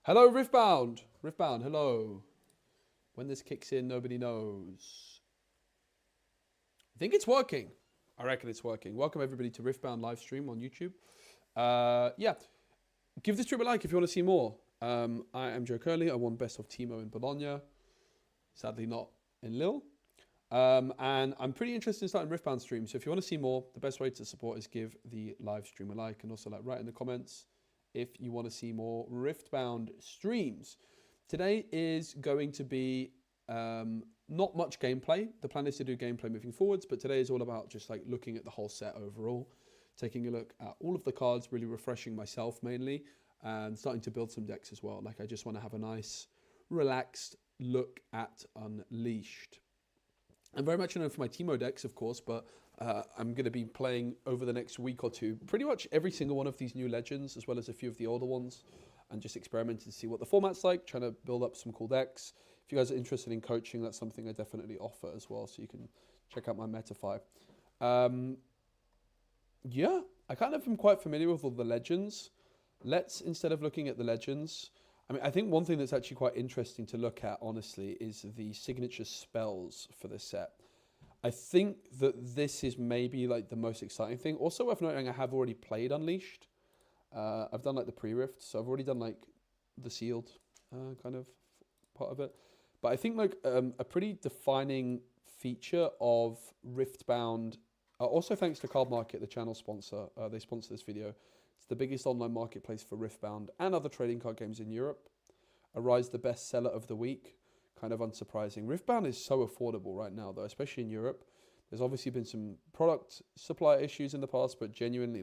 Hello, Riftbound. Riftbound, hello. When this kicks in, nobody knows. I think it's working. I reckon it's working. Welcome, everybody, to Riftbound live stream on YouTube. Yeah, give this stream a like if you want to see more. I am Joe Curley. I won Best of Timo in Bologna. Sadly, not in Lille. And I'm pretty interested in starting Riftbound streams. So if you want to see more, the best way to support is give the live stream a like, and also write in the comments if you want to see more Riftbound streams. Today is going to be not much gameplay. The plan is to do gameplay moving forwards, but today is all about just looking at the whole set overall, taking a look at all of the cards, really refreshing myself mainly, and starting to build some decks as well. I just want to have a nice, relaxed look at Unleashed. I'm very much known for my Timo decks, of course, but I'm going to be playing over the next week or two pretty much every single one of these new legends, as well as a few of the older ones, and just experimenting to see what the format's like, trying to build up some cool decks. If you guys are interested in coaching, that's something I definitely offer as well, so you can check out my Metafy. Yeah, I kind of am quite familiar with all the legends. Let's, instead of looking at the legends, I think one thing that's actually quite interesting to look at, honestly, is the signature spells for this set. I think that this is maybe the most exciting thing. Also worth noting, I have already played Unleashed. I've done the pre-rift, so I've already done the sealed kind of part of it. But I think a pretty defining feature of Riftbound, also thanks to Cardmarket, the channel sponsor, they sponsor this video. It's the biggest online marketplace for Riftbound and other trading card games in Europe. Arise the best seller of the week. Kind of unsurprising. Riftbound is so affordable right now, though, especially in Europe. There's obviously been some product supply issues in the past, but genuinely,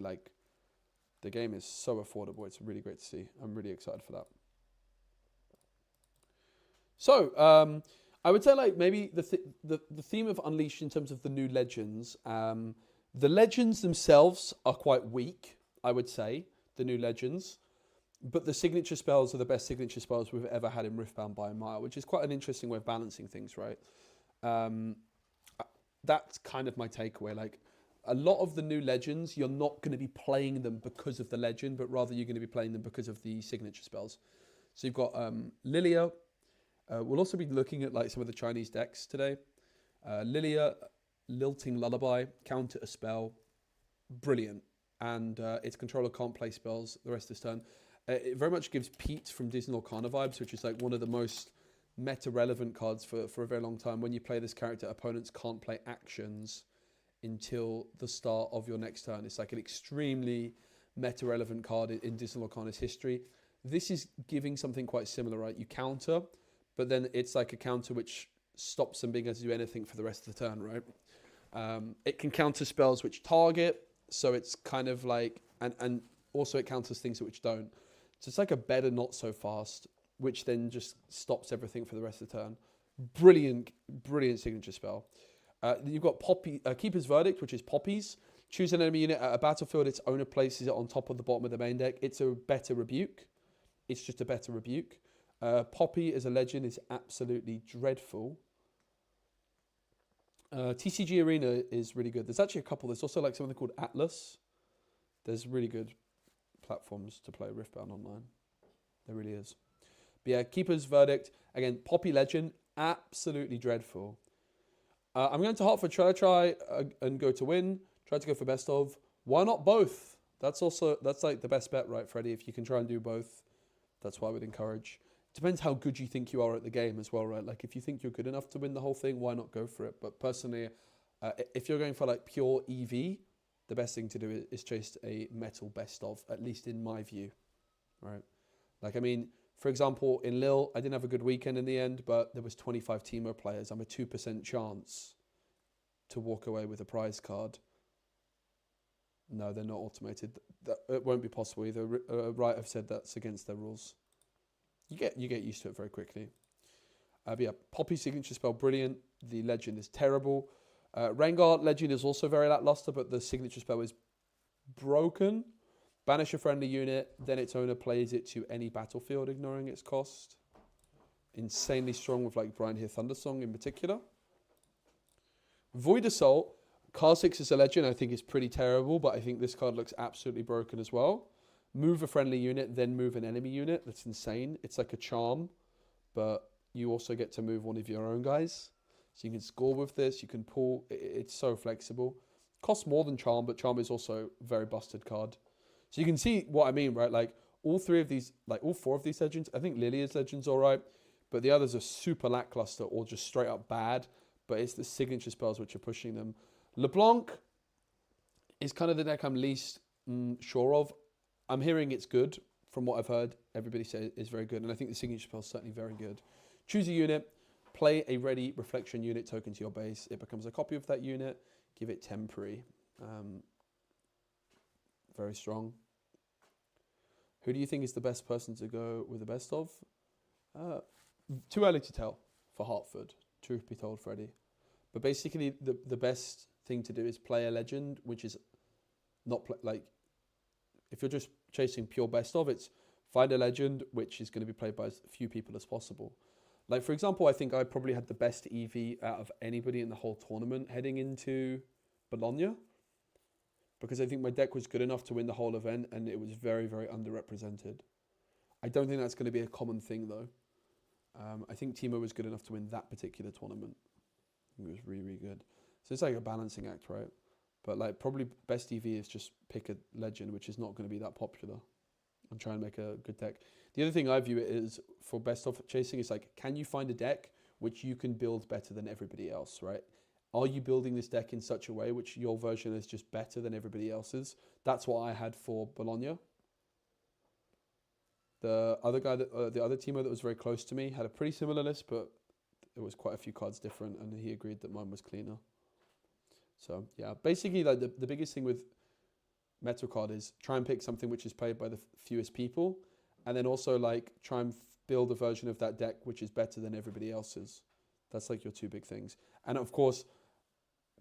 the game is so affordable. It's really great to see. I'm really excited for that. So, I would say maybe the theme of Unleashed in terms of the new legends. The legends themselves are quite weak, I would say, the new legends. But the signature spells are the best signature spells we've ever had in Riftbound by a mile, which is quite an interesting way of balancing things, right? That's kind of my takeaway. A lot of the new legends, you're not going to be playing them because of the legend, but rather you're going to be playing them because of the signature spells. So you've got Lilia. We'll also be looking at some of the Chinese decks today. Lilia, Lilting Lullaby, counter a spell, brilliant. And its controller can't play spells the rest of this turn. It very much gives Pete from Disney Lorcana vibes, which is one of the most meta-relevant cards for a very long time. When you play this character, opponents can't play actions until the start of your next turn. It's an extremely meta-relevant card in Disney Lorcana's history. This is giving something quite similar, right? You counter, but then it's a counter which stops them being able to do anything for the rest of the turn, right? It can counter spells which target, so it's kind of and also it counters things which don't. So it's a better not so fast, which then just stops everything for the rest of the turn. Brilliant, brilliant signature spell. You've got Keeper's Verdict, which is Poppies. Choose an enemy unit at a battlefield. Its owner places it on top of the bottom of the main deck. It's a better rebuke. It's just a better rebuke. Poppy as a legend is absolutely dreadful. TCG Arena is really good. There's actually a couple. There's also something called Atlas. There's really good platforms to play Riftbound online. There really is. But yeah, Keeper's Verdict. Again, Poppy Legend, absolutely dreadful. I'm going to Hartford try and go to win. Try to go for best of. Why not both? That's the best bet, right, Freddie? If you can try and do both, that's what I would encourage. Depends how good you think you are at the game as well, right? If you think you're good enough to win the whole thing, why not go for it? But personally, if you're going for pure EV, the best thing to do is chase a metal best of, at least in my view, right? For example, in Lille, I didn't have a good weekend in the end, but there was 25 Timo players. I'm a 2% chance to walk away with a prize card. No, they're not automated. It won't be possible either. Riot have said that's against their rules. You get used to it very quickly. But yeah, Poppy signature spell, brilliant. The legend is terrible. Rengar legend is also very lackluster, but the signature spell is broken. Banish a friendly unit, then its owner plays it to any battlefield, ignoring its cost. Insanely strong with Brian here Thundersong in particular. Void Assault, Kha'Zix is a legend, I think is pretty terrible, but I think this card looks absolutely broken as well. move a friendly unit, then move an enemy unit. That's insane. It's like a charm, but you also get to move one of your own guys. So you can score with this, you can pull, it's so flexible. Costs more than charm, but charm is also a very busted card. So you can see what I mean, right? Like all four of these legends, I think Lilia's legend's all right, but the others are super lackluster or just straight up bad, but it's the signature spells which are pushing them. LeBlanc is kind of the deck I'm least sure of. I'm hearing it's good from what I've heard. Everybody says it's very good, and I think the signature spell is certainly very good. Choose a unit, play a ready reflection unit token to your base. It becomes a copy of that unit. Give it temporary. Very strong. Who do you think is the best person to go with the best of? Too early to tell for Hartford, truth be told, Freddie. But basically, the best thing to do is play a legend, which is not like, if you're just chasing pure best of, it's find a legend which is going to be played by as few people as possible. Like, for example, I think I probably had the best EV out of anybody in the whole tournament heading into Bologna, because I think my deck was good enough to win the whole event, and it was very, very underrepresented. I don't think that's going to be a common thing, though. I think Timo was good enough to win that particular tournament. I think it was really, really good. So it's like a balancing act, right? But like probably best EV is just pick a legend, which is not going to be that popular, and try and make a good deck. The other thing I view it is for best of chasing is like, can you find a deck which you can build better than everybody else, right? Are you building this deck in such a way which your version is just better than everybody else's? That's what I had for Bologna. The other guy, the other teamer that was very close to me had a pretty similar list, but there was quite a few cards different, and he agreed that mine was cleaner. So yeah, basically like the biggest thing with Metal Card is try and pick something which is played by the fewest people, and then also like try and build a version of that deck which is better than everybody else's. That's like your two big things. And of course,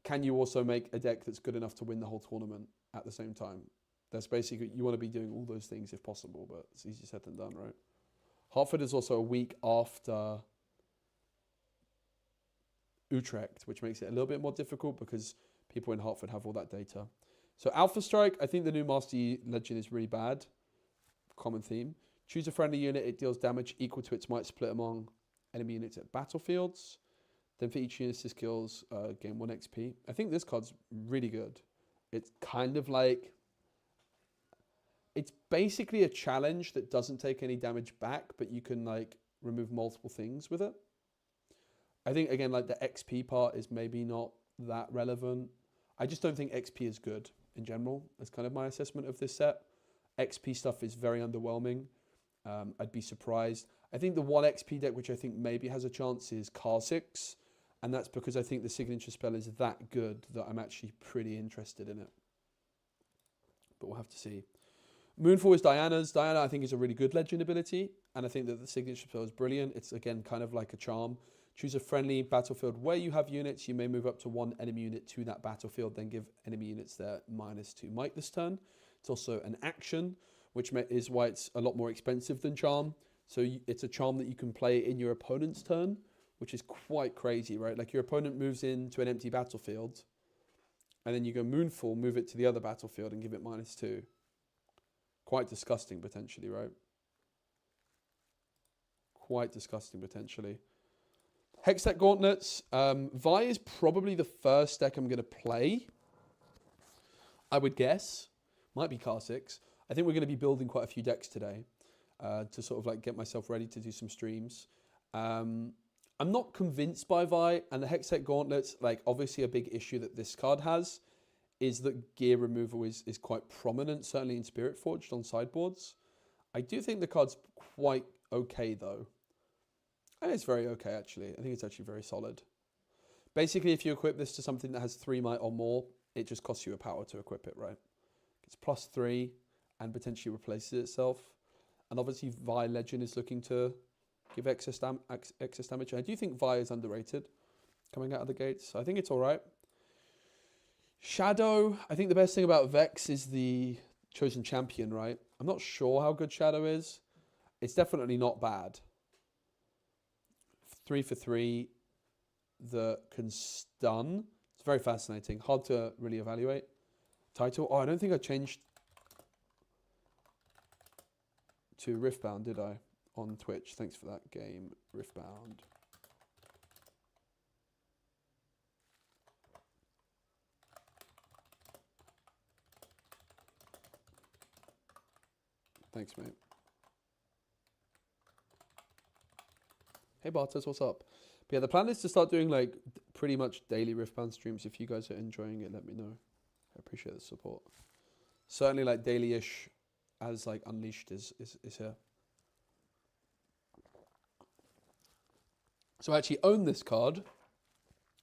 can you also make a deck that's good enough to win the whole tournament at the same time? That's basically, you want to be doing all those things if possible, but it's easier said than done, right? Hartford is also a week after Utrecht, which makes it a little bit more difficult because people in Hartford have all that data. So Alpha Strike, I think the new Master Yi legend is really bad. Common theme. Choose a friendly unit. It deals damage equal to its might split among enemy units at battlefields. Then for each unit's skills, gain 1 XP. I think this card's really good. It's kind of like, it's basically a challenge that doesn't take any damage back, but you can like remove multiple things with it. I think, again, like the XP part is maybe not that relevant. I just don't think XP is good in general. That's kind of my assessment of this set. XP stuff is very underwhelming. I'd be surprised. I think the 1 XP deck, which I think maybe has a chance, is Kha'Zix. And that's because I think the signature spell is that good that I'm actually pretty interested in it. But we'll have to see. Moonfall is Diana's. Diana, I think, is a really good legend ability. And I think that the signature spell is brilliant. It's, again, kind of like a charm. Choose a friendly battlefield where you have units. You may move up to 1 enemy unit to that battlefield, then give enemy units their -2 might this turn. It's also an action, which is why it's a lot more expensive than charm. So it's a charm that you can play in your opponent's turn, which is quite crazy, right? Like your opponent moves into an empty battlefield, and then you go Moonfall, move it to the other battlefield and give it -2. Quite disgusting, potentially, right? Quite disgusting, potentially. Hextech Gauntlets. Vi is probably the first deck I'm going to play, I would guess. Might be Kha'Zix. I think we're going to be building quite a few decks today to sort of like get myself ready to do some streams. I'm not convinced by Vi, and the Hextech Gauntlets, like obviously a big issue that this card has is that gear removal is quite prominent, certainly in Spirit Forged on sideboards. I do think the card's quite okay though. I think it's very okay actually. I think it's actually very solid. Basically, if you equip this to something that has 3 might or more, it just costs you a power to equip it, right? It's +3 and potentially replaces itself. And obviously Vi Legend is looking to give excess damage. I do think Vi is underrated coming out of the gates. I think it's all right. Shadow, I think the best thing about Vex is the chosen champion, right? I'm not sure how good Shadow is. It's definitely not bad. 3 for 3 that can stun. It's very fascinating. Hard to really evaluate. Title. Oh, I don't think I changed. to Riftbound, did I? On Twitch. Thanks for that game, Riftbound. Thanks, mate. Hey, Bartos, what's up? But yeah, the plan is to start doing like pretty much daily Riftbound streams. If you guys are enjoying it, let me know. I appreciate the support. Certainly like daily-ish as like Unleashed is here. So I actually own this card.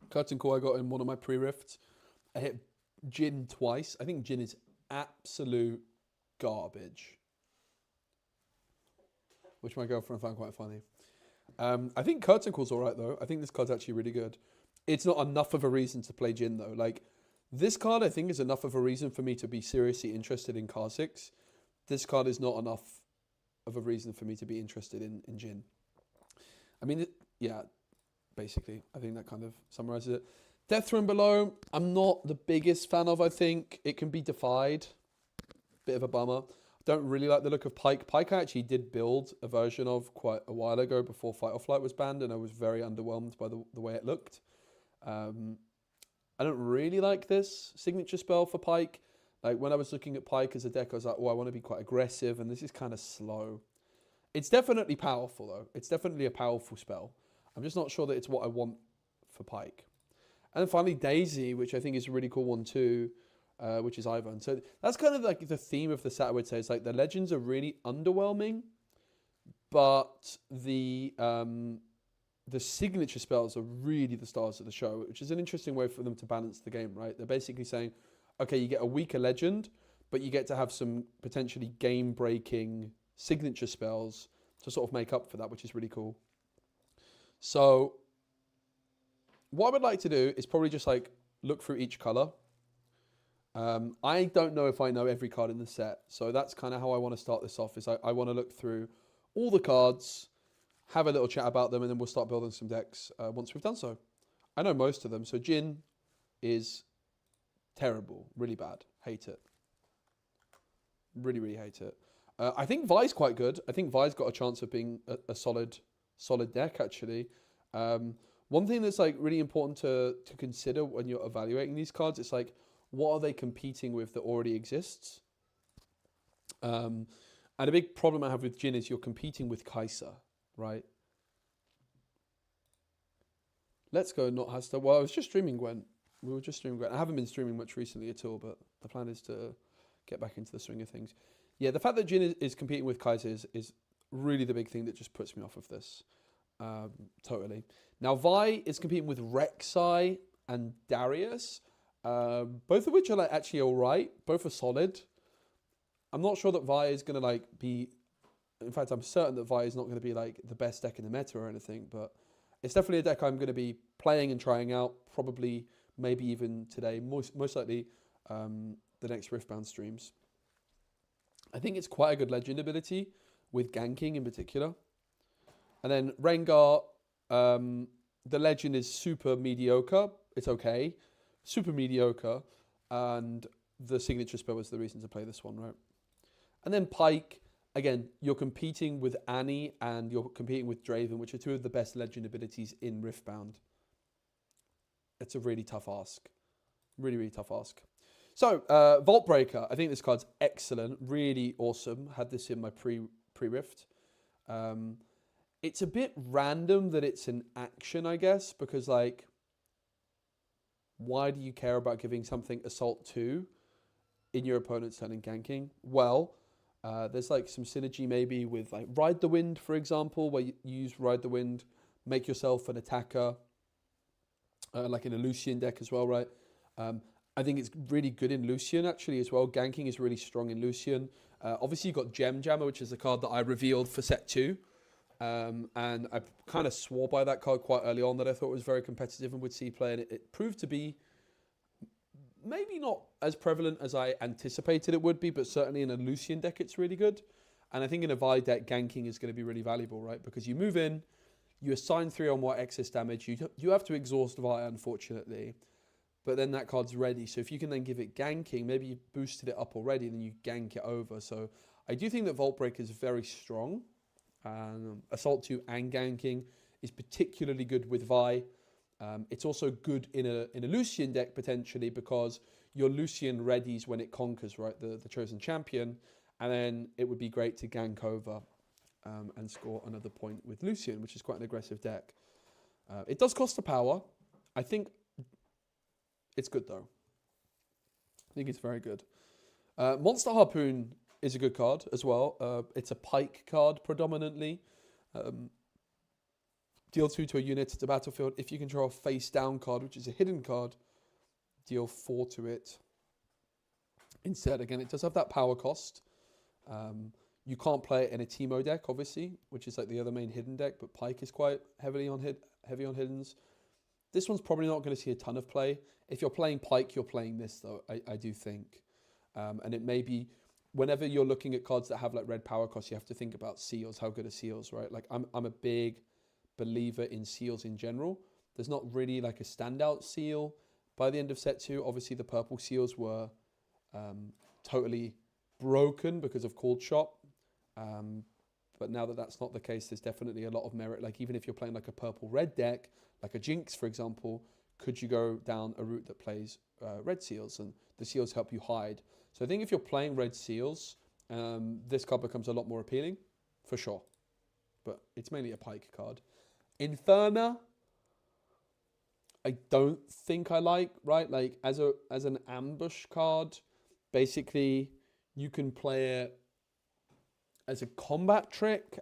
Curtain Call I got in one of my pre-rifts. I hit Jin twice. I think Jin is absolute garbage. Which my girlfriend found quite funny. I think Curtain Call's all right, though. I think this card's actually really good. It's not enough of a reason to play Jin, though. Like, this card, I think, is enough of a reason for me to be seriously interested in Kha'Zix. This card is not enough of a reason for me to be interested in Jin. I mean, yeah, basically. I think that kind of summarizes it. Death Throne below, I'm not the biggest fan of, I think. It can be defied. Bit of a bummer. Don't really like the look of Pyke. Pyke I actually did build a version of quite a while ago before Fight or Flight was banned, and I was very underwhelmed by the way it looked. I don't really like this signature spell for Pyke. Like, when I was looking at Pyke as a deck, I was like, oh, I want to be quite aggressive, and this is kind of slow. It's definitely powerful, though. It's definitely a powerful spell. I'm just not sure that it's what I want for Pyke. And then finally, Daisy, which I think is a really cool one too, which is Ivan. So that's kind of like the theme of the set, I would say. It's like the legends are really underwhelming, but the signature spells are really the stars of the show, which is an interesting way for them to balance the game, right? They're basically saying, okay, you get a weaker legend, but you get to have some potentially game-breaking signature spells to sort of make up for that, which is really cool. So what I would like to do is probably just like look through each color. I don't know if I know every card in the set, so that's kind of how I want to start this off. Is I want to look through all the cards, have a little chat about them, and then we'll start building some decks once we've done so. I know most of them. So Jin is terrible, really bad, hate it, really, really hate it. I think Vi's quite good. I think Vi's got a chance of being a solid deck actually. One thing that's like really important to consider when you're evaluating these cards, it's like, what are they competing with that already exists? And a big problem I have with Jin is you're competing with Kai'Sa, right? Let's go, not Hasta. Well, I was just streaming Gwen. We were just streaming Gwen. I haven't been streaming much recently at all, but the plan is to get back into the swing of things. Yeah, the fact that Jin is competing with Kai'Sa is really the big thing that just puts me off of this. Totally. Now, Vi is competing with Rek'Sai and Darius. Both of which are like actually all right. Both are solid. I'm not sure that Vi is going to like be. In fact, I'm certain that Vi is not going to be like the best deck in the meta or anything. But it's definitely a deck I'm going to be playing and trying out. Probably, maybe even today. Most likely, the next Riftbound streams. I think it's quite a good legend ability with ganking in particular. And then Rengar, the legend is super mediocre. It's okay. Super mediocre, and the signature spell was the reason to play this one, right? And then Pyke, again, you're competing with Annie and you're competing with Draven, which are two of the best legend abilities in Riftbound. It's a really tough ask. Really, really tough ask. So, Vault Breaker. I think this card's excellent. Really awesome. Had this in my pre-rift. It's a bit random that it's an action, I guess, because, like, why do you care about giving something Assault 2 in your opponent's turn and ganking? Well, there's like some synergy maybe with like Ride the Wind, for example, where you use Ride the Wind, make yourself an attacker, like in a Lucian deck as well, right? I think it's really good in Lucian actually as well. Ganking is really strong in Lucian. Obviously you've got Gem Jammer, which is the card that I revealed for set 2. And I kind of swore by that card quite early on that I thought was very competitive and would see play, and it proved to be maybe not as prevalent as I anticipated it would be, but certainly in a Lucian deck it's really good. And I think in a Vi deck, ganking is going to be really valuable, right? Because you move in, you assign 3 or more excess damage, you have to exhaust Vi, unfortunately, but then that card's ready. So if you can then give it ganking, maybe you boosted it up already, and then you gank it over. So I do think that Vault Break is very strong. Assault 2 and ganking is particularly good with Vi. It's also good in a Lucian deck potentially because your Lucian readies when it conquers, right, the chosen champion, and then it would be great to gank over and score another point with Lucian, which is quite an aggressive deck. It does cost a power. I think it's good though. I think it's very good. Monster Harpoon is a good card as well. It's a pike card predominantly. Deal 2 to a unit to battlefield. If you control a face down card, which is a hidden card, deal 4 to it. Instead, again, it does have that power cost. You can't play it in a Teemo deck, obviously, which is like the other main hidden deck, but pike is quite heavy on hiddens. This one's probably not going to see a ton of play. If you're playing pike, you're playing this, though, I do think. And it may be, whenever you're looking at cards that have like red power cost, you have to think about seals. How good are seals, right? Like I'm a big believer in seals in general. There's not really like a standout seal by the end of set 2. Obviously, the purple seals were totally broken because of Cold Shot. But now that that's not the case, there's definitely a lot of merit. Like even if you're playing like a purple-red deck, like a Jinx, for example, could you go down a route that plays red seals? And the seals help you hide. So I think if you're playing red seals, this card becomes a lot more appealing, for sure. But it's mainly a pike card. Inferna, I don't think I like, right? Like as an ambush card, basically you can play it as a combat trick.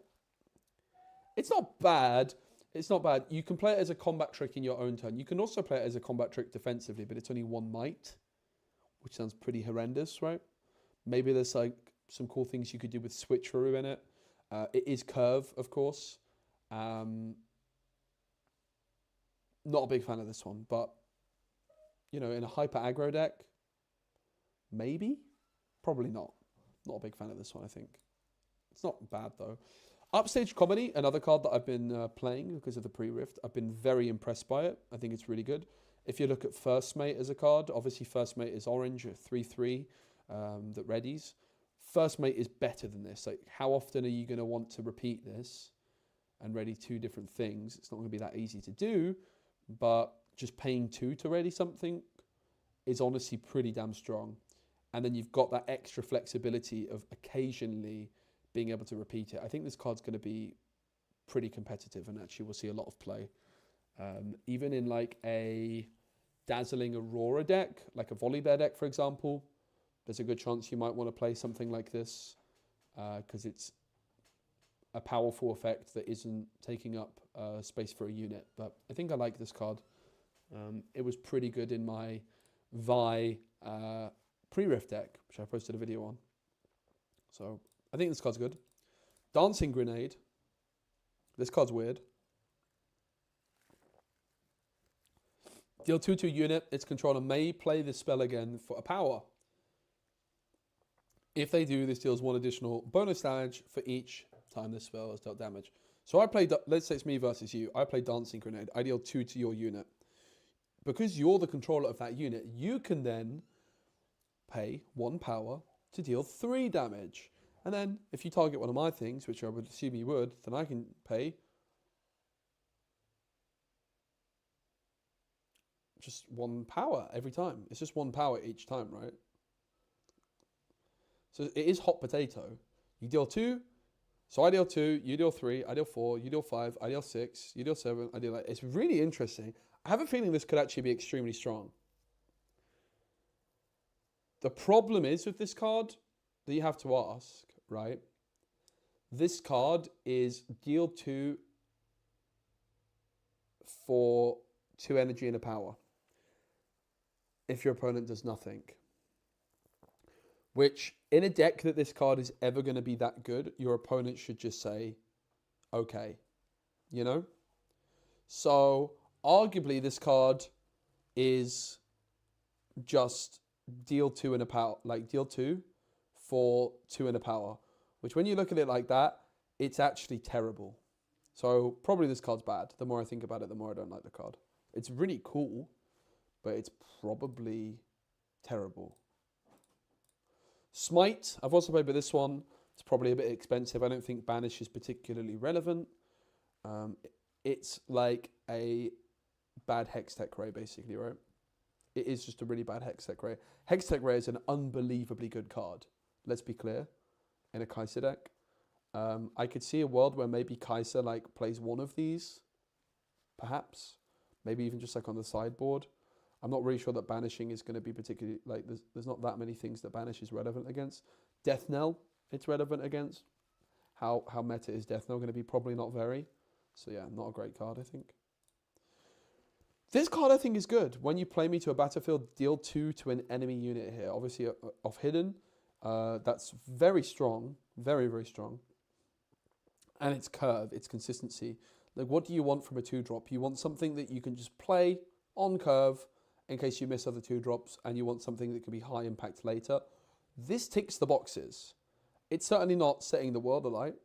It's not bad. It's not bad. You can play it as a combat trick in your own turn. You can also play it as a combat trick defensively, but it's only 1 might, which sounds pretty horrendous, right? Maybe there's like some cool things you could do with switcheroo in it. It is curve, of course. Not a big fan of this one, but, you know, in a hyper aggro deck, maybe? Probably not. Not a big fan of this one, I think. It's not bad, though. Upstage Comedy, another card that I've been playing because of the pre-rift. I've been very impressed by it. I think it's really good. If you look at First Mate as a card, obviously First Mate is orange, 3/3 that readies. First Mate is better than this. Like, how often are you going to want to repeat this and ready 2 different things? It's not going to be that easy to do, but just paying 2 to ready something is honestly pretty damn strong. And then you've got that extra flexibility of occasionally being able to repeat it. I think this card's going to be pretty competitive and actually we'll see a lot of play. Even in like a Dazzling Aurora deck, like a Volibear deck, for example, there's a good chance you might want to play something like this because it's a powerful effect that isn't taking up space for a unit. But I think I like this card. It was pretty good in my Vi pre-rift deck, which I posted a video on. So I think this card's good. Dancing Grenade. This card's weird. Deal 2 to a unit. Its controller may play this spell again for a power. If they do, this deals 1 additional bonus damage for each time this spell has dealt damage. So I played, let's say it's me versus you. I play Dancing Grenade. I deal 2 to your unit. Because you're the controller of that unit, you can then pay 1 power to deal 3 damage. And then if you target one of my things, which I would assume you would, then I can pay just 1 power every time. It's just 1 power each time, right? So it is hot potato. You deal 2, so I deal 2, you deal 3, I deal 4, you deal 5, I deal 6, you deal 7, I deal 8. It's really interesting. I have a feeling this could actually be extremely strong. The problem is with this card that you have to ask, right? This card is deal 2 for 2 energy and a power. If your opponent does nothing. Which, in a deck that this card is ever going to be that good, your opponent should just say, okay. You know? So, arguably, this card is just deal 2 and a power. Like, deal 2 for 2 and a power. Which, when you look at it like that, it's actually terrible. So, probably this card's bad. The more I think about it, the more I don't like the card. It's really cool, but it's probably terrible. Smite, I've also played with this one. It's probably a bit expensive. I don't think Banish is particularly relevant. It's like a bad Hextech Ray, basically, right? It is just a really bad Hextech Ray. Hextech Ray is an unbelievably good card, let's be clear, in a Kaiser deck. I could see a world where maybe Kaiser like plays one of these, perhaps. Maybe even just like on the sideboard. I'm not really sure that Banishing is going to be particularly, like, there's not that many things that Banish is relevant against. Death Knell, it's relevant against. How meta is Death Knell going to be? Probably not very. So yeah, not a great card, I think. This card, I think, is good. When you play me to a battlefield, deal 2 to an enemy unit here. Obviously, off Hidden. That's very strong. Very, very strong. And its curve, its consistency. Like, what do you want from a 2-drop? You want something that you can just play on curve in case you miss other 2-drops, and you want something that can be high impact later. This ticks the boxes. It's certainly not setting the world alight.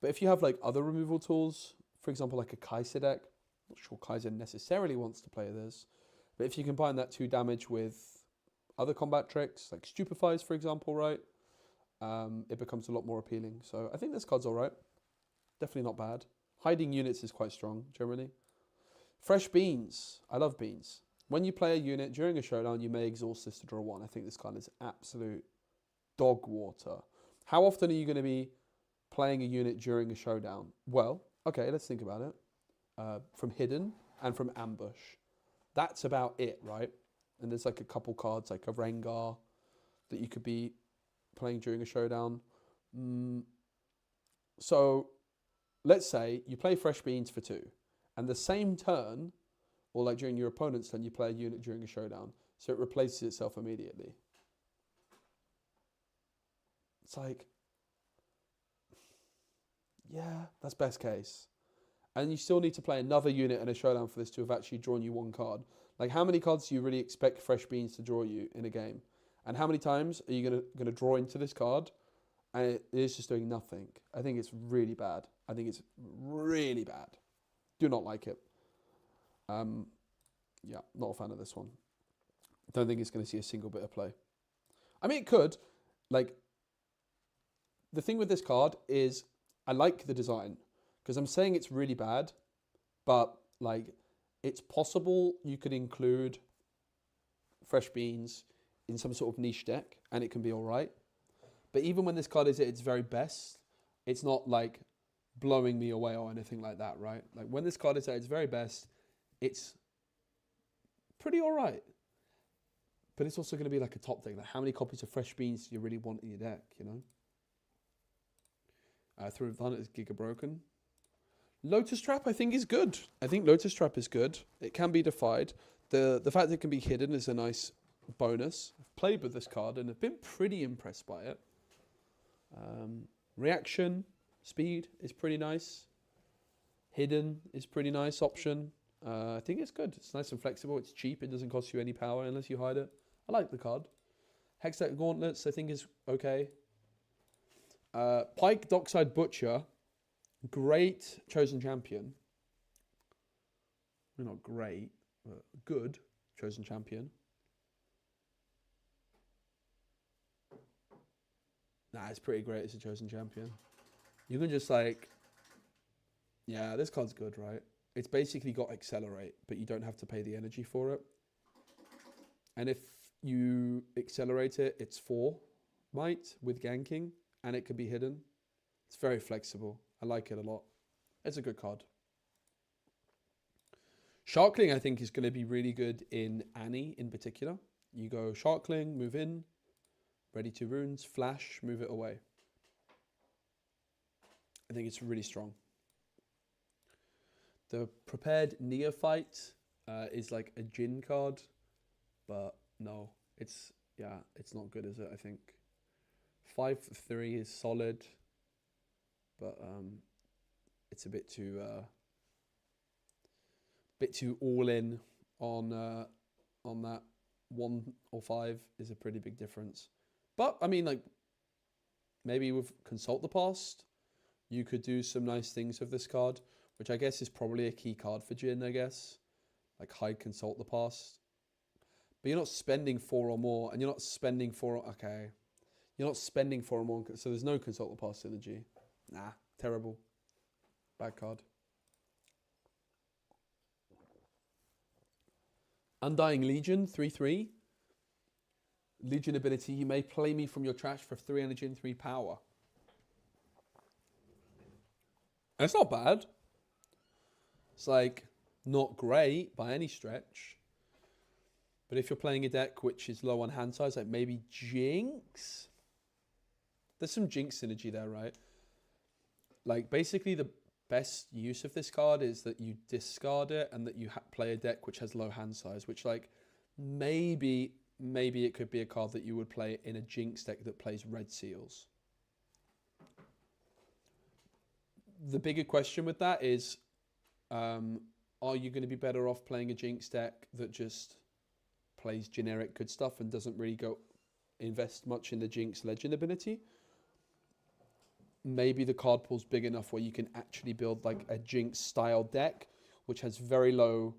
But if you have like other removal tools, for example, like a Kaiser deck, not sure Kaiser necessarily wants to play this, but if you combine that 2 damage with other combat tricks, like Stupefies, for example, right, it becomes a lot more appealing. So I think this card's all right. Definitely not bad. Hiding units is quite strong, generally. Fresh Beans. I love beans. When you play a unit during a showdown, you may exhaust this to draw 1. I think this card is absolute dog water. How often are you going to be playing a unit during a showdown? Well, okay, let's think about it. From Hidden and from Ambush. That's about it, right? And there's like a couple cards, like a Rengar, that you could be playing during a showdown. So let's say you play Fresh Beans for 2, and the same turn, or like during your opponent's turn, you play a unit during a showdown, so it replaces itself immediately. It's like, yeah, that's best case. And you still need to play another unit in a showdown for this to have actually drawn you 1 card. Like, how many cards do you really expect Fresh Beans to draw you in a game? And how many times are you gonna draw into this card and it is just doing nothing? I think it's really bad. I think it's really bad. Do not like it. Yeah, not a fan of this one. Don't think it's going to see a single bit of play. I mean, it could. Like, the thing with this card is I like the design, because I'm saying it's really bad, but like, it's possible you could include Fresh Beans in some sort of niche deck and it can be all right. But even when this card is at its very best, it's not like blowing me away or anything like that, right? Like, when this card is at its very best, it's pretty all right. But it's also going to be like a top deck. Like, how many copies of Fresh Beans do you really want in your deck, you know? Through Thunder is Giga Broken. Lotus Trap, I think, is good. I think Lotus Trap is good. It can be defied. The fact that it can be hidden is a nice bonus. I've played with this card and I've been pretty impressed by it. Reaction, speed is pretty nice. Hidden is pretty nice option. I think it's good. It's nice and flexible. It's cheap. It doesn't cost you any power unless you hide it. I like the card. Hextech Gauntlets, I think, is okay. Pike Dockside Butcher, great chosen champion. Well, not great, but good chosen champion. Nah, it's pretty great as a chosen champion. You can just like, yeah, this card's good, right? It's basically got Accelerate, but you don't have to pay the energy for it. And if you accelerate it, it's 4 might with ganking, and it can be hidden. It's very flexible. I like it a lot. It's a good card. Sharkling, I think, is going to be really good in Annie in particular. You go Sharkling, move in, ready 2 runes, flash, move it away. I think it's really strong. The Prepared Neophyte is like a Jin card, but no, it's not good, is it? I think 5/3 is solid, but it's a bit too all in on that. 1 or 5 is a pretty big difference. But I mean, like, maybe with Consult the Past, you could do some nice things with this card, which I guess is probably a key card for Jin, I guess. Like, hide Consult the Past. But you're not spending 4 or more, and you're not spending 4, okay. You're not spending 4 and 1, so there's no Consult the Past synergy. Nah, terrible. Bad card. Undying Legion, 3/3. Legion ability, you may play me from your trash for 3 energy and 3 power. And it's not bad. It's like not great by any stretch. But if you're playing a deck which is low on hand size, like maybe Jinx. There's some Jinx synergy there, right? Like basically the best use of this card is that you discard it and that you play a deck which has low hand size, which like maybe it could be a card that you would play in a Jinx deck that plays red seals. The bigger question with that is, are you going to be better off playing a Jinx deck that just plays generic good stuff and doesn't really go invest much in the Jinx Legend ability? Maybe the card pool's big enough where you can actually build like a Jinx style deck, which has very low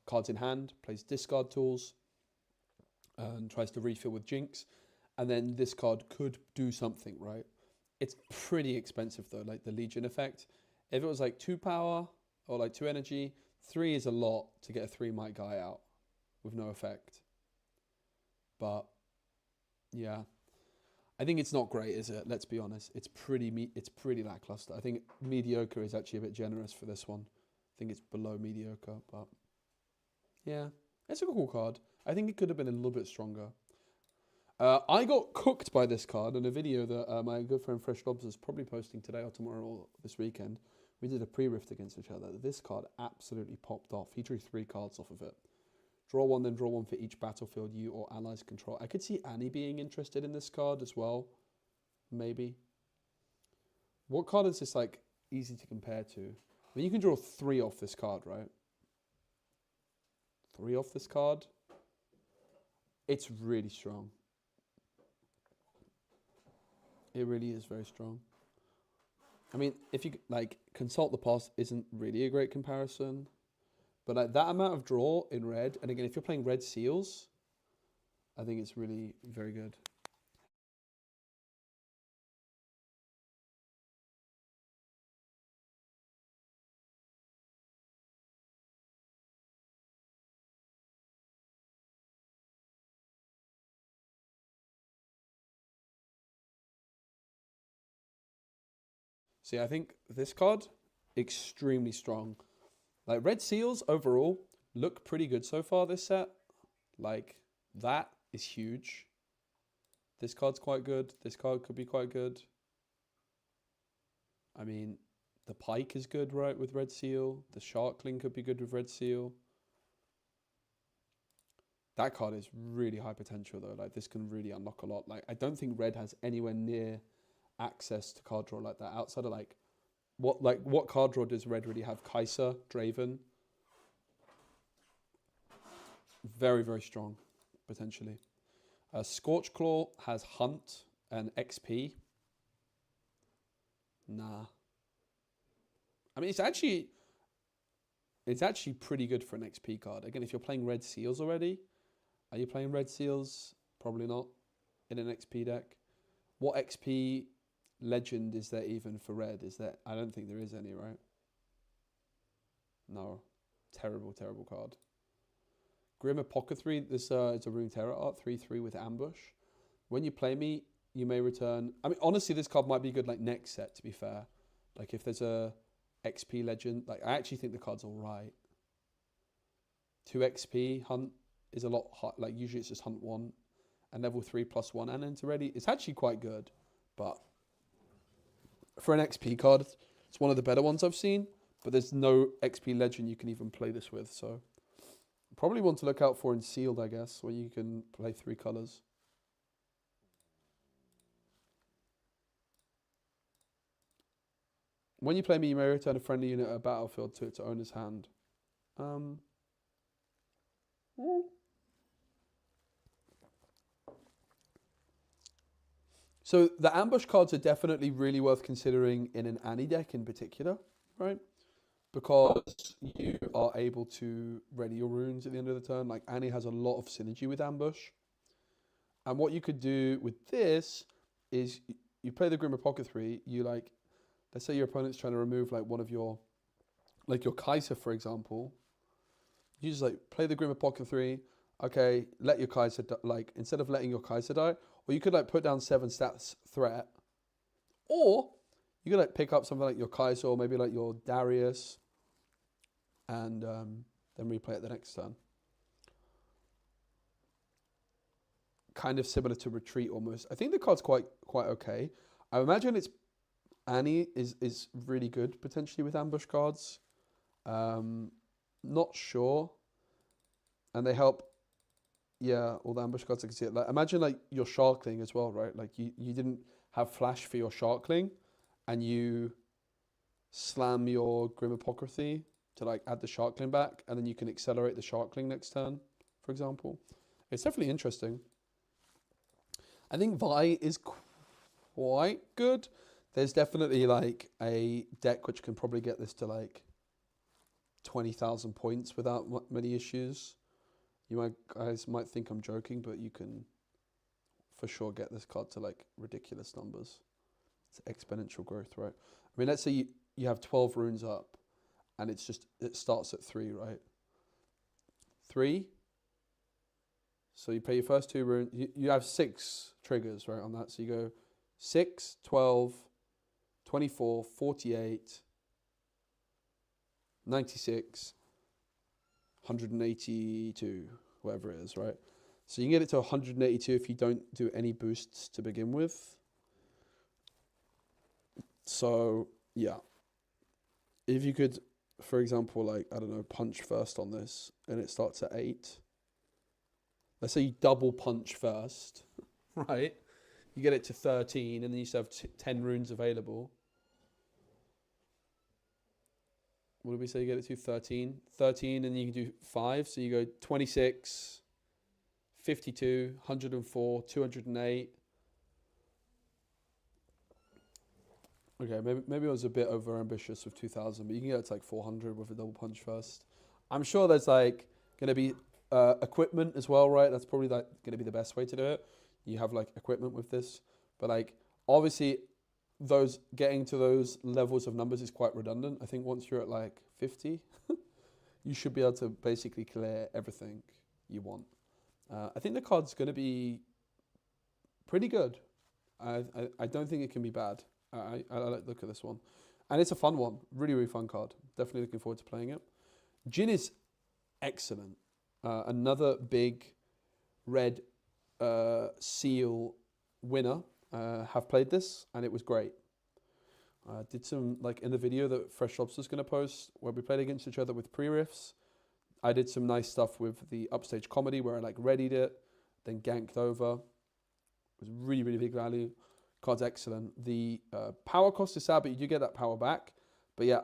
cards in hand, plays discard tools, and tries to refill with Jinx. And then this card could do something, right? It's pretty expensive though, like the Legion effect. If it was like 2 power or like 2 energy, 3 is a lot to get a 3 might guy out with no effect. But yeah, I think it's not great, is it? Let's be honest. It's pretty lackluster. I think mediocre is actually a bit generous for this one. I think it's below mediocre, but yeah, it's a cool card. I think it could have been a little bit stronger. I got cooked by this card in a video that my good friend Fresh Lobs is probably posting today or tomorrow or this weekend. We did a pre-rift against each other. This card absolutely popped off. He drew 3 cards off of it. Draw 1, then draw 1 for each battlefield you or allies control. I could see Annie being interested in this card as well. Maybe. What card is this like easy to compare to? I mean, you can draw 3 off this card, right? 3 off this card. It's really strong. It really is very strong. I mean, if you like Consult the Past isn't really a great comparison, but like that amount of draw in red, and again, if you're playing red seals, I think it's really very good. See, I think this card, extremely strong. Like red seals overall look pretty good so far this set. Like that is huge. This card's quite good. This card could be quite good. I mean, the Pike is good, right, with red seal. The Sharkling could be good with red seal. That card is really high potential though. Like this can really unlock a lot. Like I don't think red has anywhere near access to card draw like that outside of like what card draw does red really have? Kaiser, Draven. Very, very strong, potentially. Scorchclaw has Hunt and XP. Nah. I mean, it's actually pretty good for an XP card. Again, if you're playing red seals already, are you playing red seals? Probably not in an XP deck. What XP legend is there even for red? Is there? I don't think there is any, right? No. Terrible, terrible card. Grim Apothecary, this is a Rune Terror art, 3/3 with Ambush. When you play me, you may return... I mean, honestly, this card might be good like next set, to be fair. Like, if there's a XP legend, like, I actually think the card's all right. 2 XP, Hunt is a lot hot. Like, usually it's just Hunt 1. And level 3+1 and enter ready. It's actually quite good. But for an XP card, it's one of the better ones I've seen. But there's no XP legend you can even play this with, so... Probably one to look out for in Sealed, I guess, where you can play 3 colours. When you play me, you may return a friendly unit at a battlefield to its owner's hand. So the ambush cards are definitely really worth considering in an Annie deck in particular, right? Because you are able to ready your runes at the end of the turn. Like Annie has a lot of synergy with ambush. And what you could do with this is you play the Grim Apothecary, you like, let's say your opponent's trying to remove like one of your, like your Kaiser, for example. You just like play the Grim Apothecary, okay, let your Kaiser, like, instead of letting your Kaiser die, or you could like put down 7 stats threat, or you could like pick up something like your Kaiser, or maybe like your Darius, and then replay it the next turn. Kind of similar to Retreat almost. I think the card's quite okay. I imagine it's Annie is really good potentially with ambush cards. Not sure. And they help, yeah, all the ambush cards, I can see it. Like, imagine like your Sharkling as well, right? Like you didn't have flash for your Sharkling, and you slam your Grim Apothecary to like add the Sharkling back, and then you can accelerate the Sharkling next turn, for example. It's definitely interesting. I think Vi is quite good. There's definitely like a deck which can probably get this to like 20,000 points without many issues. You guys might think I'm joking, but you can for sure get this card to like ridiculous numbers. It's exponential growth, right? I mean, let's say you have 12 runes up, and it starts at 3, right? 3. So you pay your first 2 runes. You have 6 triggers, right, on that. So you go 6, 12, 24, 48, 96, 182, whatever it is, right? So you can get it to 182 if you don't do any boosts to begin with. So, yeah. If you could, for example, like, I don't know, punch first on this, and it starts at 8. Let's say you double punch first, right? You get it to 13, and then you still have 10 runes available. What did we say you get it to? 13. 13, and you can do 5. So you go 26, 52, 104, 208. Okay, maybe I was a bit over ambitious with 2,000, but you can get it to like 400 with a double punch first. I'm sure there's like going to be equipment as well, right? That's probably like going to be the best way to do it. You have like equipment with this, but like obviously getting to those levels of numbers is quite redundant. I think once you're at like 50, you should be able to basically clear everything you want. I think the card's going to be pretty good. I don't think it can be bad. I like the look at this one. And it's a fun one. Really, really fun card. Definitely looking forward to playing it. Jin is excellent. Another big red seal winner. Have played this, and it was great. Did some, like in the video that Fresh Lobster's going to post, where we played against each other with pre-riffs. I did some nice stuff with the upstage comedy where I like readied it, then ganked over. It was really, really big value. Card's excellent. The power cost is sad, but you do get that power back. But yeah,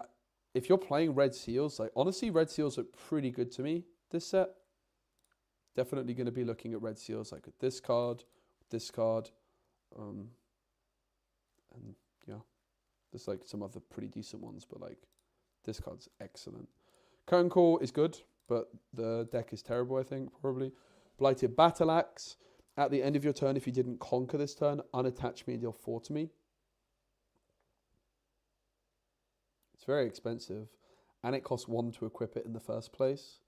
if you're playing red seals, like honestly, red seals are pretty good to me this set. Definitely going to be looking at red seals like with this card, and yeah, there's like some other pretty decent ones, but like this card's excellent. Curtain Call is good, but the deck is terrible, I think, probably. Blighted Battle Axe. At the end of your turn, if you didn't conquer this turn, unattach me and deal 4 to me. It's very expensive, and it costs 1 to equip it in the first place.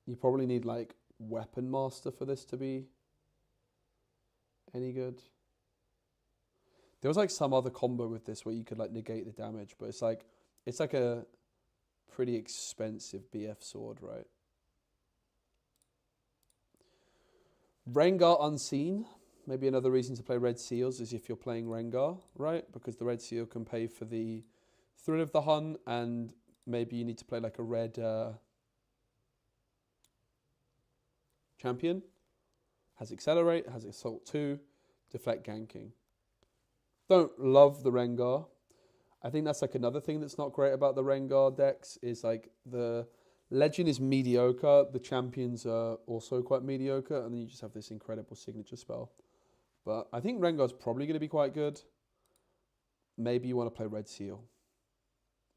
You probably need like Weapon Master for this to be any good. There was like some other combo with this where you could like negate the damage, but it's like a pretty expensive BF sword, right? Rengar Unseen. Maybe another reason to play Red Seals is if you're playing Rengar, right? Because the Red Seal can pay for the Thrill of the Hunt, and maybe you need to play like a red champion. Has Accelerate, has Assault 2, Deflect ganking. Don't love the Rengar. I think that's like another thing that's not great about the Rengar decks is like the Legend is mediocre, the champions are also quite mediocre, and then you just have this incredible signature spell. But I think Rengar's probably going to be quite good. Maybe you want to play Red Seal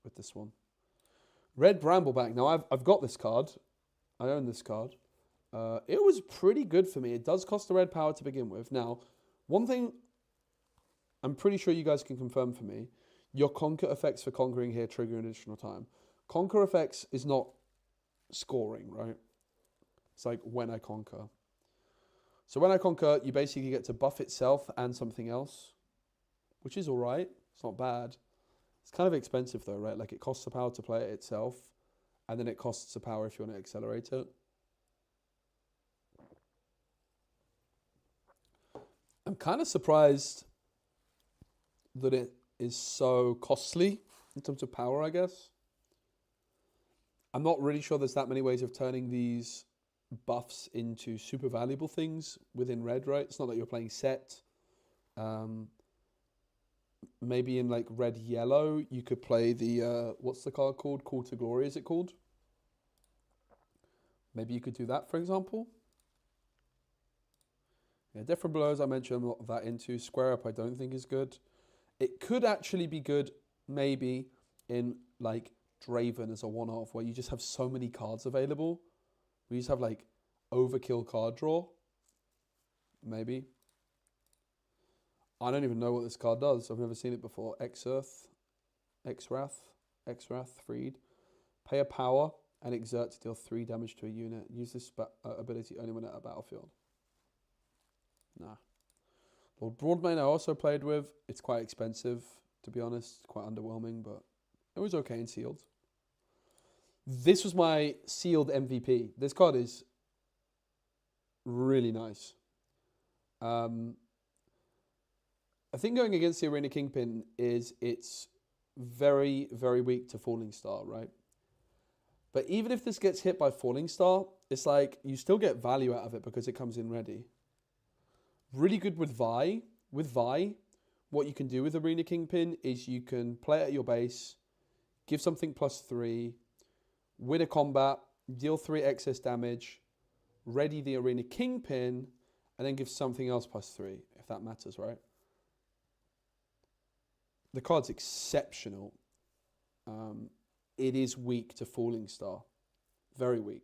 with this one. Red Brambleback. Now, I've got this card. I own this card. It was pretty good for me. It does cost the red power to begin with. Now, one thing I'm pretty sure you guys can confirm for me, your conquer effects for conquering here trigger an additional time. Conquer effects is not scoring, right? It's like when I conquer. So when I conquer, you basically get to buff itself and something else, which is all right. It's not bad. It's kind of expensive though, right? Like it costs the power to play it itself, and then it costs the power if you want to accelerate it. I'm kind of surprised that it is so costly in terms of power, I guess. I'm not really sure there's that many ways of turning these buffs into super valuable things within red, right? It's not that you're playing set. Maybe in like red yellow, you could play the, what's the card called? Call to Glory, is it called? Maybe you could do that, for example. Yeah, different blows, I mentioned a lot of that into. Square up, I don't think is good. It could actually be good, maybe, in like Draven as a one-off, where you just have so many cards available. We just have like overkill card draw. Maybe. I don't even know what this card does. I've never seen it before. X-Earth, X-Wrath, Freed. Pay a power and exert to deal 3 damage to a unit. Use this ability only when at a battlefield. Nah. Lord Broadmane I also played with. It's quite expensive, to be honest. Quite underwhelming, but it was okay in sealed. This was my sealed MVP. This card is really nice. I think going against the Arena Kingpin is it's very, very weak to Falling Star, right? But even if this gets hit by Falling Star, it's like you still get value out of it because it comes in ready. Really good with Vi. With Vi, what you can do with Arena Kingpin is you can play it at your base, give something +3, win a combat, deal 3 excess damage, ready the Arena Kingpin, and then give something else +3, if that matters, right? The card's exceptional. It is weak to Falling Star. Very weak.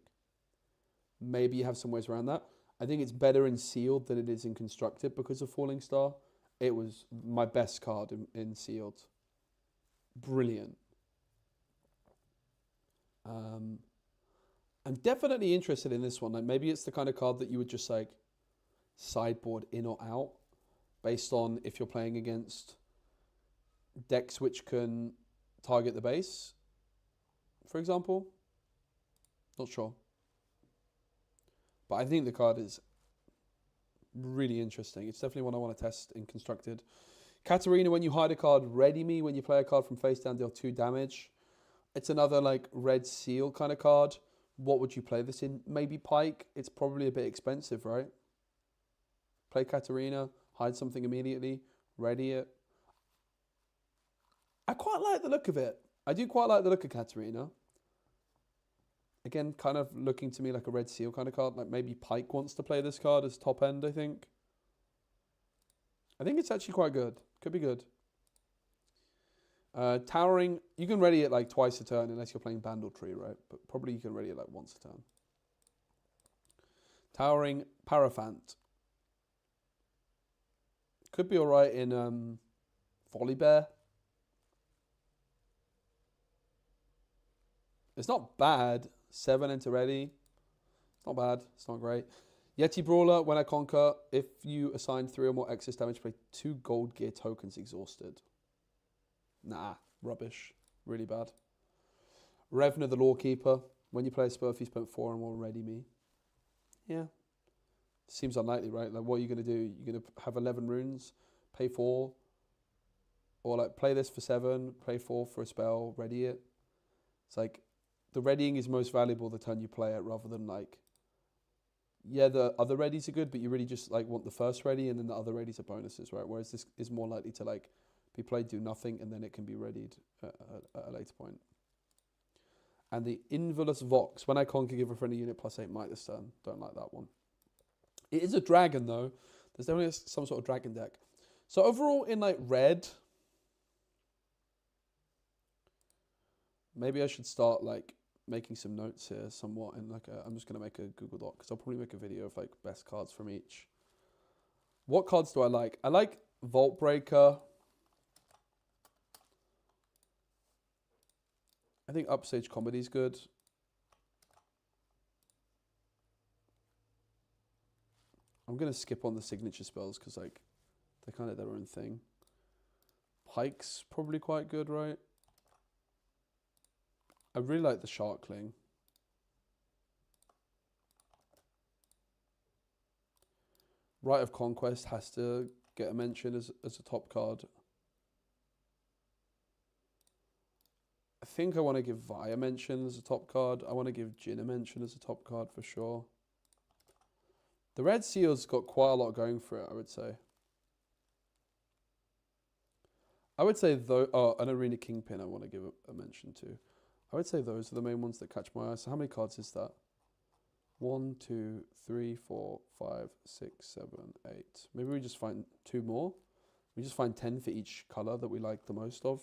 Maybe you have some ways around that. I think it's better in Sealed than it is in Constructed because of Falling Star. It was my best card in Sealed. Brilliant. I'm definitely interested in this one. Like maybe it's the kind of card that you would just like sideboard in or out based on if you're playing against decks which can target the base, for example. Not sure. But I think the card is really interesting. It's definitely one I want to test in Constructed. Katarina, when you hide a card, ready me. When you play a card from face down, deal 2 damage. It's another like red seal kind of card. What would you play this in? Maybe Pike. It's probably a bit expensive, right? Play Katarina, hide something immediately, ready it. I quite like the look of it. I do quite like the look of Katarina. Again, kind of looking to me like a red seal kind of card. Like maybe Pike wants to play this card as top end, I think. I think it's actually quite good. Could be good. Towering, you can ready it like twice a turn unless you're playing Bandletree, right? But probably you can ready it like once a turn. Towering Paraphant. Could be alright in Volibear. It's not bad. 7 into ready. It's not bad. It's not great. Yeti Brawler, when I conquer, if you assign 3 or more excess damage, play 2 gold gear tokens exhausted. Nah, rubbish. Really bad. Revna the Lawkeeper, when you play a spell, if you spent 4 or more, ready me. Yeah. Seems unlikely, right? Like, what are you going to do? You're going to have 11 runes, pay 4, or like play this for 7, play 4 for a spell, ready it. It's like, the readying is most valuable the turn you play it rather than like, yeah, the other readies are good, but you really just like want the first ready and then the other readies are bonuses, right? Whereas this is more likely to like be played, do nothing, and then it can be readied at a later point. And the Involus Vox, when I conquer, give a friendly unit +8 might this turn. Don't like that one. It is a dragon though. There's definitely some sort of dragon deck. So overall in like red, maybe I should start like making some notes here somewhat, and like I'm just gonna make a Google Doc because I'll probably make a video of like best cards from each. What cards do I like? I like Vault Breaker. I think Upstage Comedy is good. I'm gonna skip on the signature spells because like they're kind of their own thing. Pike's probably quite good, right? I really like the Sharkling. Rite of Conquest has to get a mention as a top card. I think I want to give Vi a mention as a top card. I want to give Jin a mention as a top card for sure. The Red Seal's got quite a lot going for it, I would say. I would say though, an Arena Kingpin I want to give a mention to. I would say those are the main ones that catch my eye. So how many cards is that? 1, 2, 3, 4, 5, 6, 7, 8. Maybe we just find 2 more. We just find 10 for each color that we like the most of.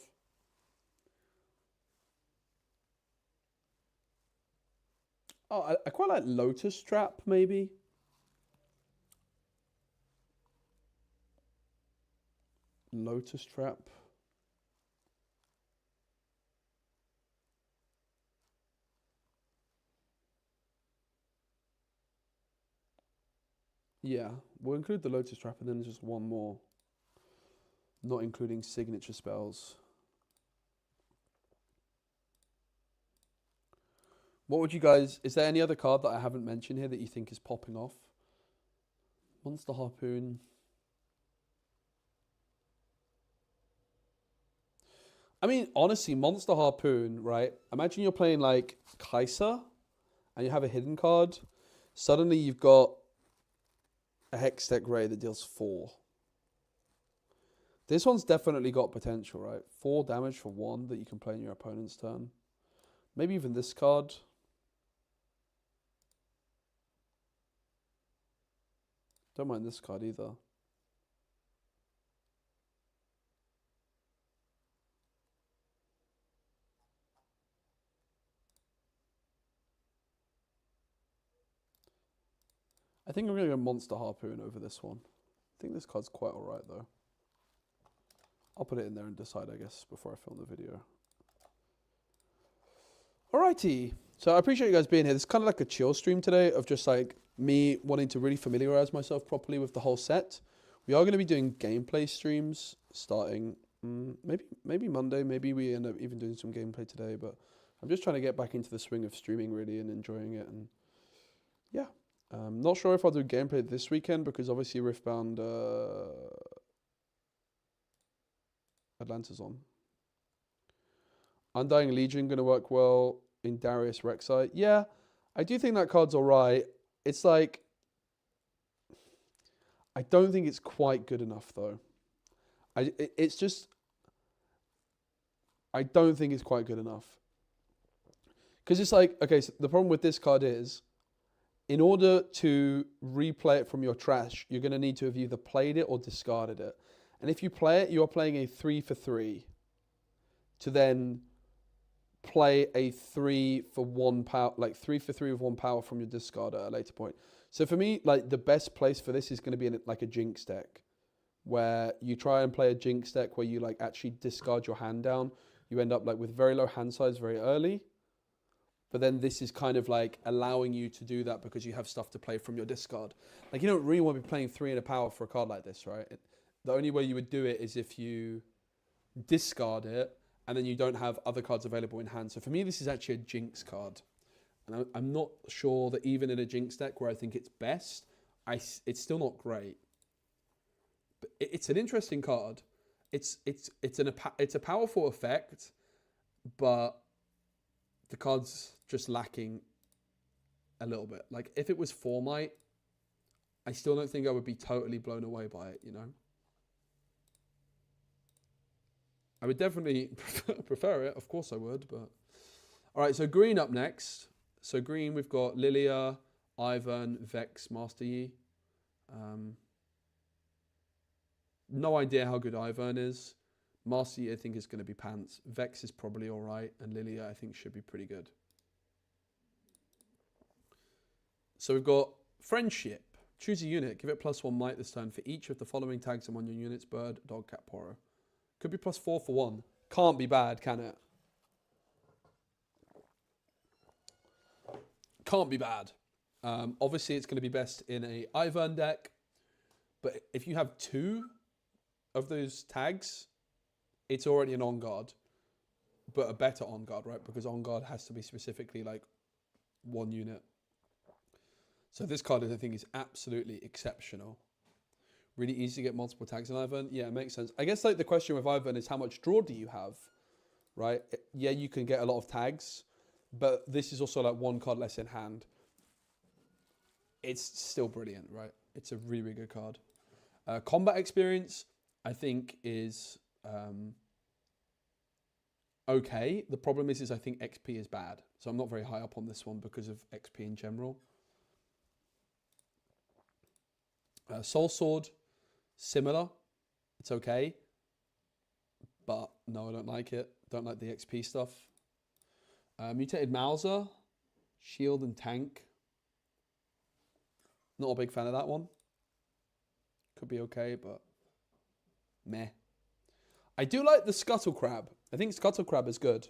Oh, I quite like Lotus Trap, maybe. Lotus Trap. Yeah, we'll include the Lotus Trap and then just one more. Not including signature spells. What would you guys... Is there any other card that I haven't mentioned here that you think is popping off? Monster Harpoon. I mean, honestly, Monster Harpoon, right? Imagine you're playing like Kaiser and you have a hidden card. Suddenly you've got a Hextech Ray that deals 4. This one's definitely got potential, right? 4 damage for 1 that you can play in your opponent's turn. Maybe even this card. Don't mind this card either. I think I'm going to go Monster Harpoon over this one. I think this card's quite alright though. I'll put it in there and decide, I guess, before I film the video. Alrighty. So I appreciate you guys being here. This is kind of like a chill stream today of just like me wanting to really familiarize myself properly with the whole set. We are going to be doing gameplay streams starting maybe Monday. Maybe we end up even doing some gameplay today. But I'm just trying to get back into the swing of streaming really and enjoying it. And yeah. Not sure if I'll do gameplay this weekend because obviously Riftbound Atlanta's on. Undying Legion going to work well in Darius Rek'Sai. Yeah, I do think that card's alright. It's like, I don't think it's quite good enough though. I don't think it's quite good enough. Because it's like, okay, so the problem with this card is, in order to replay it from your trash, you're going to need to have either played it or discarded it. And if you play it, you're playing a 3 for 3 to then play a 3 for 1 power, like 3 for 3 with 1 power from your discard at a later point. So for me, like the best place for this is going to be in like a Jinx deck, where you try and play a Jinx deck where you like actually discard your hand down. You end up like with very low hand size very early. But then this is kind of like allowing you to do that because you have stuff to play from your discard. Like you don't really want to be playing 3 in a power for a card like this, right? The only way you would do it is if you discard it and then you don't have other cards available in hand. So for me, this is actually a Jinx card. And I'm not sure that even in a Jinx deck where I think it's best, it's still not great. But it's an interesting card. It's a powerful effect, but the card's just lacking a little bit. Like if it was Formite, I still don't think I would be totally blown away by it, you know? I would definitely prefer it. Of course I would, but... All right, so green up next. So green, we've got Lilia, Ivern, Vex, Master Yi. No idea how good Ivern is. Master Yi, I think, is going to be pants. Vex is probably all right, and Lilia, I think, should be pretty good. So we've got Friendship. Choose a unit. Give it +1 might this turn for each of the following tags among your units: bird, dog, cat, poro. Could be +4 for 1. Can't be bad, can it? Can't be bad. Obviously, it's going to be best in a Ivern deck. But if you have 2 of those tags, it's already an on-guard. But a better on-guard, right? Because on-guard has to be specifically like 1 unit. So this card, I think, is absolutely exceptional. Really easy to get multiple tags in Ivern. Yeah, it makes sense. I guess like the question with Ivern is how much draw do you have, right? Yeah, you can get a lot of tags, but this is also like 1 card less in hand. It's still brilliant, right? It's a really, really good card. Combat experience, I think, is okay. The problem is I think XP is bad. So I'm not very high up on this one because of XP in general. Soul Sword, similar. It's okay. But no, I don't like it. Don't like the XP stuff. Mutated Mauser, shield and tank. Not a big fan of that one. Could be okay, but meh. I do like the Scuttle Crab. I think Scuttle Crab is good.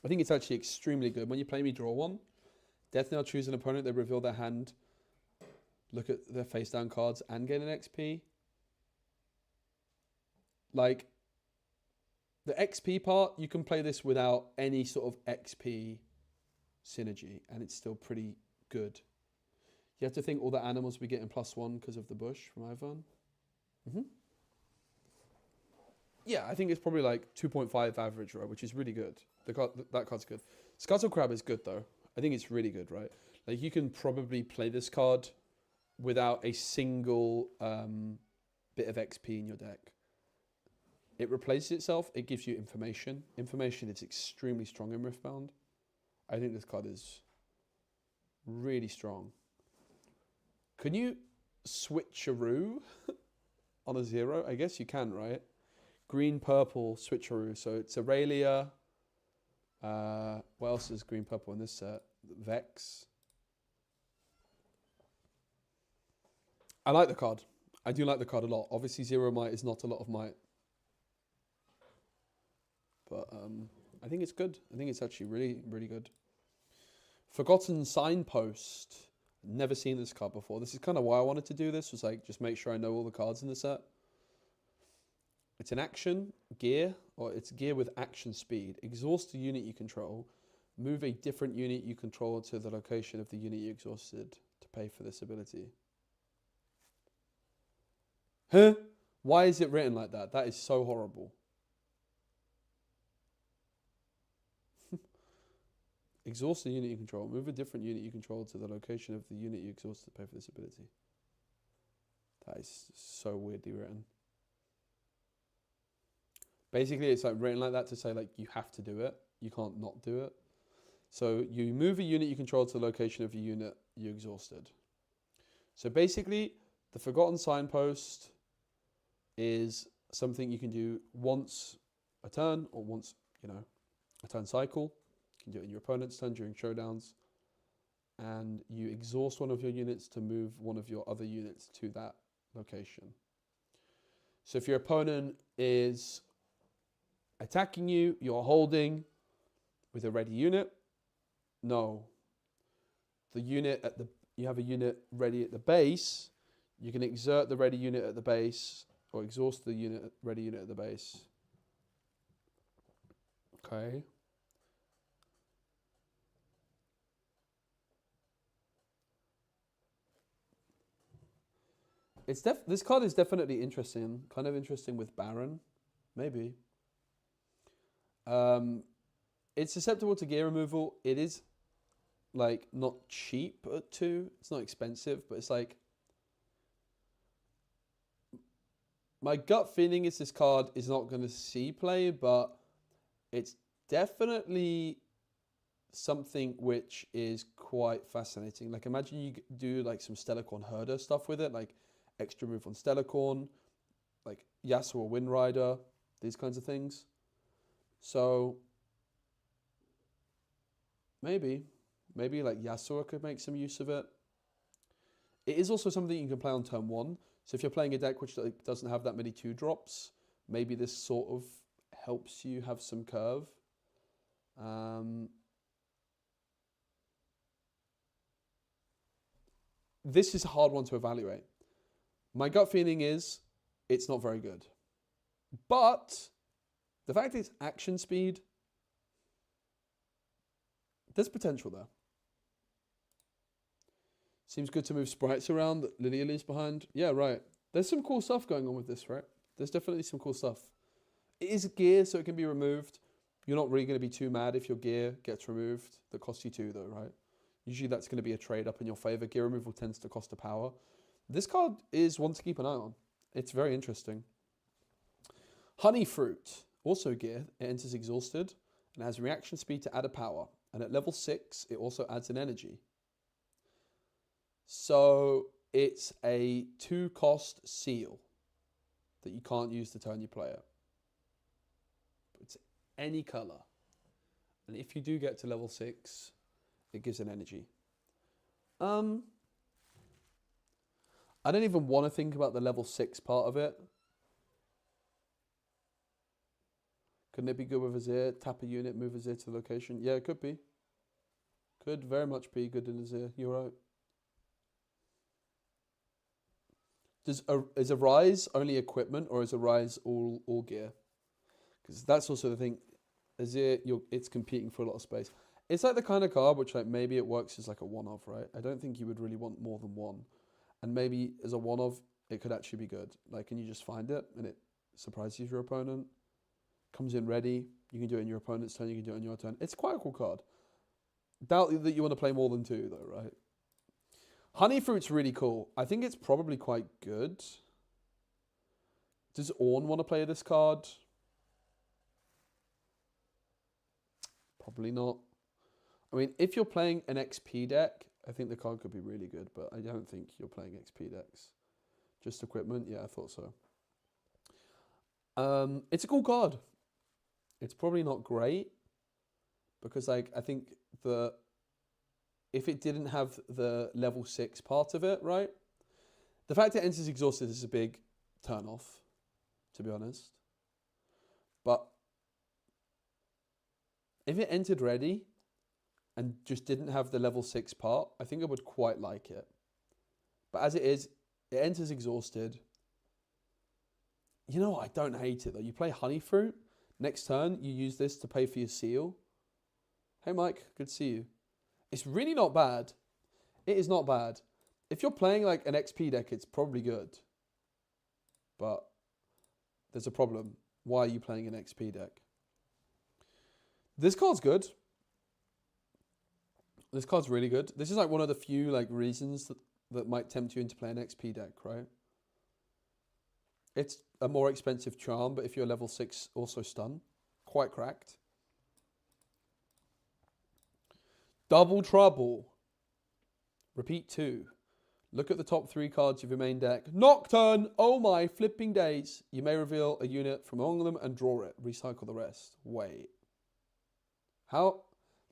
I think it's actually extremely good. When you play me, draw 1. Death Nail, choose an opponent. They reveal their hand. Look at their face down cards and gain an XP. Like, the XP part, you can play this without any sort of XP synergy, and it's still pretty good. You have to think all the animals we get in +1 because of the bush from Ivern. Yeah, I think it's probably like 2.5 average, right? Which is really good. That card's good. Scuttle Crab is good, though. I think it's really good, right? Like, you can probably play this card without a single bit of XP in your deck. It replaces itself. It gives you information. Information is extremely strong in Riftbound. I think this card is really strong. Can you switcheroo on a 0? I guess you can, right? Green, purple, switcheroo. So it's Aurelia. What else is green, purple in this set? Vex. I like the card. I do like the card a lot. Obviously, 0 might is not a lot of might. But I think it's good. I think it's actually really, really good. Forgotten Signpost. Never seen this card before. This is kind of why I wanted to do this. Was like, just make sure I know all the cards in the set. It's an action, gear, or it's gear with action speed. Exhaust the unit you control. Move a different unit you control to the location of the unit you exhausted to pay for this ability. Huh? Why is it written like that? That is so horrible. Exhaust the unit you control. Move a different unit you control to the location of the unit you exhausted to pay for this ability. That is so weirdly written. Basically, it's like written like that to say like you have to do it. You can't not do it. So you move a unit you control to the location of a unit you exhausted. So basically, the Forgotten Signpost is something you can do once a turn or once, a turn cycle. You can do it in your opponent's turn during showdowns. And you exhaust one of your units to move one of your other units to that location. So if your opponent is attacking you, you're holding with a ready unit. No. You have a unit ready at the base. You can exert the ready unit at the base or exhaust the ready unit at the base. Okay. This card is definitely interesting. Kind of interesting with Baron. Maybe. It's susceptible to gear removal. It is like not cheap at 2. It's not expensive, but it's like my gut feeling is this card is not going to see play, but it's definitely something which is quite fascinating. Like, imagine you do like some Stellarcorn Herder stuff with it, like extra move on Stellarcorn, like Yasuo Wind Rider, these kinds of things. So maybe like Yasuo could make some use of it. It is also something you can play on turn 1. So if you're playing a deck which doesn't have that many 2-drops, maybe this sort of helps you have some curve. This is a hard one to evaluate. My gut feeling is it's not very good. But the fact it's action speed, there's potential there. Seems good to move sprites around that Lily leaves behind. Yeah, right. There's some cool stuff going on with this, right? There's definitely some cool stuff. It is gear, so it can be removed. You're not really going to be too mad if your gear gets removed. That costs you 2, though, right? Usually that's going to be a trade up in your favor. Gear removal tends to cost a power. This card is one to keep an eye on. It's very interesting. Honey Fruit, also gear. It enters exhausted and has reaction speed to add a power. And at level 6, it also adds an energy. So it's a 2-cost seal that you can't use to turn your player. It's any color. And if you do get to level 6, it gives an energy. I don't even want to think about the level 6 part of it. Couldn't it be good with Azir? Tap a unit, move Azir to the location. Yeah, it could be. Could very much be good in Azir. You're right. Is a Rise only equipment, or is a Rise all gear? Because that's also the thing. Azir, it's competing for a lot of space. It's like the kind of card which, like, maybe it works as like a one-off, right? I don't think you would really want more than one. And maybe as a one-off, it could actually be good. Like, can you just find it and it surprises your opponent? Comes in ready. You can do it in your opponent's turn. You can do it on your turn. It's quite a cool card. Doubt that you want to play more than 2, though, right? Honey Fruit's really cool. I think it's probably quite good. Does Ornn want to play this card? Probably not. I mean, if you're playing an XP deck, I think the card could be really good, but I don't think you're playing XP decks. Just equipment? Yeah, I thought so. It's a cool card. It's probably not great, because, like, I think if it didn't have the level 6 part of it, right? The fact it enters exhausted is a big turn off, to be honest. But if it entered ready and just didn't have the level 6 part, I think I would quite like it. But as it is, it enters exhausted. You know what? I don't hate it, though. You play Honey Fruit. Next turn, you use this to pay for your seal. Hey, Mike. Good to see you. It's really not bad. It is not bad. If you're playing like an XP deck, it's probably good. But there's a problem. Why are you playing an XP deck? This card's good. This card's really good. This is like one of the few like reasons that might tempt you into playing an XP deck, right? It's a more expensive charm, but if you're level 6, also stun. Quite cracked. Double Trouble. Repeat 2. Look at the top 3 cards of your main deck. Nocturne! Oh my flipping days. You may reveal a unit from among them and draw it. Recycle the rest. Wait. How?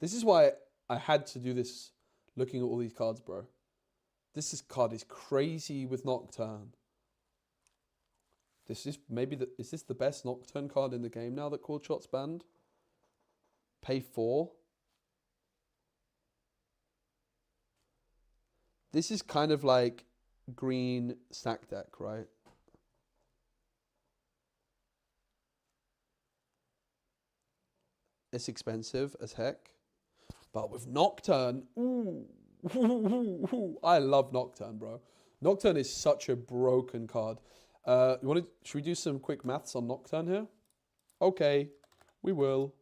This is why I had to do this looking at all these cards, bro. Card is crazy with Nocturne. Is this the best Nocturne card in the game now that Cold Shot's banned? Pay 4. This is kind of like green stack deck, right? It's expensive as heck. But with Nocturne, ooh, I love Nocturne, bro. Nocturne is such a broken card. Should we do some quick maths on Nocturne here? Okay, we will.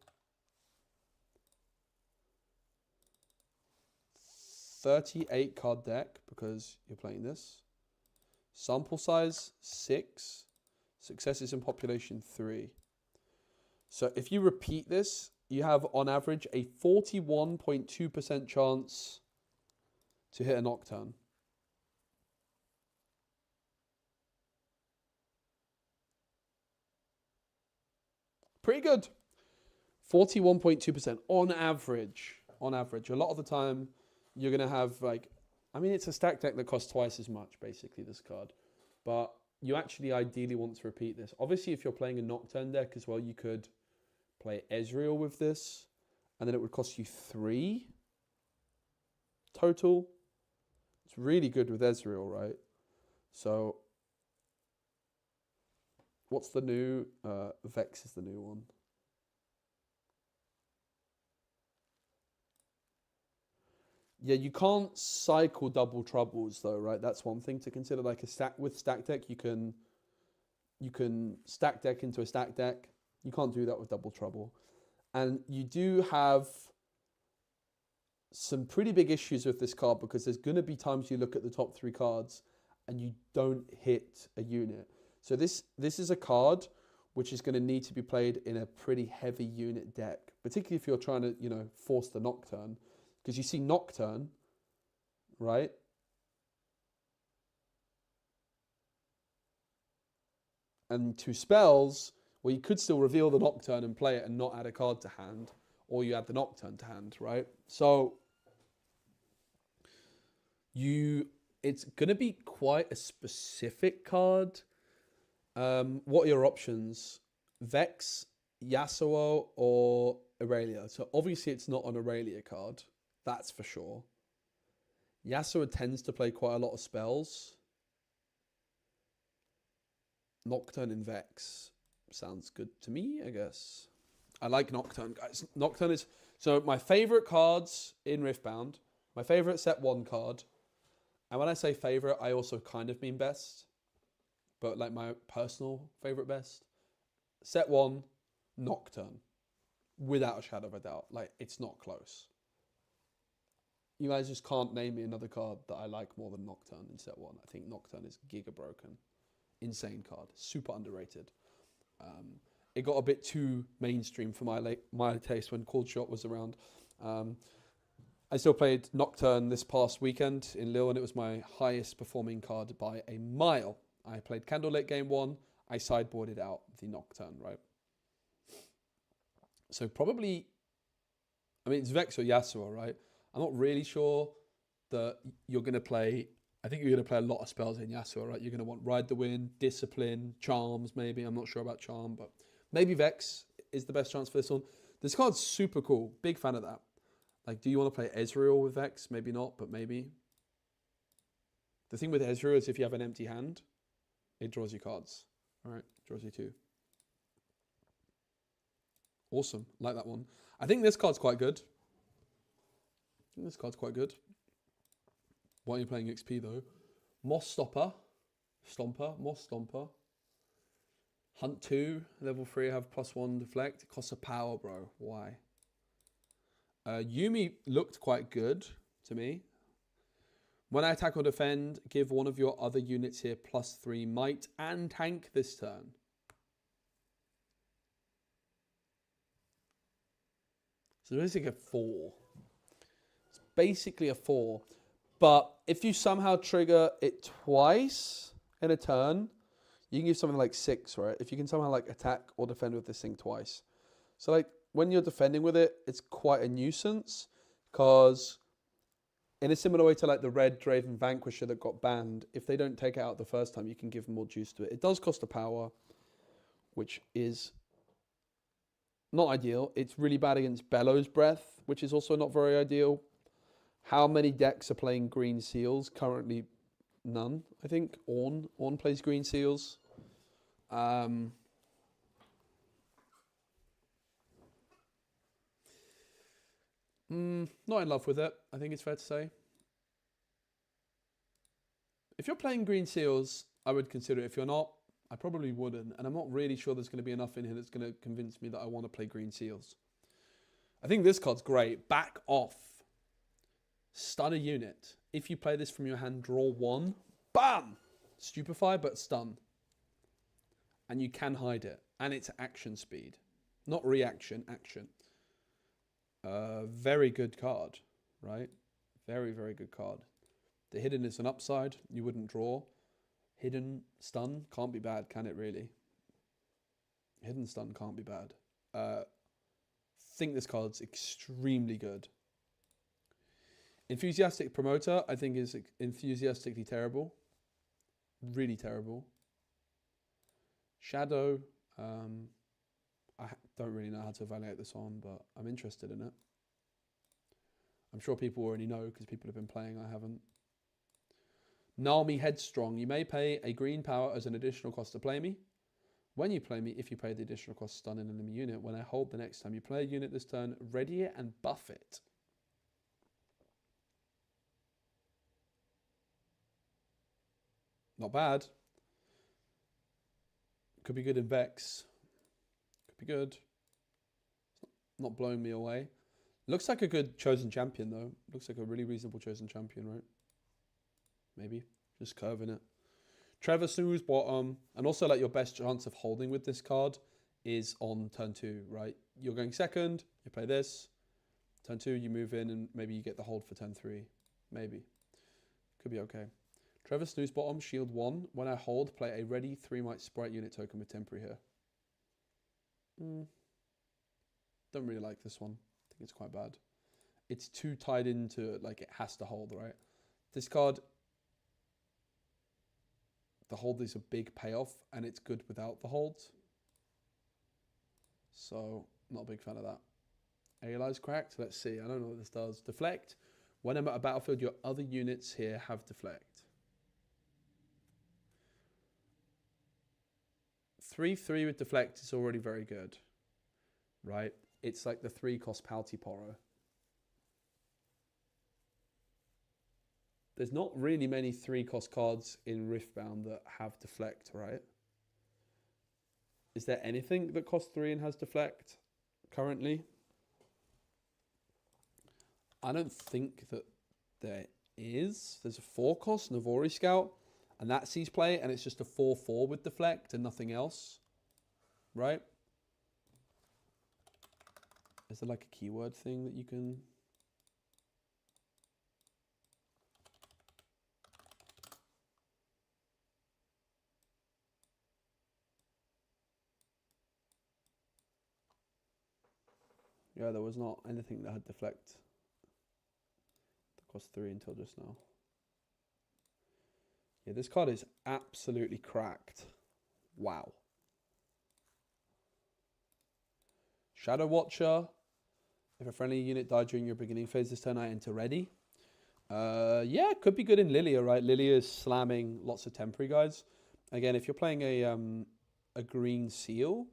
38 card deck, because you're playing this. Sample size 6. Successes in population 3. So if you repeat this, you have on average a 41.2% chance to hit a Nocturne. Pretty good. 41.2% on average. On average. A lot of the time, you're going to have, like, I mean, it's a stack deck that costs twice as much, basically, this card. But you actually ideally want to repeat this. Obviously, if you're playing a Nocturne deck as well, you could play Ezreal with this, and then it would cost you 3 total. It's really good with Ezreal, right? So, what's the new? Vex is the new one. Yeah, you can't cycle double troubles though, right? That's one thing to consider. Like a stack with stack deck, you can stack deck into a stack deck. You can't do that with double trouble. And you do have some pretty big issues with this card because there's going to be times you look at the top 3 cards and you don't hit a unit. So this is a card which is going to need to be played in a pretty heavy unit deck, particularly if you're trying to, force the Nocturne. Because you see Nocturne, right? And 2 spells, well, you could still reveal the Nocturne and play it and not add a card to hand, or you add the Nocturne to hand, right? So it's going to be quite a specific card. What are your options? Vex, Yasuo, or Aurelia? So obviously it's not an Aurelia card. That's for sure. Yasuo tends to play quite a lot of spells. Nocturne and Vex sounds good to me, I guess. I like Nocturne, guys. Nocturne is... So my favourite cards in Riftbound, my favourite set 1 card, and when I say favourite, I also kind of mean best, but like my personal favourite best. Set 1, Nocturne. Without a shadow of a doubt. Like, it's not close. You guys just can't name me another card that I like more than Nocturne in set 1. I think Nocturne is giga broken. Insane card. Super underrated. It got a bit too mainstream for my taste when Cold Shot was around. I still played Nocturne this past weekend in Lille, and it was my highest performing card by a mile. I played Candlelit game 1. I sideboarded out the Nocturne, right? So probably, I mean, it's Vex or Yasuo, right? I'm not really sure that you're going to play... I think you're going to play a lot of spells in Yasuo, right? You're going to want Ride the Wind, Discipline, Charms, maybe. I'm not sure about Charm, but maybe Vex is the best chance for this one. This card's super cool. Big fan of that. Like, do you want to play Ezreal with Vex? Maybe not, but maybe. The thing with Ezreal is if you have an empty hand, it draws you cards. All right, draws you 2. Awesome. Like that one. I think this card's quite good. Why are you playing XP though? Moss Stomper. Hunt 2, level 3, have +1 deflect. It costs a power, bro. Why? Yuumi looked quite good to me. When I attack or defend, give one of your other units here +3 might and tank this turn. So it's basically a 4. It's basically a 4. But if you somehow trigger it twice in a turn, you can give something like 6, right? If you can somehow like attack or defend with this thing twice. So like when you're defending with it, it's quite a nuisance because in a similar way to like the Red Draven Vanquisher that got banned, if they don't take it out the first time, you can give more juice to it. It does cost a power, which is not ideal. It's really bad against Bellows Breath, which is also not very ideal. How many decks are playing Green Seals? Currently, none, I think. Ornn plays Green Seals. Not in love with it, I think it's fair to say. If you're playing Green Seals, I would consider it. If you're not, I probably wouldn't. And I'm not really sure there's going to be enough in here that's going to convince me that I want to play Green Seals. I think this card's great. Back Off. Stun a unit. If you play this from your hand, draw 1. Bam! Stupefy, but stun. And you can hide it. And it's action speed. Not reaction, action. Very good card, right? Very, very good card. The hidden is an upside. You wouldn't draw. Hidden stun can't be bad, can it really? Hidden stun can't be bad. Think this card's extremely good. Enthusiastic Promoter, I think, is enthusiastically terrible. Really terrible. Shadow, I don't really know how to evaluate this one, but I'm interested in it. I'm sure people already know because people have been playing, I haven't. Nami Headstrong, you may pay a green power as an additional cost to play me. When you play me, if you pay the additional cost to stun an enemy unit, when I hold the next time you play a unit this turn, ready it and buff it. Not bad. Could be good in Vex. Could be good. Not blowing me away. Looks like a good chosen champion, though. Looks like a really reasonable chosen champion, right? Maybe. Just curving it. Trevor Snooze bottom. And also, like, your best chance of holding with this card is on turn 2, right? You're going second. You play this. Turn 2, you move in, and maybe you get the hold for turn 3. Maybe. Could be okay. Trevor Snooze bottom, shield 1. When I hold, play a ready 3 might sprite unit token with temporary here. Don't really like this one. I think it's quite bad. It's too tied into, like, it has to hold, right? This card, the hold is a big payoff, and it's good without the hold. So, not a big fan of that. Ali's cracked. Let's see. I don't know what this does. Deflect. When I'm at a battlefield, your other units here have deflect. 3/3 with deflect is already very good, right? It's like the 3-cost Palti Poro. There's not really many 3-cost cards in Riftbound that have deflect, right? Is there anything that costs 3 and has deflect currently? I don't think that there is. There's a 4-cost Navori Scout, and that sees play, and it's just a 4/4 with deflect and nothing else, right? Is there like a keyword thing that you can... Yeah, there was not anything that had deflect that cost 3 until just now. Yeah, this card is absolutely cracked. Wow. Shadow Watcher. If a friendly unit died during your beginning phase this turn, I enter ready. Yeah, could be good in Lilia, right? Lilia is slamming lots of temporary guys. Again, if you're playing a green seal,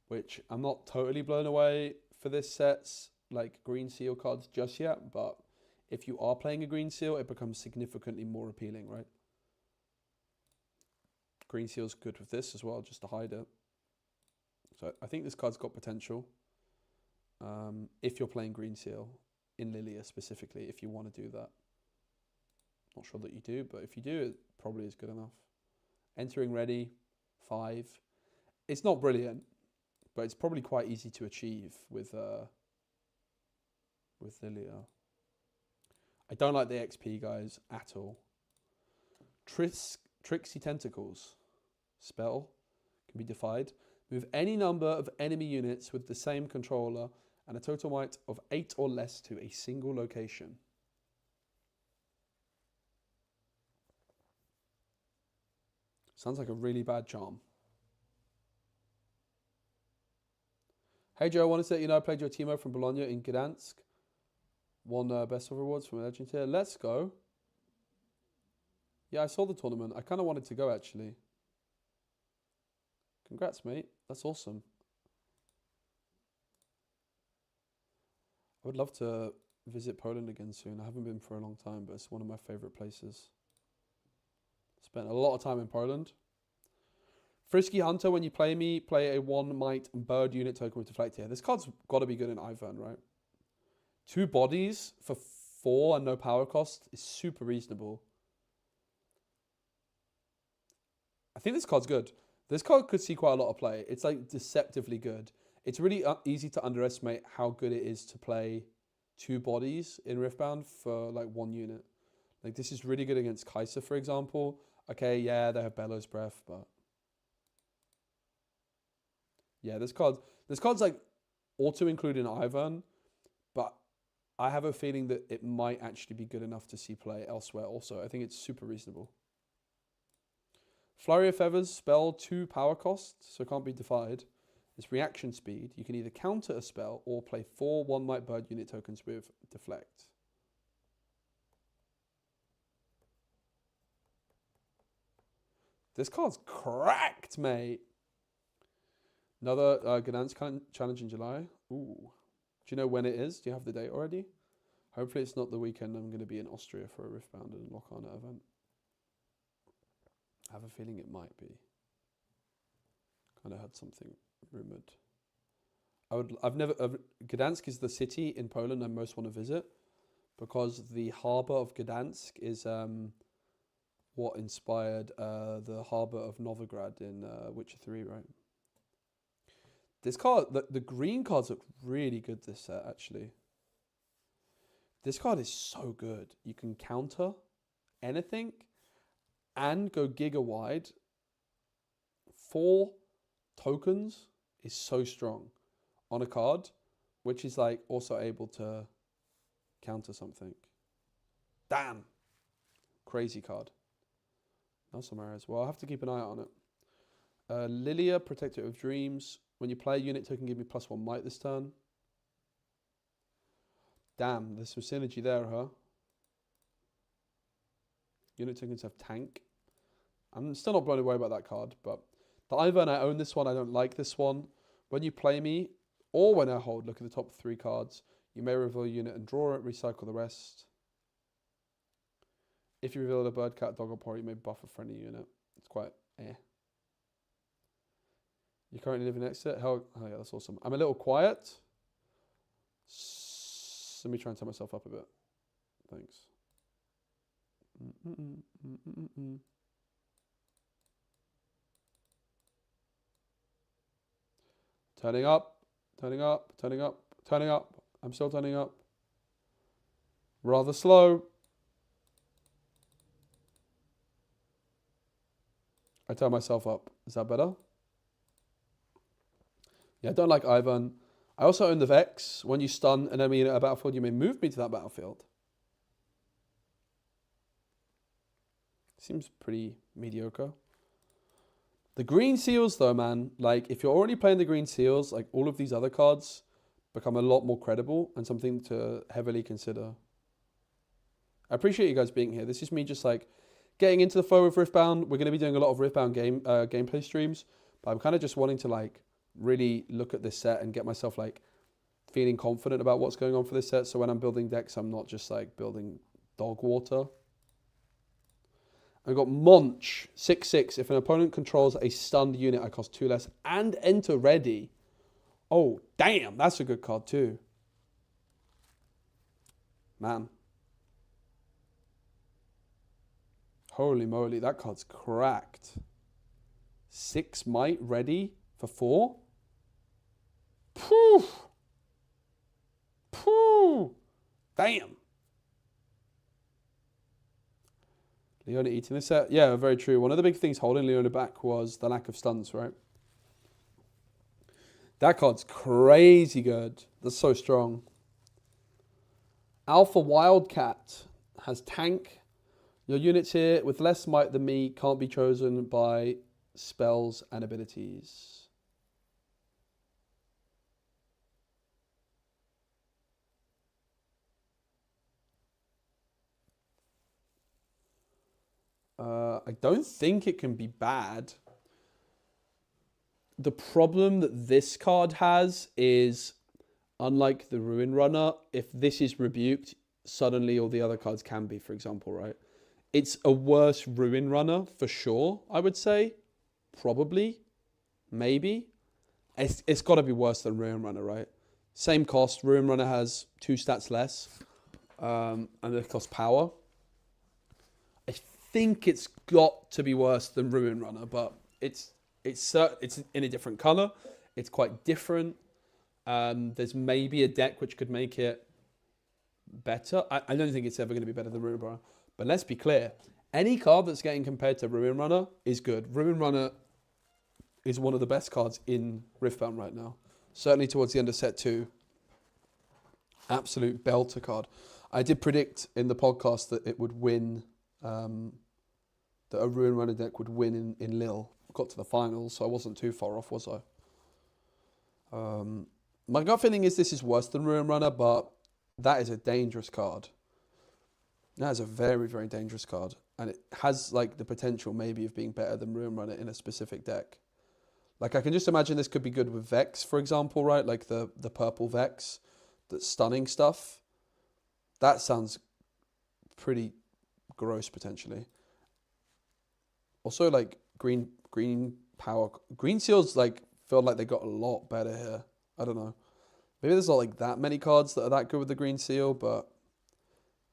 which I'm not totally blown away for this set's like green seal cards just yet, but if you are playing a green seal, it becomes significantly more appealing, right? Green seal's good with this as well, just to hide it. So I think this card's got potential. If you're playing green seal in Lilia specifically, if you want to do that. Not sure that you do, but if you do, it probably is good enough. Entering ready, 5. It's not brilliant, but it's probably quite easy to achieve with Lilia. I don't like the XP guys at all. Tricksy Tentacles. Spell can be defied. Move any number of enemy units with the same controller and a total might of 8 or less to a single location. Sounds like a really bad charm. Hey Joe, I wanted to let you know I played your Timo from Bologna in Gdansk. Won best of rewards from a legend here. Let's go. Yeah, I saw the tournament. I kind of wanted to go actually. Congrats, mate. That's awesome. I would love to visit Poland again soon. I haven't been for a long time, but it's one of my favorite places. Spent a lot of time in Poland. Frisky Hunter, when you play me, play a 1 might bird unit token with deflect here. This card's got to be good in Ivern, right? 2 bodies for 4 and no power cost is super reasonable. I think this card's good. This card could see quite a lot of play. It's like deceptively good. It's really easy to underestimate how good it is to play 2 bodies in Riftbound for like 1 unit. Like this is really good against Kaiser, for example. Okay, yeah, they have Bellows Breath, but yeah, this card's like auto include in Ivern, but I have a feeling that it might actually be good enough to see play elsewhere also. I think it's super reasonable. Flurry of Feathers, spell 2 power cost, so can't be defied. It's reaction speed. You can either counter a spell or play 4 one Might Bird unit tokens with deflect. This card's cracked, mate. Another Gdansk challenge in July. Ooh. Do you know when it is? Do you have the date already? Hopefully it's not the weekend I'm going to be in Austria for a Riftbound and Lock-On event. I have a feeling it might be. Kind of heard something rumoured. Gdansk is the city in Poland I most want to visit because the harbour of Gdansk is what inspired the harbour of Novigrad in Witcher 3, right? This card, the green cards look really good this set, actually. This card is so good. You can counter anything and go giga wide. 4 tokens is so strong on a card, which is like also able to counter something. Damn. Crazy card. No Samaras. Well, I'll have to keep an eye on it. Lilia, Protector of Dreams. When you play a unit token, give me +1 might this turn. Damn, there's some synergy there, huh? Unit tokens have tank. I'm still not blown away about that card, but the Ivern, I own this one. I don't like this one. When you play me, or when I hold, look at the top 3 cards. You may reveal a unit and draw it, recycle the rest. If you reveal a bird, cat, dog, or porry, you may buff a friendly unit. It's quite You currently live next to it? Oh yeah, that's awesome. I'm a little quiet. Let me try and turn myself up a bit. Thanks. Turning up, turning up, turning up, turning up. I'm still turning up. Rather slow. I turn myself up. Is that better? Yeah, I don't like Ivan. I also own the Vex. When you stun an enemy in a battlefield, you may move me to that battlefield. Seems pretty mediocre. The green seals, though, man, like, if you're already playing the green seals, like, all of these other cards become a lot more credible and something to heavily consider. I appreciate you guys being here. This is me just, like, getting into the flow of Riftbound. We're going to be doing a lot of Riftbound gameplay streams, but I'm kind of just wanting to, like, really look at this set and get myself, like, feeling confident about what's going on for this set. So when I'm building decks, I'm not just, like, building dog water. I've got Monch, 6/6. If an opponent controls a stunned unit, I cost 2 less and enter ready. Oh, damn, that's a good card too. Man. Holy moly, that card's cracked. 6 might ready for 4. Phew. Phew. Damn. Leona eating this set? Yeah, very true. One of the big things holding Leona back was the lack of stuns, right? That card's crazy good. That's so strong. Alpha Wildcat has tank. Your units here with less might than me can't be chosen by spells and abilities. I don't think it can be bad. The problem that this card has is, unlike the Ruin Runner, if this is rebuked, suddenly all the other cards can be, for example, right? It's a worse Ruin Runner, for sure, I would say. Probably. Maybe. It's got to be worse than Ruin Runner, right? Same cost. Ruin Runner has 2 stats less. And it costs power. I think it's got to be worse than Ruin Runner, but it's in a different color. It's quite different. There's maybe a deck which could make it better. I don't think it's ever going to be better than Ruin Runner. But let's be clear. Any card that's getting compared to Ruin Runner is good. Ruin Runner is one of the best cards in Riftbound right now. Certainly towards the end of set 2. Absolute belter card. I did predict in the podcast that it would win, that a Ruin Runner deck would win in Lille. Got to the finals, so I wasn't too far off, was I? My gut feeling is this is worse than Ruin Runner, but that is a dangerous card. That is a very, very dangerous card. And it has like the potential maybe of being better than Ruin Runner in a specific deck. Like I can just imagine this could be good with Vex, for example, right? Like the purple Vex that's stunning stuff. That sounds pretty gross potentially. Also like green power. Green seals like feel like they got a lot better here. I don't know. Maybe there's not like that many cards that are that good with the green seal, but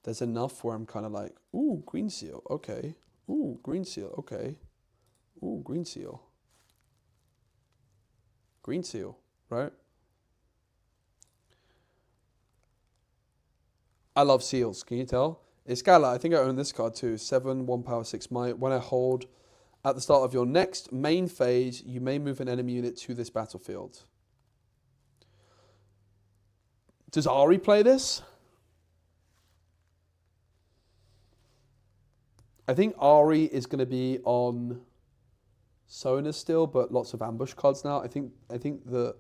there's enough where I'm kind of like, ooh, green seal, okay. Ooh, green seal, okay. Ooh, green seal. Green seal, right? I love seals, can you tell? Escala, I think I own this card too. 7, 1 power, 6 might. When I hold at the start of your next main phase, you may move an enemy unit to this battlefield. Does Ari play this? I think Ari is going to be on Sona still, but lots of ambush cards now. I think the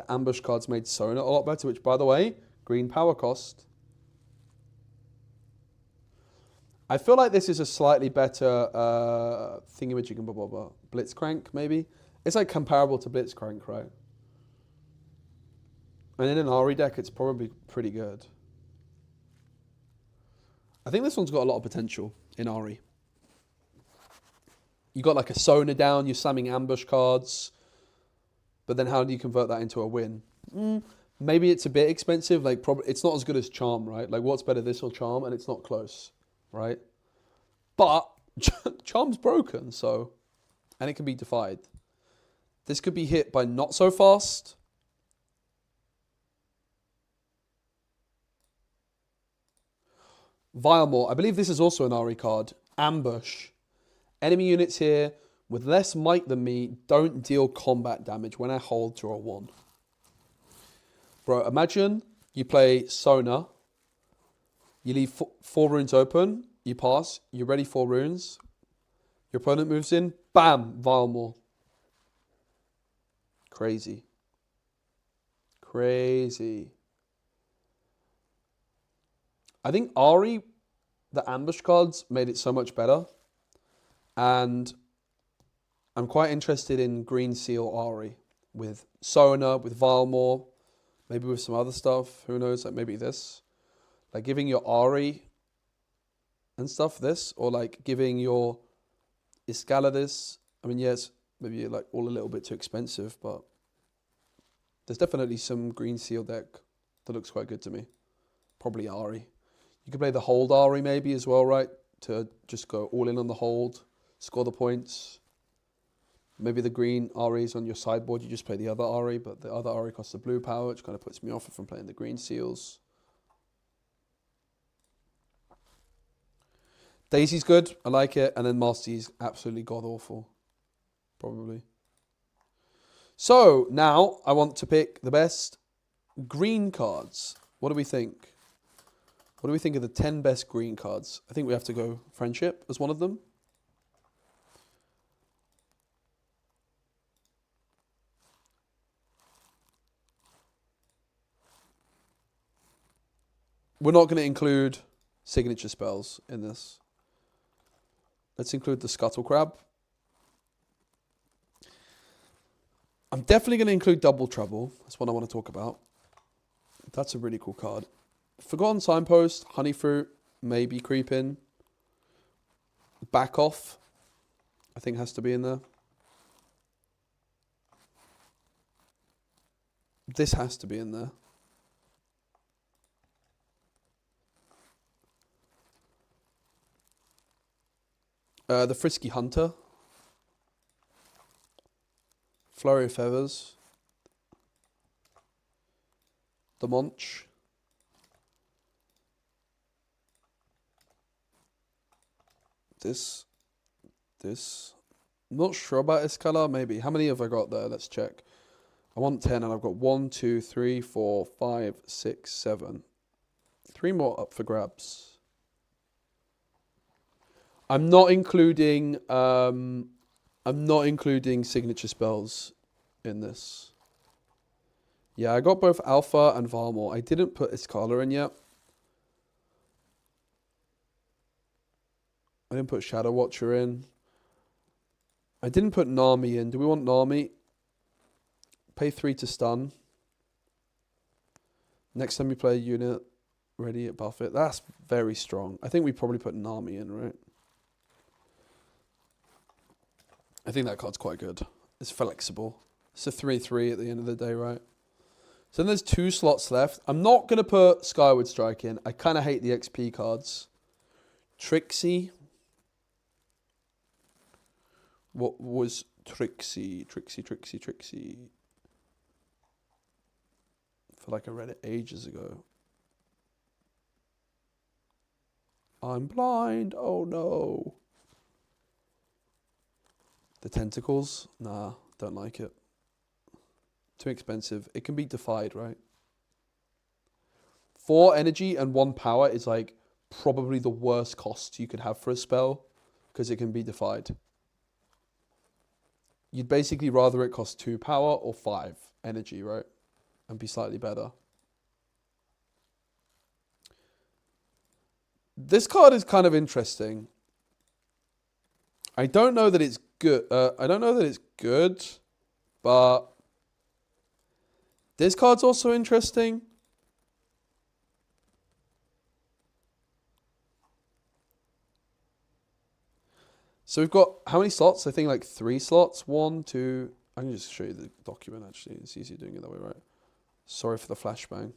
ambush cards made Sona a lot better, which, by the way, green power cost. I feel like this is a slightly better thingamajig and blah, blah, blah. Blitzcrank, maybe? It's like comparable to Blitzcrank, right? And in an Ari deck, it's probably pretty good. I think this one's got a lot of potential in Ari. You got like a Sona down, you're slamming ambush cards, but then how do you convert that into a win? Maybe it's a bit expensive. Like probably it's not as good as Charm, right? Like what's better, this or Charm? And it's not close, right? But Charm's broken, so, and it can be defied. This could be hit by not so fast. Vilemore, I believe this is also an Ari card. Ambush. Enemy units here with less might than me don't deal combat damage when I hold draw 1. Bro, imagine you play Sona. You leave 4 runes open. You pass. You ready 4 runes. Your opponent moves in. Bam! Vilemore. Crazy. Crazy. I think Ari, the ambush cards, made it so much better. And I'm quite interested in Green Seal Ari with Sona, with Vilemore, maybe with some other stuff. Who knows? Like maybe this. Like giving your Ari and stuff this, or like giving your Escala this. I mean, yes, maybe like all a little bit too expensive, but there's definitely some Green Seal deck that looks quite good to me. Probably Ari. You could play the hold Ari maybe as well, right? To just go all in on the hold, score the points. Maybe the green Ari is on your sideboard. You just play the other Ari, but the other Ari costs the blue power, which kind of puts me off from playing the green seals. Daisy's good. I like it. And then Masty's absolutely god-awful. Probably. So, now I want to pick the best green cards. What do we think? What do we think of the 10 best green cards? I think we have to go Friendship as one of them. We're not going to include signature spells in this. Let's include the Scuttle Crab. I'm definitely going to include Double Trouble. That's what I want to talk about. That's a really cool card. Forgotten Signpost, Honeyfruit, maybe Creepin. Back Off, I think has to be in there. This has to be in there. The Frisky Hunter. Flurry of Feathers. The Monch. This. I'm not sure about this color, maybe. How many have I got there? Let's check. I want 10 and I've got 1, 2, 3, 4, 5, 6, 7, 3 more up for grabs. I'm not including signature spells in this. Yeah, I got both Alpha and Varmor. I didn't put Iskala in yet. I didn't put Shadow Watcher in. I didn't put Nami in. Do we want Nami? Pay 3 to stun. Next time you play a unit, ready at buff it. That's very strong. I think we probably put Nami in, right? I think that card's quite good. It's flexible. It's a 3/3 at the end of the day, right? So then there's 2 slots left. I'm not going to put Skyward Strike in. I kind of hate the XP cards. Trixie. What was Trixie? Trixie. I feel like I read it ages ago. I'm blind. Oh no. The tentacles? Nah, don't like it. Too expensive. It can be defied, right? 4 energy and 1 power is like probably the worst cost you could have for a spell because it can be defied. You'd basically rather it cost 2 power or 5 energy, right? And be slightly better. This card is kind of interesting. I don't know that it's good. But this card's also interesting. So we've got how many slots? I think like 3 slots. 1, 2. I can just show you the document actually. It's easier doing it that way, right? Sorry for the flashbang.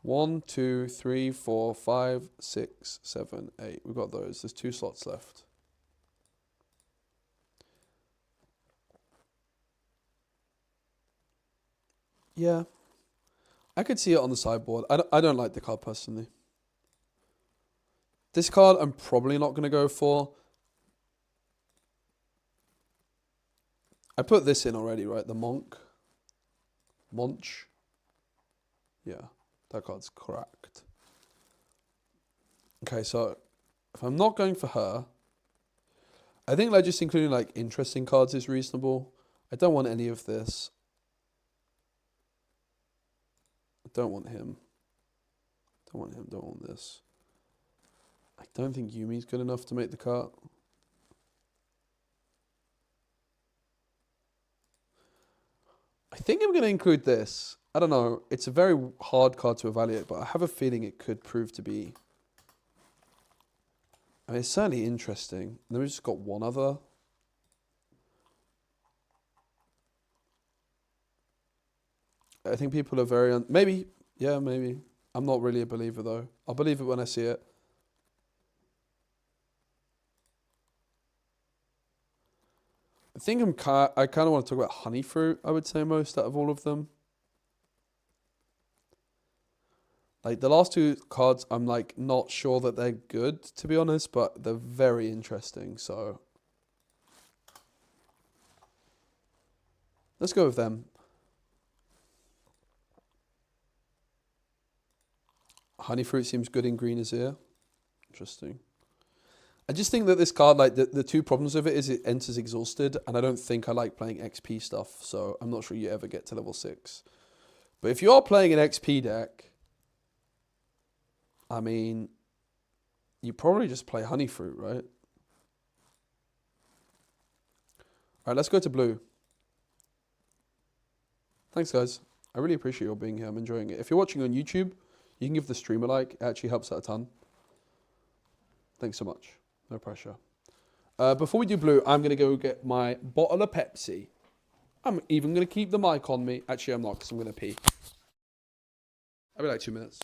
1, 2, 3, 4, 5, 6, 7, 8. We've got those. There's 2 slots left. Yeah. I could see it on the sideboard. I don't like the card personally. This card I'm probably not going to go for. I put this in already, right? The Monk. Monch. Yeah, that card's cracked. Okay, so if I'm not going for her, I think like just including like interesting cards is reasonable. I don't want any of this. I don't want him. Don't want him, don't want this. I don't think Yumi's good enough to make the cut. I think I'm going to include this. I don't know. It's a very hard card to evaluate, but I have a feeling it could prove to be. I mean, it's certainly interesting. And then we've just got one other. I think people are very... maybe. Yeah, maybe. I'm not really a believer, though. I'll believe it when I see it. I think I kind of want to talk about Honey Fruit, I would say, most out of all of them. Like, the last 2 cards, I'm, like, not sure that they're good, to be honest, but they're very interesting, so... let's go with them. Honey Fruit seems good in green Azir. Interesting. I just think that this card, like, the 2 problems with it is it enters exhausted, and I don't think I like playing XP stuff, so I'm not sure you ever get to level 6. But if you are playing an XP deck... I mean, you probably just play Honey Fruit, right? All right, let's go to blue. Thanks, guys. I really appreciate you all being here. I'm enjoying it. If you're watching on YouTube, you can give the stream a like. It actually helps out a ton. Thanks so much. No pressure. Before we do blue, I'm going to go get my bottle of Pepsi. I'm even going to keep the mic on me. Actually, I'm not, because I'm going to pee. I'll be like 2 minutes.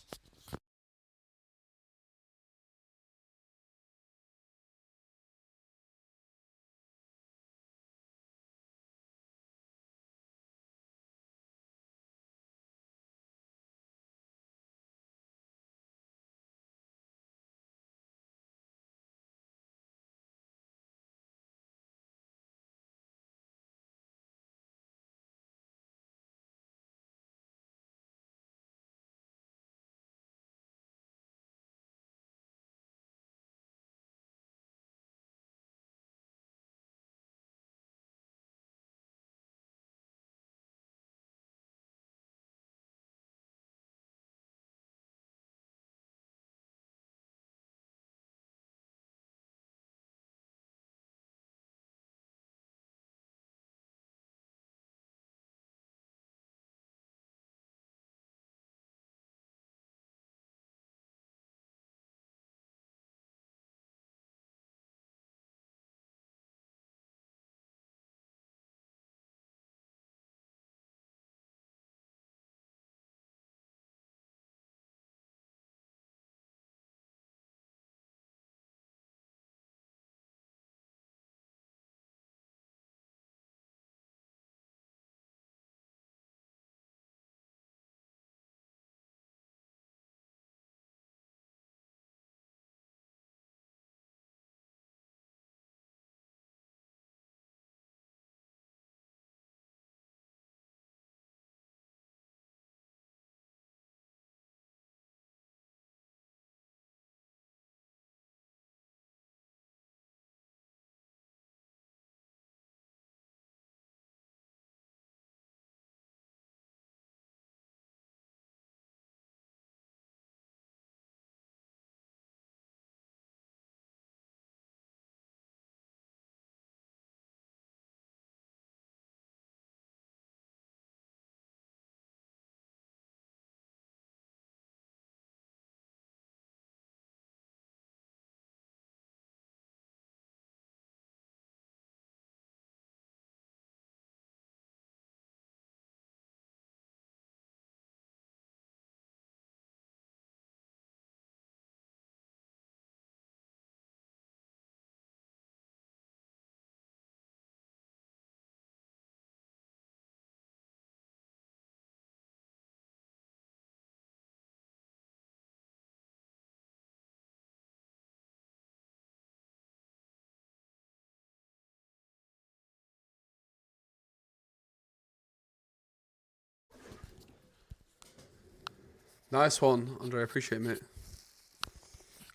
Nice one, Andre. I appreciate it, mate.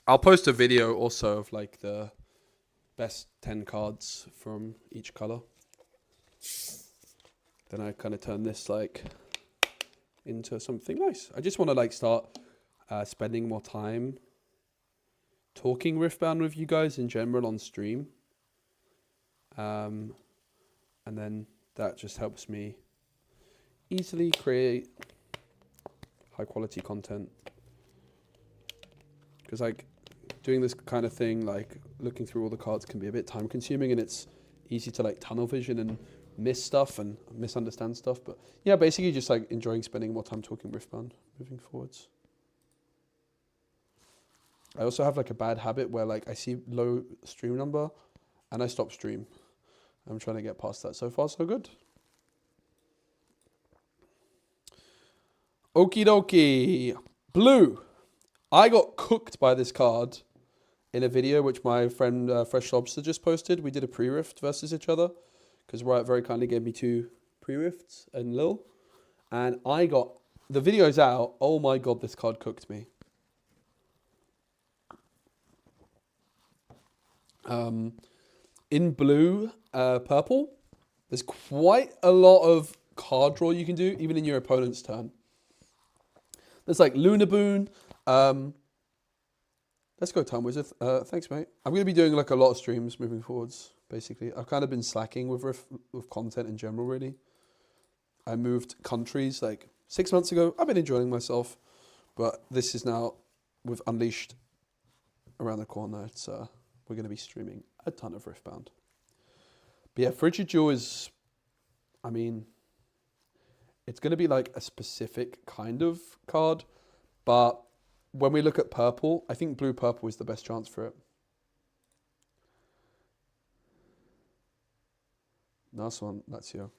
I'll post a video also of like the best 10 cards from each color. Then I kind of turn this like into something nice. I just want to like start spending more time talking Riftbound with you guys in general on stream. And then that just helps me easily create high quality content. Because like doing this kind of thing, like looking through all the cards can be a bit time consuming, and it's easy to like tunnel vision and miss stuff and misunderstand stuff. But yeah, basically just like enjoying spending more time talking Riftbound moving forwards. I also have like a bad habit where like I see low stream number and I stop stream. I'm trying to get past that. So far, so good. Okie dokie. Blue. I got cooked by this card in a video which my friend Fresh Lobster just posted. We did a pre-rift versus each other because Riot very kindly gave me 2 pre-rifts and Lil. And I got... The video's out. Oh my god, this card cooked me. In blue, purple, there's quite a lot of card draw you can do, even in your opponent's turn. There's like Lunar Boon. Let's go, Time Wizard. Thanks, mate. I'm going to be doing like a lot of streams moving forwards, basically. I've kind of been slacking with content in general, really. I moved countries like 6 months ago. I've been enjoying myself, but this is now with Unleashed around the corner. It's we're going to be streaming a ton of Riftbound. But yeah, Frigid Jewel is, I mean, it's going to be like a specific kind of card. But when we look at purple, I think blue-purple is the best chance for it. Nice one, that's you.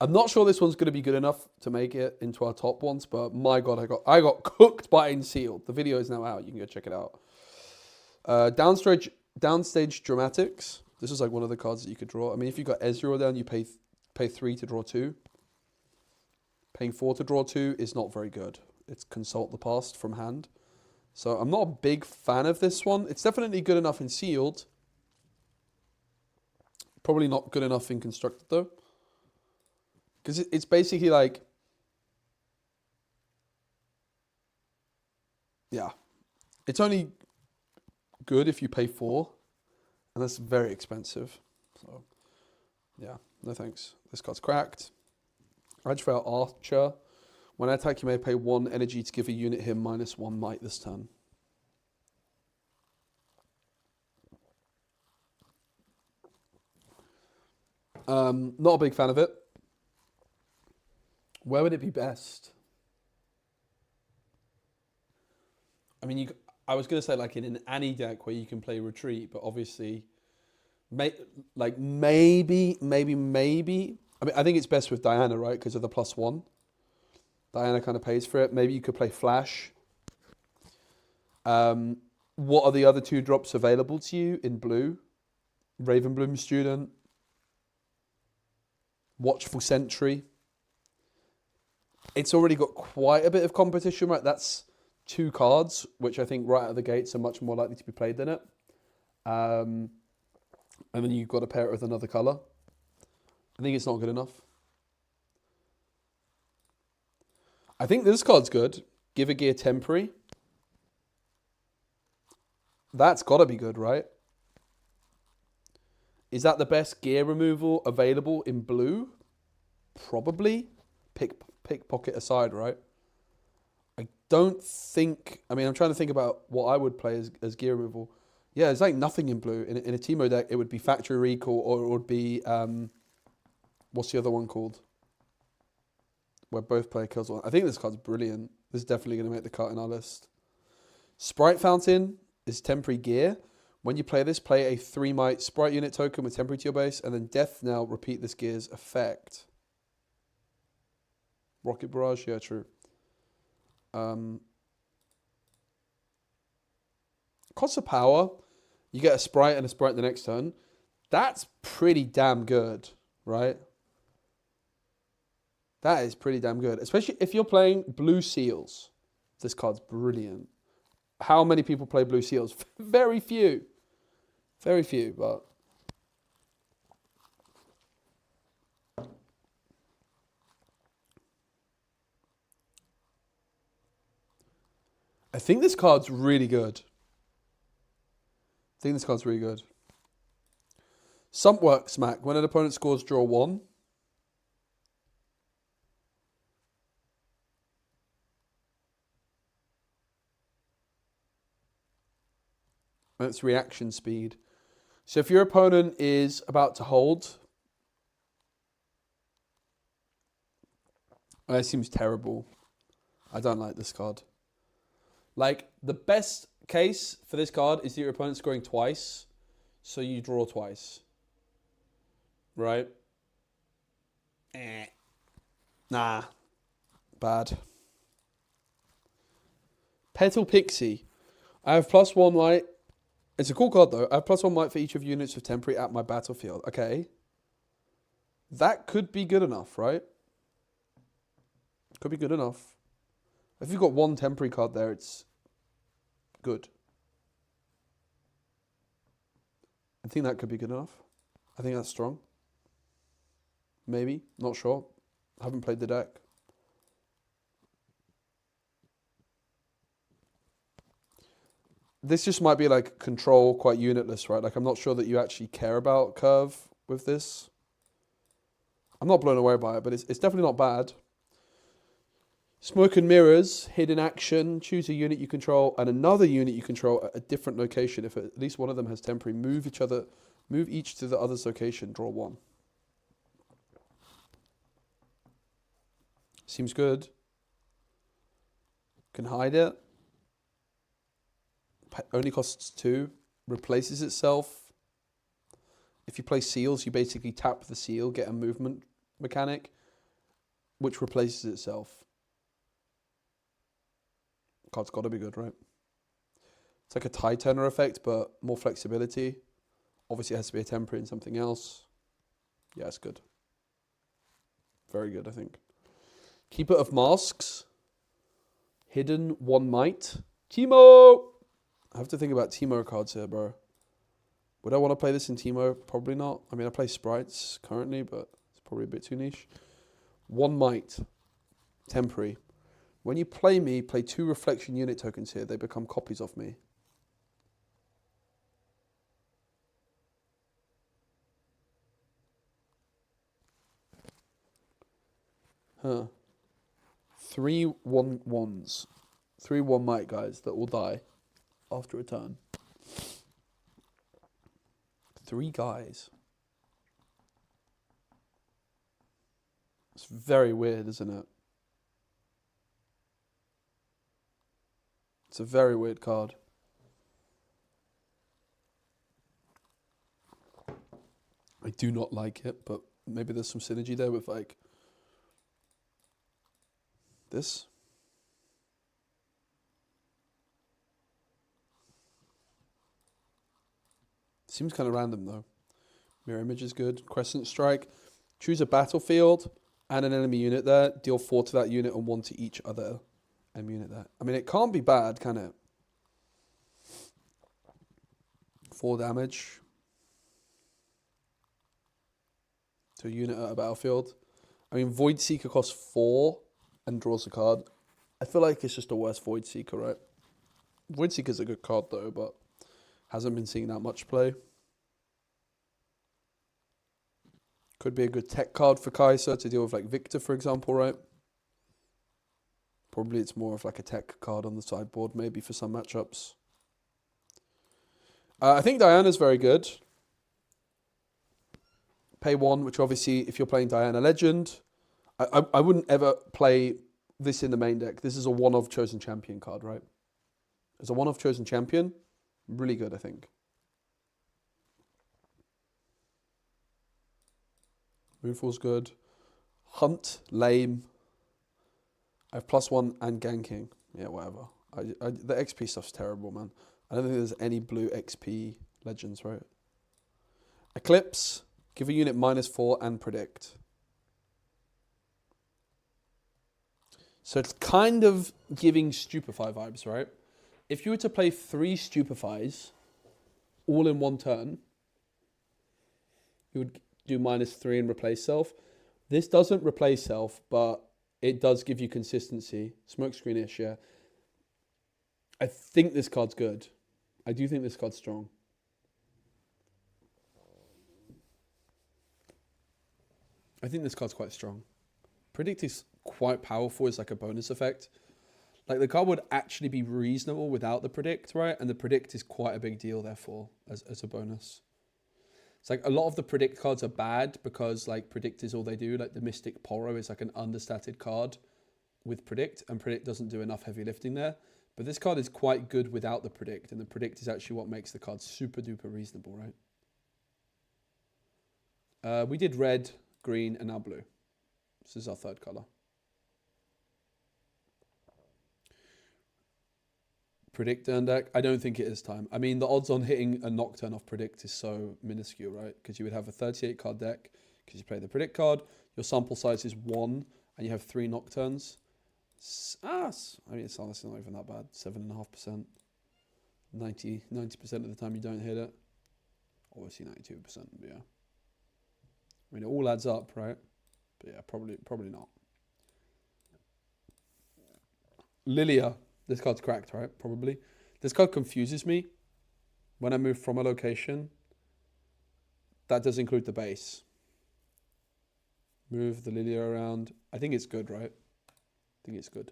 I'm not sure this one's going to be good enough to make it into our top ones, but my god, I got cooked by Unsealed. The video is now out. You can go check it out. Downstage Dramatics. This is like one of the cards that you could draw. I mean, if you got Ezreal down, you pay 3 to draw 2. Paying 4 to draw 2 is not very good. It's Consult the Past from hand. So I'm not a big fan of this one. It's definitely good enough in Sealed. Probably not good enough in Constructed though. Because it's basically like... Yeah. It's only good if you pay 4. And that's very expensive. So, yeah. No thanks. This card's cracked. Ragefell Archer. When I attack, you may pay 1 energy to give a unit him -1 might this turn. Not a big fan of it. Where would it be best? I mean, I was going to say like in an Annie deck where you can play Retreat, but obviously, maybe. I mean, I think it's best with Diana, right? Because of the +1. Diana kind of pays for it. Maybe you could play Flash. What are the other 2 drops available to you in blue? Ravenbloom Student. Watchful Sentry. It's already got quite a bit of competition, right? That's 2 cards, which I think right out of the gates are much more likely to be played than it. And then you've got to pair it with another colour. I think it's not good enough. I think this card's good. Give a Gear Temporary. That's got to be good, right? Is that the best gear removal available in blue? Probably. Pickpocket aside, right? I don't think... I mean, I'm trying to think about what I would play as gear removal. Yeah, there's like nothing in blue. In a Teemo deck, it would be Factory Recall, or it would be... what's the other one called? Where both player kills one. I think this card's brilliant. This is definitely going to make the cut in our list. Sprite Fountain is temporary gear. When you play this, play a 3 might Sprite unit token with temporary to your base, and then Death Knell, repeat this gear's effect. Rocket Barrage, yeah, true. Cost of Power, you get a Sprite and a Sprite the next turn. That's pretty damn good, right? That is pretty damn good. Especially if you're playing blue seals. This card's brilliant. How many people play blue seals? Very few. Very few, but... I think this card's really good. Sump work smack. When an opponent scores, draw 1. That's reaction speed. So if your opponent is about to hold, that seems terrible. I don't like this card. Like, the best case for this card is that your opponent's scoring twice, so you draw twice. Right? Nah. Bad. Petal Pixie. I have +1 light. It's a cool card, though. I have +1 light for each of units of temporary at my battlefield. Okay. That could be good enough, right? Could be good enough. If you've got 1 temporary card there, it's good. I think that could be good enough. I think that's strong. Maybe. Not sure. I haven't played the deck. This just might be like control, quite unitless, right? Like, I'm not sure that you actually care about curve with this. I'm not blown away by it, but it's definitely not bad. Smoke and mirrors, hidden action, choose a unit you control and another unit you control at a different location. If at least one of them has temporary, move each to the other's location, draw 1. Seems good. Can hide it. Only costs 2. Replaces itself. If you play seals, you basically tap the seal, get a movement mechanic, which replaces itself. Card's got to be good, right? It's like a tie turner effect, but more flexibility. Obviously, it has to be a temporary and something else. Yeah, it's good. Very good, I think. Keeper of Masks. Hidden 1 might. Teemo! I have to think about Teemo cards here, bro. Would I want to play this in Teemo? Probably not. I mean, I play sprites currently, but it's probably a bit too niche. 1 might. Temporary. When you play me, play 2 reflection unit tokens here. They become copies of me. Huh. 3 1/1s. 3 1 might guys that will die after a turn. 3 guys. It's very weird, isn't it? It's a very weird card. I do not like it, but maybe there's some synergy there with like this. Seems kind of random though. Mirror image is good. Crescent strike. Choose a battlefield and an enemy unit there. Deal 4 to that unit and 1 to each other enemy unit there. I mean, it can't be bad, can it? 4 damage to a unit at a battlefield. I mean, Void Seeker costs 4 and draws a card. I feel like it's just a worse Void Seeker, right? Void Seeker's a good card though, but hasn't been seeing that much play. Could be a good tech card for Kaiser to deal with like Victor, for example, right? Probably it's more of like a tech card on the sideboard, maybe for some matchups. I think Diana's very good. Pay 1, which obviously, if you're playing Diana Legend, I wouldn't ever play this in the main deck. This is a one-of Chosen Champion card, right? It's a one-of Chosen Champion. Really good, I think. Moonfall's good. Hunt, lame. I have +1 and ganking. Yeah, whatever. The XP stuff's terrible, man. I don't think there's any blue XP legends, right? Eclipse. Give a unit -4 and predict. So it's kind of giving Stupefy vibes, right? If you were to play 3 Stupefies all in one turn, you would do -3 and replace self. This doesn't replace self, but it does give you consistency. Smokescreen-ish, yeah. I think this card's good. I do think this card's strong. I think this card's quite strong. Predict is quite powerful as like a bonus effect. Like the card would actually be reasonable without the predict, right? And the predict is quite a big deal, therefore, as a bonus. It's like a lot of the predict cards are bad because like predict is all they do. Like the Mystic Poro is like an understated card with predict, and predict doesn't do enough heavy lifting there. But this card is quite good without the predict, and the predict is actually what makes the card super duper reasonable, right? We did red, green, and now blue. This is our third color. Predict turn deck. I don't think it is time. I mean, the odds on hitting a Nocturne off predict is so minuscule, right? Because you would have a 38 card deck because you play the predict card. Your sample size is 1, and you have 3 Nocturnes. I mean, it's honestly not even that bad. 7.5%. 90% of the time you don't hit it. Obviously 92%, but yeah. I mean, it all adds up, right? But yeah, probably not. Lilia. This card's cracked, right? Probably. This card confuses me. When I move from a location, that does include the base. Move the Lilia around. I think it's good, right? I think it's good.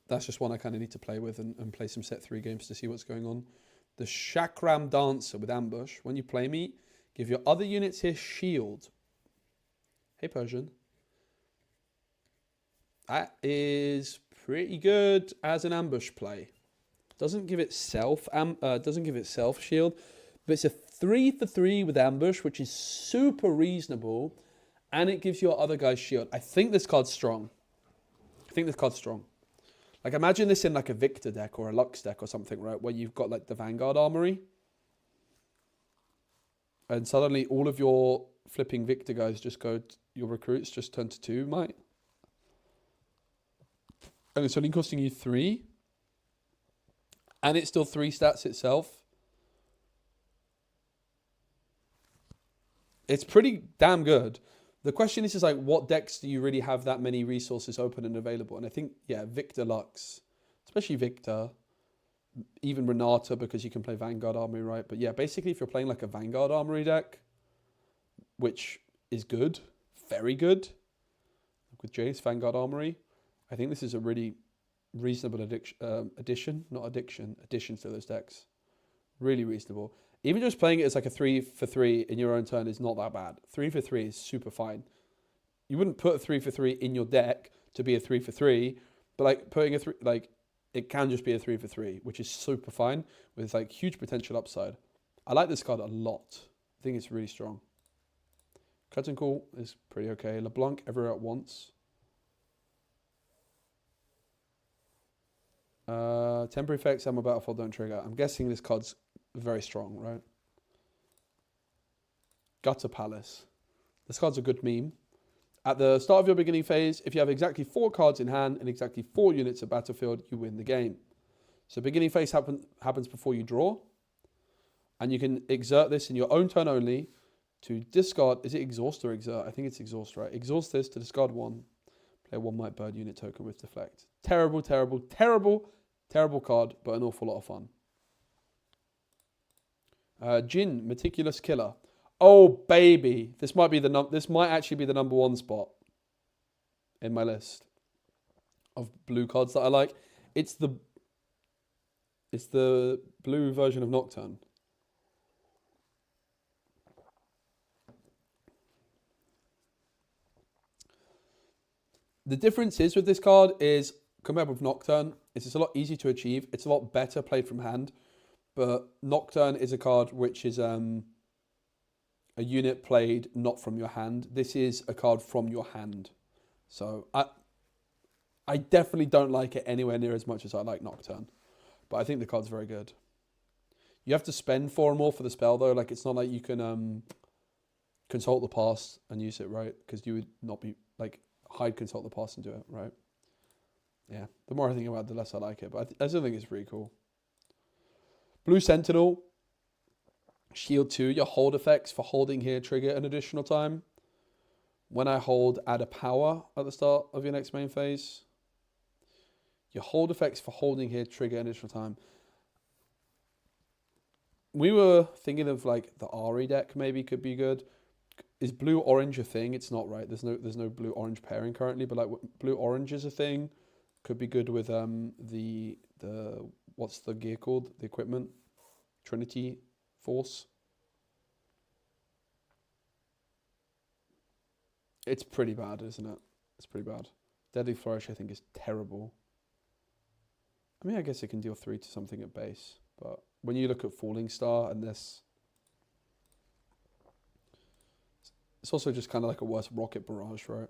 That's just one I kind of need to play with and play some set 3 games to see what's going on. The Chakram Dancer with Ambush. When you play me, give your other units here shield. Hey, Persian. That is pretty good as an ambush play. Doesn't give itself shield, but it's a 3/3 with ambush, which is super reasonable, and it gives your other guys shield. I think this card's strong. Like imagine this in like a Victor deck or a Lux deck or something, right? Where you've got like the Vanguard Armory, and suddenly all of your flipping Victor guys just go. Your recruits just turn to 2, mate. And it's only costing you 3. And it's still 3 stats itself. It's pretty damn good. The question is like, what decks do you really have that many resources open and available? And I think, yeah, Victor Lux. Especially Victor. Even Renata, because you can play Vanguard Armory, right? But yeah, basically if you're playing like a Vanguard Armory deck, which is good, very good, with Jace, Vanguard Armory, I think this is a really reasonable addition to those decks. Really reasonable. Even just playing it as like a 3/3 in your own turn is not that bad. 3/3 is super fine. You wouldn't put a 3/3 in your deck to be a 3/3, but like putting it can just be a 3/3, which is super fine with like huge potential upside. I like this card a lot. I think it's really strong. Curtain Call is pretty okay. LeBlanc everywhere at once. Temporary effects, Ammo Battlefield don't trigger. I'm guessing this card's very strong, right? Gutter Palace. This card's a good meme. At the start of your beginning phase, if you have exactly 4 cards in hand and exactly 4 units at battlefield, you win the game. So beginning phase happens before you draw. And you can exert this in your own turn only to discard. Is it exhaust or exert? I think it's exhaust, right? Exhaust this to discard 1. Play 1 Might Bird unit token with deflect. Terrible card, but an awful lot of fun. Jin, Meticulous Killer. Oh baby, this might actually be the number 1 spot in my list of blue cards that I like. It's the blue version of Nocturne. The difference is with this card is compared with Nocturne, it's just a lot easier to achieve. It's a lot better played from hand. But Nocturne is a card which is a unit played not from your hand. This is a card from your hand. So I definitely don't like it anywhere near as much as I like Nocturne. But I think the card's very good. You have to spend 4 or more for the spell though. Like it's not like you can consult the past and use it, right? Because you would not be like hide, consult the past, and do it, right? Yeah, the more I think about it, the less I like it. But I still think it's pretty cool. Blue Sentinel. Shield 2. Your hold effects for holding here trigger an additional time. When I hold, add a power at the start of your next main phase. Your hold effects for holding here trigger an additional time. We were thinking of like the Ari deck maybe could be good. Is blue orange a thing? It's not, right. There's no blue orange pairing currently, but like blue orange is a thing. Could be good with the what's the gear called? The equipment, Trinity Force. It's pretty bad, isn't it? It's pretty bad. Deadly Flourish, I think, is terrible. I mean, I guess it can deal 3 to something at base, but when you look at Falling Star and this, it's also just kind of like a worse Rocket Barrage, right?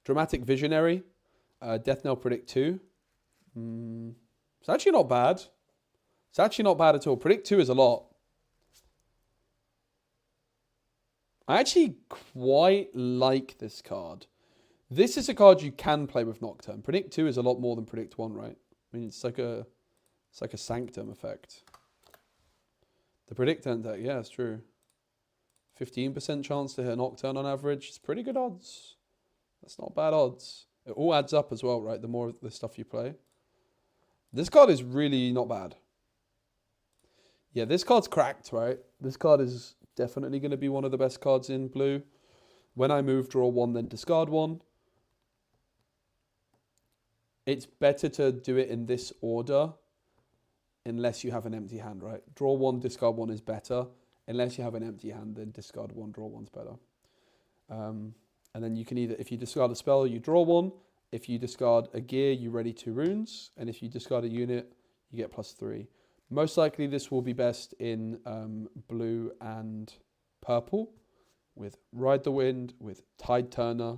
Dramatic Visionary, Death Knell Predict 2. It's actually not bad. It's actually not bad at all. Predict 2 is a lot. I actually quite like this card. This is a card you can play with Nocturne. Predict 2 is a lot more than Predict 1, right? I mean, it's like a Sanctum effect. The Predict deck, yeah, it's true. 15% chance to hit a Nocturne on average. It's pretty good odds. That's not bad odds. It all adds up as well, right? The more of the stuff you play. This card is really not bad. Yeah, this card's cracked, right? This card is definitely going to be one of the best cards in blue. When I move, draw 1, then discard 1. It's better to do it in this order unless you have an empty hand, right? Draw 1, discard 1 is better. Unless you have an empty hand, then discard 1, draw 1's better. And then you can either, if you discard a spell, you draw 1. If you discard a gear, you ready 2 runes. And if you discard a unit, you get +3. Most likely this will be best in blue and purple with Ride the Wind, with Tide Turner.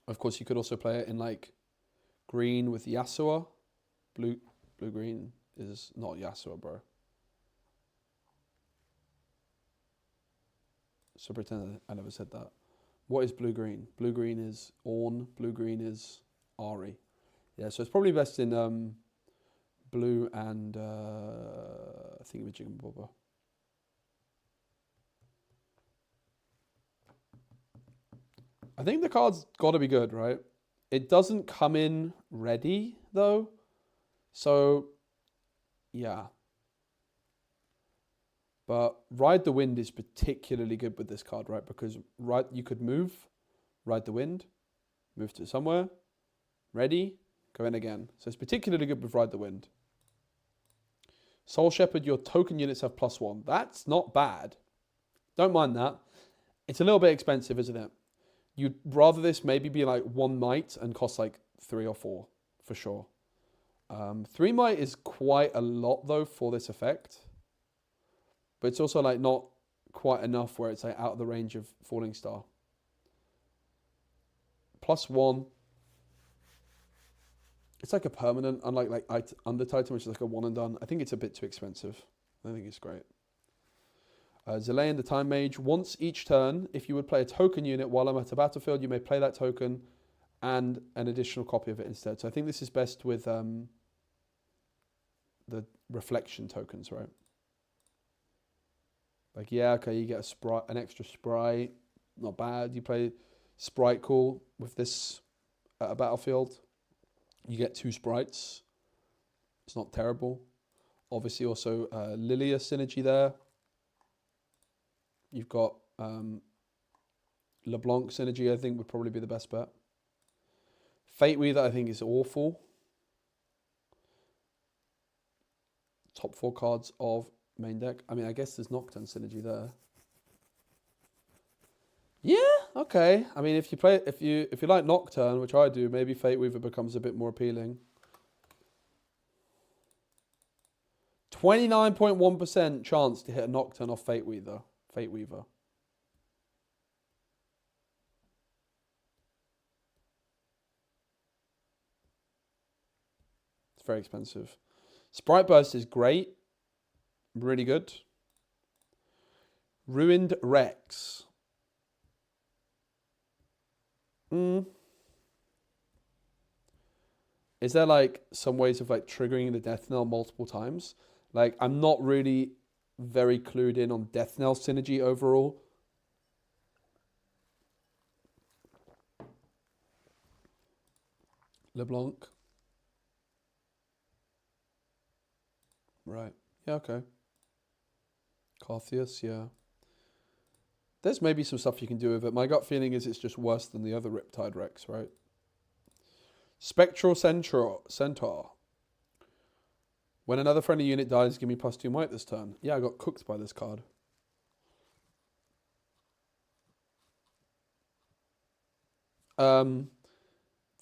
Of course, you could also play it in like green with Yasuo. Blue-green is not Yasuo, bro. So pretend I never said that. What is blue-green? Blue-green is Ornn. Blue-green is Ari. Yeah, so it's probably best in blue and I think of Jigabobba. I think the card's got to be good, right? It doesn't come in ready, though. So, yeah. But Ride the Wind is particularly good with this card, right? Because you could move, Ride the Wind, move to somewhere, ready, go in again. So it's particularly good with Ride the Wind. Soul Shepherd, your token units have +1. That's not bad. Don't mind that. It's a little bit expensive, isn't it? You'd rather this maybe be like 1 might and cost like 3 or 4, for sure. 3 might is quite a lot, though, for this effect. But it's also like not quite enough where it's like out of the range of Falling Star. +1. It's like a permanent, unlike like Under Titan, which is like a one and done. I think it's a bit too expensive. I think it's great. Zelayan, the Time Mage. Once each turn, if you would play a token unit while I'm at a battlefield, you may play that token and an additional copy of it instead. So I think this is best with the reflection tokens, right? Like, yeah, okay, you get a sprite, an extra sprite. Not bad. You play Sprite Call with this at a battlefield. You get 2 sprites. It's not terrible. Obviously, also Lilia synergy there. You've got LeBlanc synergy, I think, would probably be the best bet. Fate Weaver, I think, is awful. Top 4 cards of main deck. I mean, I guess there's Nocturne synergy there. Yeah, okay. I mean, if you like Nocturne, which I do, maybe Fate Weaver becomes a bit more appealing. 29.1% chance to hit a Nocturne off Fate Weaver. Fate Weaver. It's very expensive. Sprite Burst is great. Really good. Ruined Rex. Mm. Is there like some ways of like triggering the death knell multiple times? Like, I'm not really very clued in on death knell synergy overall. LeBlanc. Right. Yeah, okay. Carthius, yeah. There's maybe some stuff you can do with it. My gut feeling is it's just worse than the other Riptide Rex, right? Spectral Centaur. When another friendly unit dies, give me +2 might this turn. Yeah, I got cooked by this card.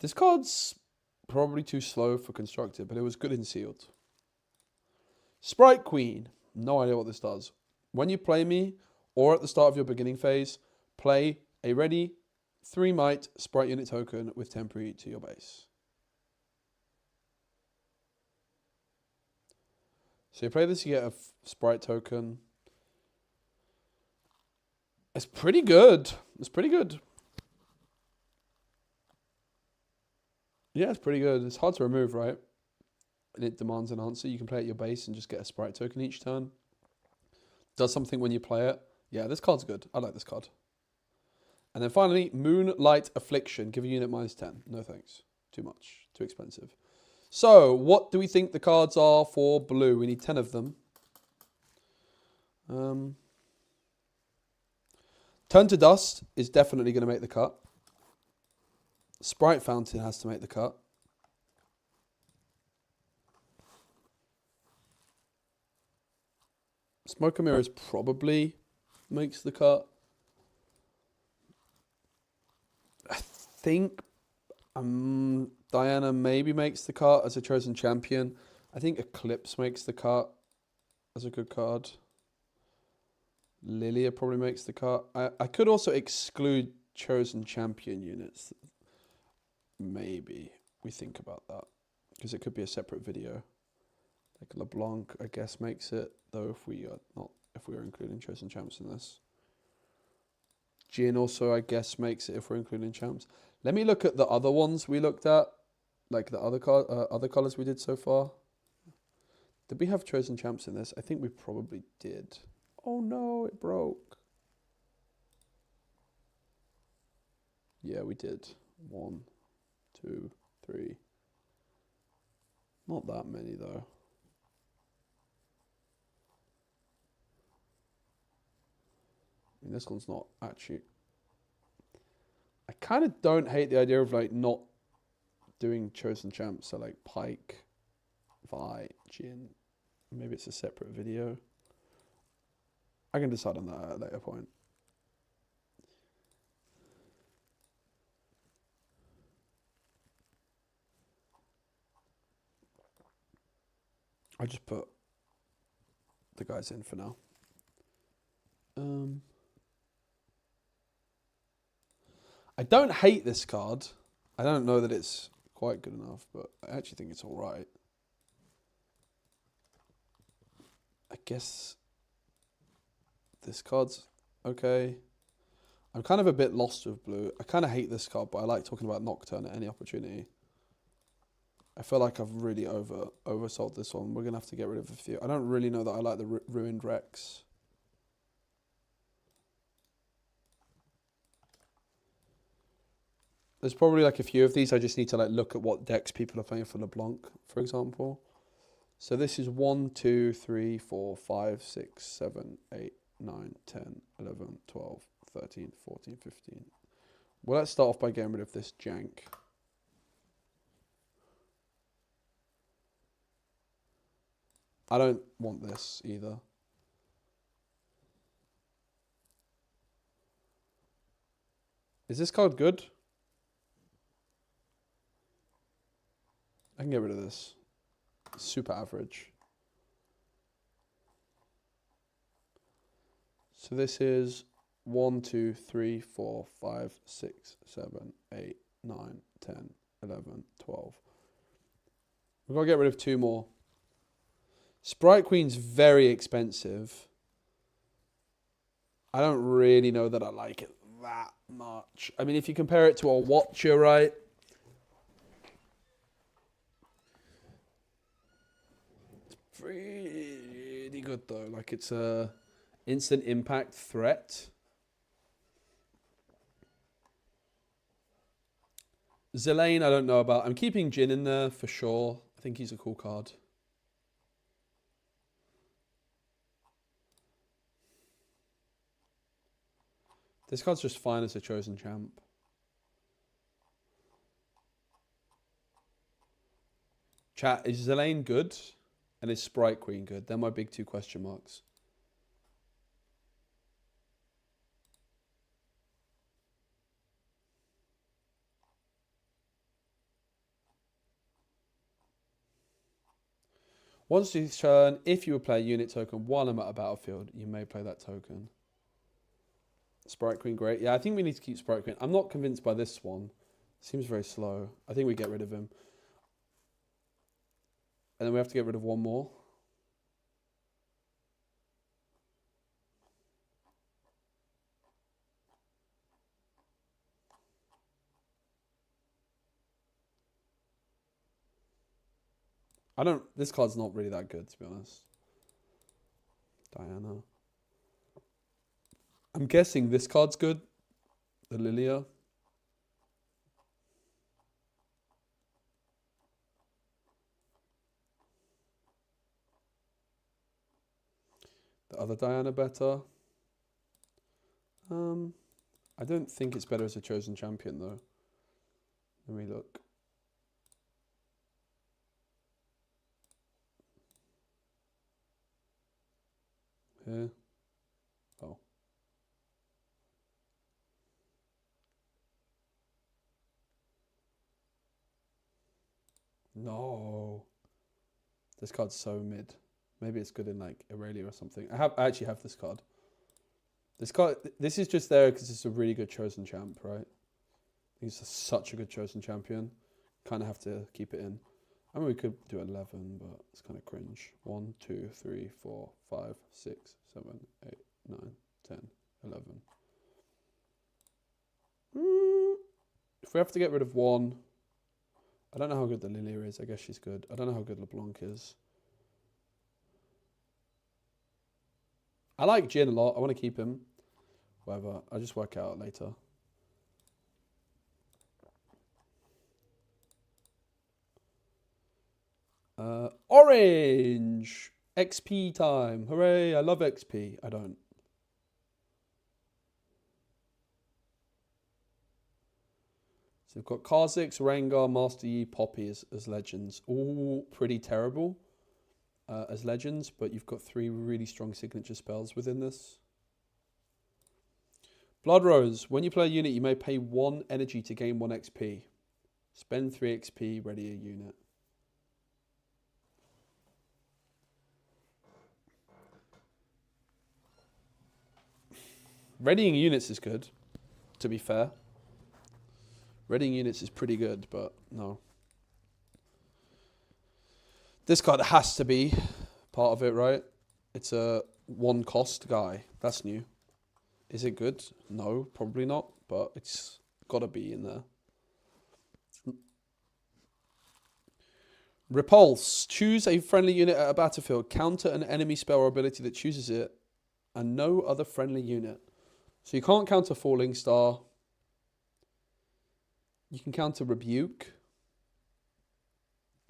This card's probably too slow for constructed, but it was good in sealed. Sprite Queen. No idea what this does. When you play me, or at the start of your beginning phase, play a ready 3 might sprite unit token with temporary to your base. So you play this, you get a sprite token. It's pretty good. It's pretty good. Yeah, it's pretty good. It's hard to remove, right? And it demands an answer. You can play at your base and just get a sprite token each turn. Does something when you play it. Yeah, this card's good. I like this card. And then finally, Moonlight Affliction. Give a unit -10. No thanks. Too much. Too expensive. So, what do we think the cards are for blue? We need 10 of them. Turn to Dust is definitely going to make the cut. Sprite Fountain has to make the cut. Smoke and Mirrors probably makes the cut. I think Diana maybe makes the cut as a chosen champion. I think Eclipse makes the cut as a good card. Lilia probably makes the cut. I could also exclude chosen champion units. Maybe we think about that because it could be a separate video. Like LeBlanc, I guess, makes it though if we are including chosen champs in this. Jin also, I guess, makes it if we're including champs. Let me look at the other ones we looked at, like the other colors we did so far. Did we have chosen champs in this? I think we probably did. Oh no, it broke. Yeah, we did. 1, 2, 3. Not that many though. I mean, this one's not actually. I kind of don't hate the idea of like not doing chosen champs. So like Pike, Vi, Jin. Maybe it's a separate video. I can decide on that at a later point. I just put the guys in for now. I don't hate this card. I don't know that it's quite good enough, but I actually think it's all right. I guess this card's okay. I'm kind of a bit lost with blue. I kind of hate this card, but I like talking about Nocturne at any opportunity. I feel like I've really oversold this one. We're going to have to get rid of a few. I don't really know that I like the Ruined Rex. There's probably like a few of these. I just need to like look at what decks people are playing for LeBlanc, for example. So this is 1, 2, 3, 4, 5, 6, 7, 8, 9, 10, 11, 12, 13, 14, 15. Well, let's start off by getting rid of this jank. I don't want this either. Is this card good? I can get rid of this. Super average. So this is 1, 2, 3, 4, 5, 6, 7, 8, 9, 10, 11, 12. We've got to get rid of 2 more. Sprite Queen's very expensive. I don't really know that I like it that much. I mean, if you compare it to a Watcher, right? It's pretty good though. Like it's a instant impact threat. Zelane, I don't know about. I'm keeping Jin in there for sure. I think he's a cool card. This card's just fine as a chosen champ. Chat, is Zelane good? And is Sprite Queen good? They're my big two question marks. Once each turn, if you would play a unit token while I'm at a battlefield, you may play that token. Sprite Queen, great. Yeah, I think we need to keep Sprite Queen. I'm not convinced by this one. Seems very slow. I think we get rid of him. And then we have to get rid of one more. This card's not really that good, to be honest. Diana. I'm guessing this card's good. The Lilia. The other Diana better. I don't think it's better as a chosen champion, though. Let me look. Here. Oh. No. This card's so mid. Maybe it's good in like Aurelia or something. I actually have this card. This is just there because it's a really good chosen champ, right? He's such a good chosen champion. Kind of have to keep it in. I mean, we could do 11, but it's kind of cringe. 1, 2, 3, 4, 5, 6, 7, 8, 9, 10, 11. If we have to get rid of one, I don't know how good the Lilia is. I guess she's good. I don't know how good LeBlanc is. I like Jin a lot. I want to keep him. Whatever. I'll just work out later. Orange! XP time. Hooray, I love XP. I don't. So we've got Kha'Zix, Rengar, Master Yi, Poppy as legends. All pretty terrible as legends, but you've got 3 really strong signature spells within this. Blood Rose. When you play a unit, you may pay 1 energy to gain 1 XP. Spend 3 XP, ready a unit. Readying units is good, to be fair. Readying units is pretty good, but no. This card has to be part of it, right? It's a 1 cost guy. That's new. Is it good? No, probably not, but it's got to be in there. Repulse. Choose a friendly unit at a battlefield. Counter an enemy spell or ability that chooses it, and no other friendly unit. So you can't counter Falling Star. You can counter Rebuke.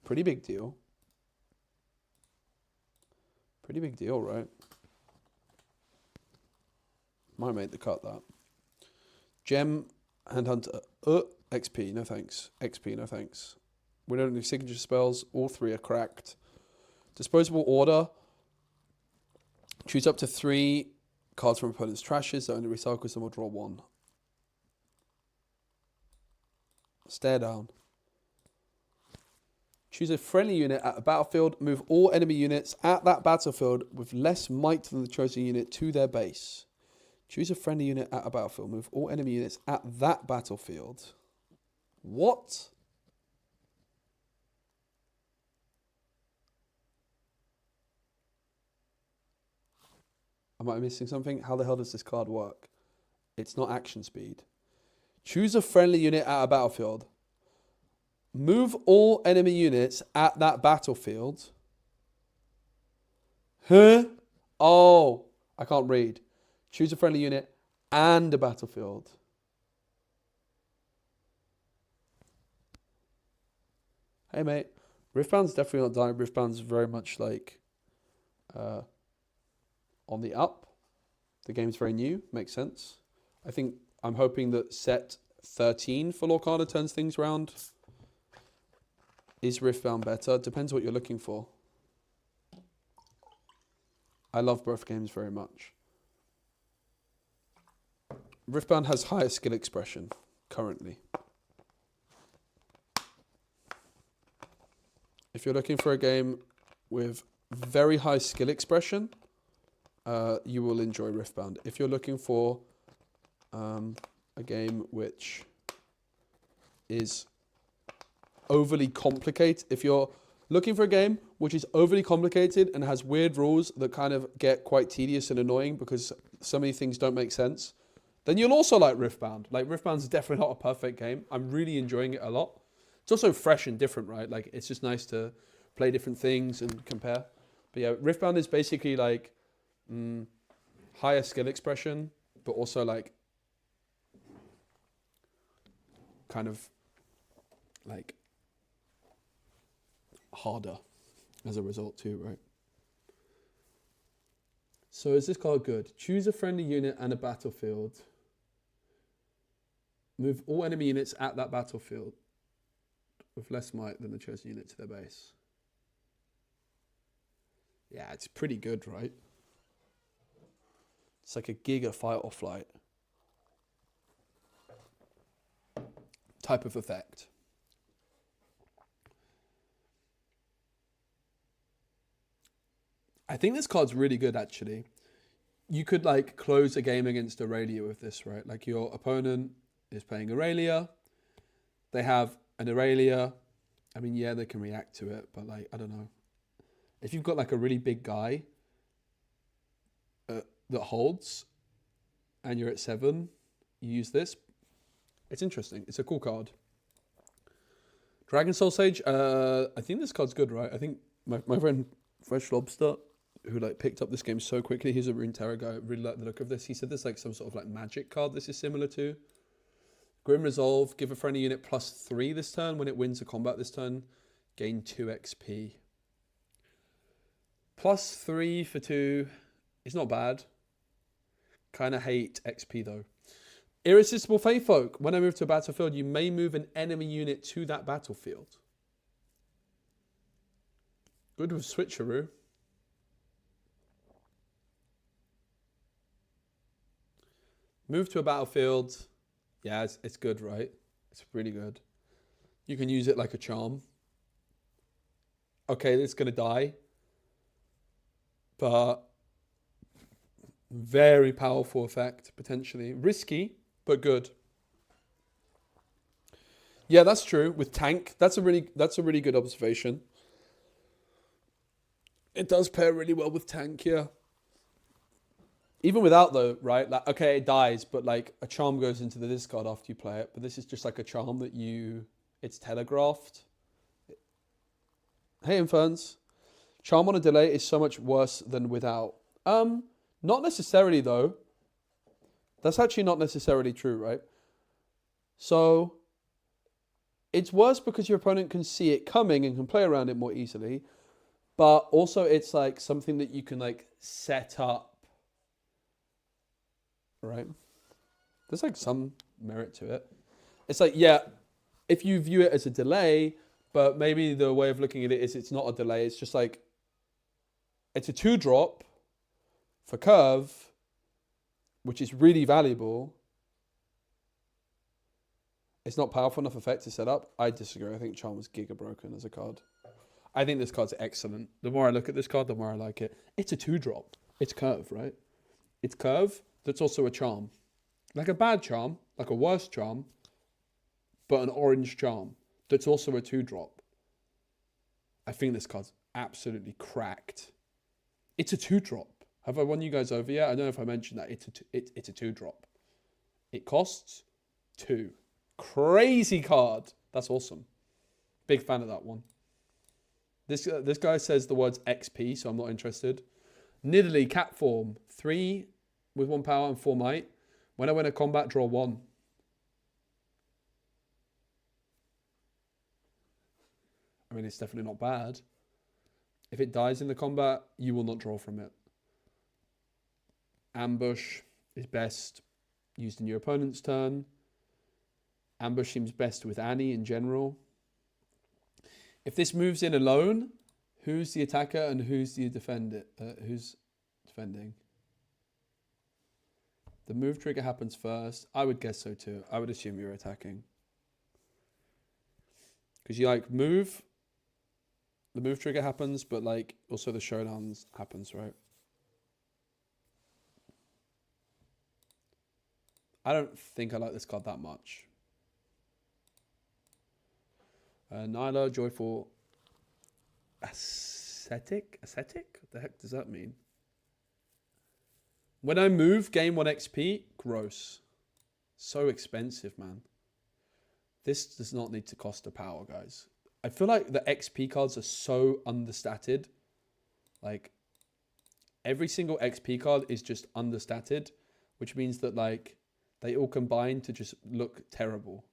Pretty big deal. Pretty big deal, right? Might make the cut, that. Gem, Handhunter. XP, no thanks. XP, no thanks. We don't do signature spells. All 3 are cracked. Disposable Order. Choose up to 3 cards from opponent's trashes that only recycles them or draw 1. Stare down. Choose a friendly unit at a battlefield. Move all enemy units at that battlefield with less might than the chosen unit to their base. Choose a friendly unit at a battlefield. Move all enemy units at that battlefield. What? Am I missing something? How the hell does this card work? It's not action speed. Choose a friendly unit at a battlefield. Move all enemy units at that battlefield. Huh? Oh, I can't read. Choose a friendly unit and a battlefield. Hey, mate. Riftbound's definitely not dying. Riftbound's very much like on the up. The game's very new. Makes sense. I'm hoping that set 13 for Lorcana turns things around. Is Riftbound better? Depends what you're looking for. I love both games very much. Riftbound has higher skill expression currently. If you're looking for a game with very high skill expression, you will enjoy Riftbound. If you're looking for a game which is overly complicated, if you're looking for a game which is overly complicated and has weird rules that kind of get quite tedious and annoying because so many things don't make sense, then you'll also like Riftbound. Like, Riftbound's definitely not a perfect game. I'm really enjoying it a lot. It's also fresh and different, right? Like, it's just nice to play different things and compare. But yeah, Riftbound is basically like higher skill expression, but also like kind of like harder as a result too, right? So is this card good? Choose a friendly unit and a battlefield. Move all enemy units at that battlefield with less might than the chosen unit to their base. Yeah, it's pretty good, right? It's like a giga fight or flight type of effect. I think this card's really good, actually. You could like close a game against Aurelia with this, right? Like, your opponent is playing Aurelia. They have an Aurelia. I mean, yeah, they can react to it, but like, I don't know. If you've got like a really big guy that holds and you're at 7, you use this. It's interesting. It's a cool card. Dragon Soul Sage. I think this card's good, right? I think my friend Fresh Lobster, who like picked up this game so quickly, he's a Runeterra guy. I really like the look of this. He said there's like some sort of like magic card this is similar to. Grim Resolve. Give a friendly unit +3 this turn. When it wins a combat this turn, gain 2 XP. +3 for 2. It's not bad. Kind of hate XP though. Irresistible Faefolk. When I move to a battlefield, you may move an enemy unit to that battlefield. Good with Switcheroo. Move to a battlefield. Yeah, it's good, right? It's really good. You can use it like a charm. Okay, it's going to die. But very powerful effect, potentially. Risky, but good. Yeah, that's true. With tank, that's a really good observation. It does pair really well with tank, yeah. Even without though, right? Like, okay, it dies, but like a charm goes into the discard after you play it. But this is just like a charm that it's telegraphed. Hey, Inferns. Charm on a delay is so much worse than without. Not necessarily though. That's actually not necessarily true, right? So it's worse because your opponent can see it coming and can play around it more easily. But also it's like something that you can like set up, right? There's like some merit to it. It's like, yeah, if you view it as a delay, but maybe the way of looking at it is it's not a delay. It's just like, it's a 2-drop for curve, which is really valuable. It's not powerful enough effect to set up. I disagree. I think Charm was giga broken as a card. I think this card's excellent. The more I look at this card, the more I like it. It's a 2-drop. It's curve, right? It's curve that's also a charm. Like a bad charm, like a worse charm, but an orange charm that's also a 2-drop. I think this card's absolutely cracked. It's a 2-drop. Have I won you guys over yet? I don't know if I mentioned that. It's a 2-drop. It costs 2. Crazy card. That's awesome. Big fan of that one. This guy says the words XP, so I'm not interested. Nidalee, cat form. 3 with 1 power and 4 might. When I win a combat, draw 1. I mean, it's definitely not bad. If it dies in the combat, you will not draw from it. Ambush is best used in your opponent's turn. Ambush seems best with Annie in general. If this moves in alone, who's the attacker and who's the defender? Who's defending? The move trigger happens first. I would guess so too. I would assume you're attacking. Because you like move, the move trigger happens, but like also the showdowns happens, right? I don't think I like this card that much. Nyla, joyful, ascetic? Ascetic? What the heck does that mean? When I move, gain 1 XP. Gross. So expensive, man. This does not need to cost a power, guys. I feel like the XP cards are so understated. Like, every single XP card is just understated, which means that, like, they all combine to just look terrible.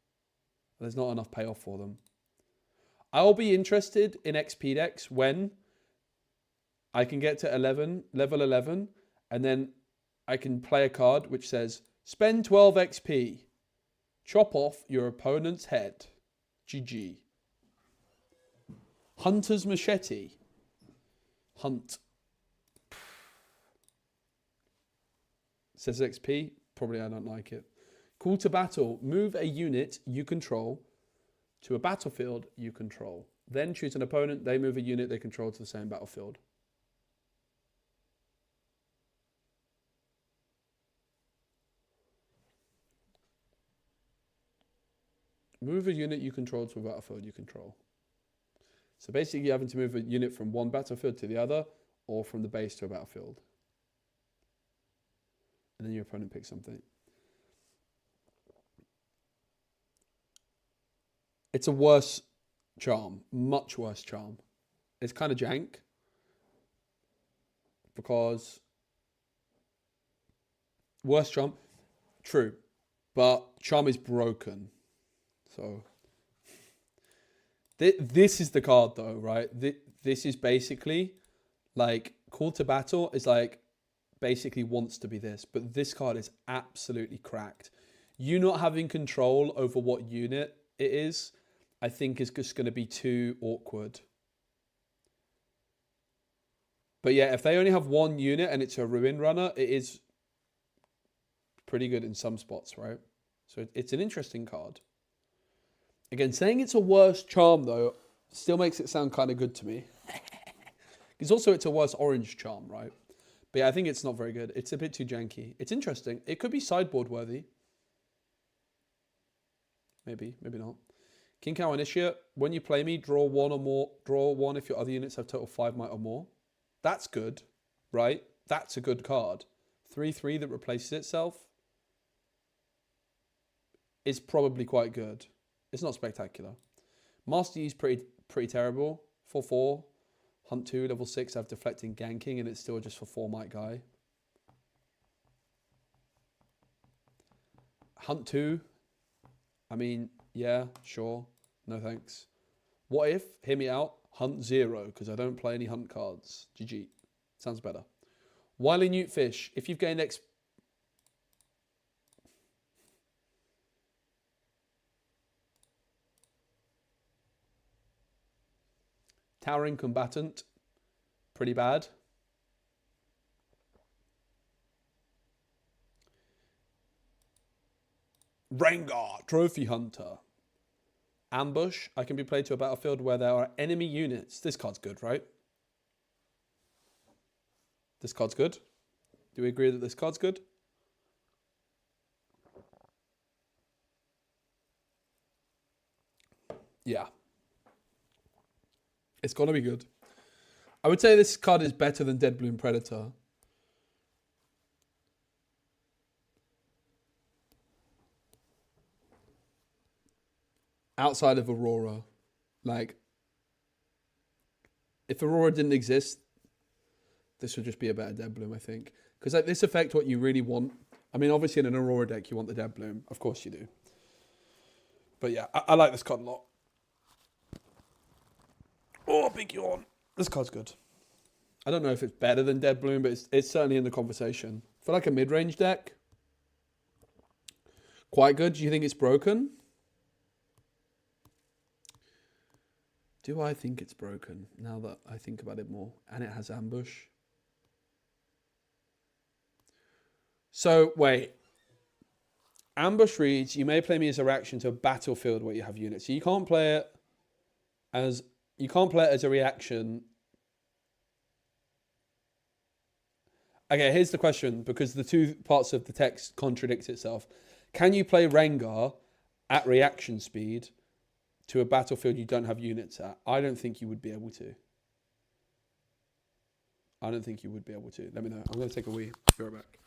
There's not enough payoff for them. I'll be interested in XP decks when I can get to level 11, and then I can play a card which says, spend 12 XP, chop off your opponent's head. GG. Hunter's Machete. Hunt. Says XP. Probably I don't like it. Call to battle. Move a unit you control to a battlefield you control. Then choose an opponent. They move a unit they control to the same battlefield. Move a unit you control to a battlefield you control. So basically you're having to move a unit from one battlefield to the other, or from the base to a battlefield. And then your opponent picks something. It's a worse charm. Much worse charm. It's kind of jank. Because worse charm. True. But charm is broken. So this is the card though, right? This is basically like Call to Battle is like basically wants to be this, but this card is absolutely cracked. You not having control over what unit it is, I think is just going to be too awkward. But yeah, if they only have one unit and it's a Ruin Runner, it is pretty good in some spots, right? So it's an interesting card. Again, saying it's a worse charm, though, still makes it sound kind of good to me. Because also it's a worse orange charm, right? But yeah, I think it's not very good. It's a bit too janky. It's interesting. It could be sideboard worthy. Maybe, maybe not. King Cow Initiate. When you play me, draw one or more. Draw one if your other units have total 5 might or more. That's good, right? That's a good card. 3/3 that replaces itself is probably quite good. It's not spectacular. Master Yi is pretty terrible. 4/4. Hunt 2, level 6, have deflecting ganking, and it's still just for 4 might guy. Hunt 2. I mean, yeah, sure. No thanks. What if, hear me out, Hunt 0, because I don't play any Hunt cards. GG. Sounds better. Wily Newt Fish. If you've gained X... Towering Combatant. Pretty bad. Rengar. Trophy Hunter. Ambush. I can be played to a battlefield where there are enemy units. This card's good, right? This card's good. Do we agree that this card's good? Yeah. It's got to be good. I would say this card is better than Dead Bloom Predator. outside of Aurora. Like, if Aurora didn't exist, this would just be a better Dead Bloom, I think. Because like this effect, what you really want. I mean, obviously in an Aurora deck, you want the Dead Bloom. Of course you do. But yeah, I like this card a lot. Oh, big yawn. This card's good. I don't know if it's better than Dead Bloom, but it's certainly in the conversation. For like a mid-range deck, quite good. Do you think it's broken? Do I think it's broken now that I think about it more? And it has ambush. So, wait. Ambush reads, you may play me as a reaction to a battlefield where you have units. So you can't play it as a reaction. Okay, here's the question, because the two parts of the text contradict itself. Can you play Rengar at reaction speed to a battlefield you don't have units at? I don't think you would be able to. I don't think you would be able to. Let me know. I'm going to take a wee. Be right back.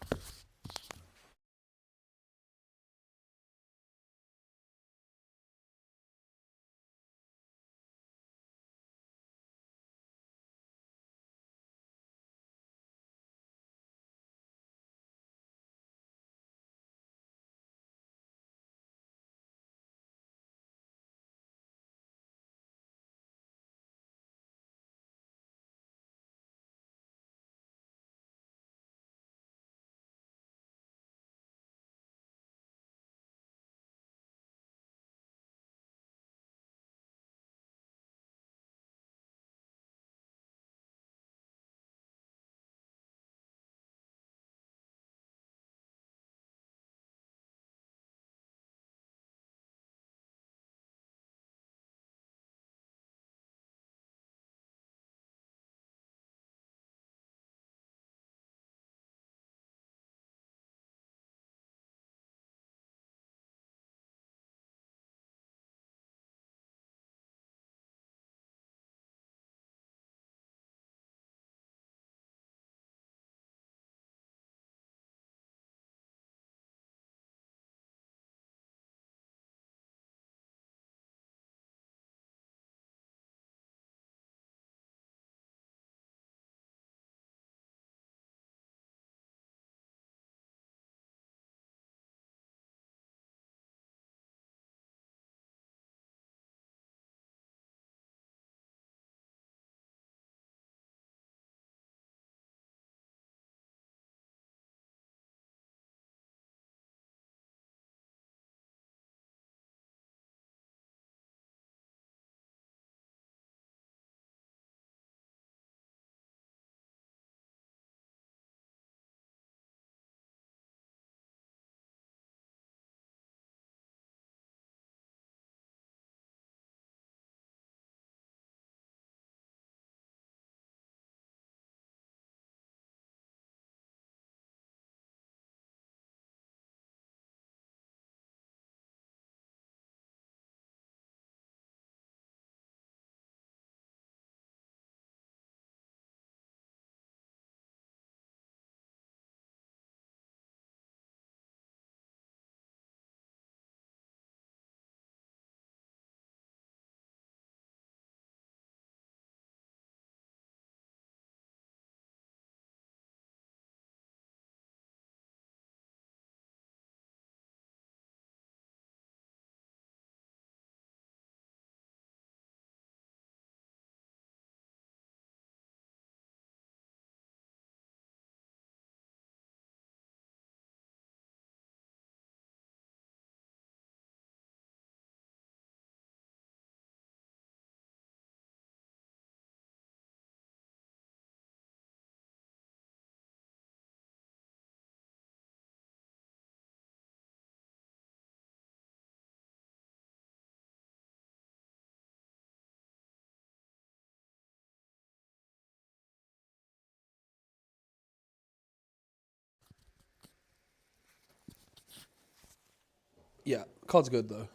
Yeah, card's good though.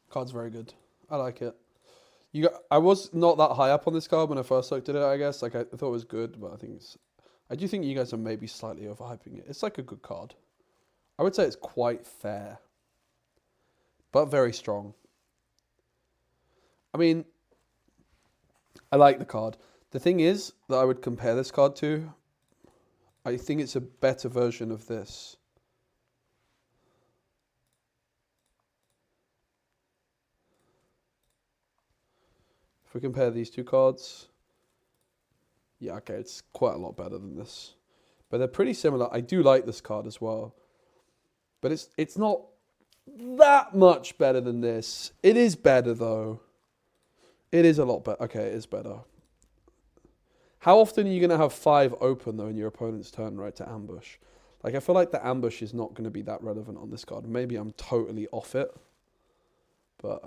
Card's very good. I like it. I was not that high up on this card when I first looked at it. I guess like I thought it was good, but I do think you guys are maybe slightly overhyping it. It's like a good card. I would say it's quite fair. but very strong. I mean, I like the card. The thing is that I would compare this card to, I think it's a better version of this. If we compare these two cards, yeah, okay, it's quite a lot better than this. But they're pretty similar. I do like this card as well. But it's not that much better than this. It is better, though. It is a lot better. Okay, it is better. How often are you going to have 5 open, though, in your opponent's turn, right, to ambush? Like, I feel like the ambush is not going to be that relevant on this card. Maybe I'm totally off it. But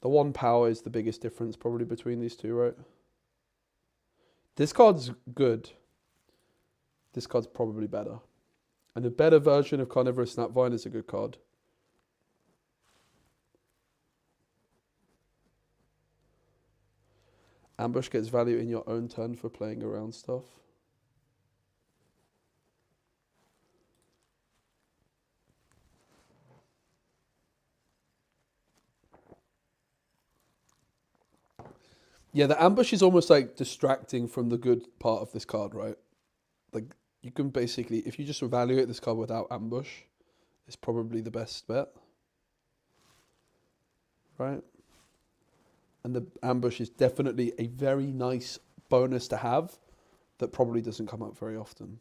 the 1 power is the biggest difference probably between these two, right? This card's good. This card's probably better. And a better version of Carnivorous Snapvine is a good card. Ambush gets value in your own turn for playing around stuff. Yeah, the ambush is almost like distracting from the good part of this card, right? Like, you can basically, if you just evaluate this card without ambush, it's probably the best bet. Right? And the ambush is definitely a very nice bonus to have that probably doesn't come up very often.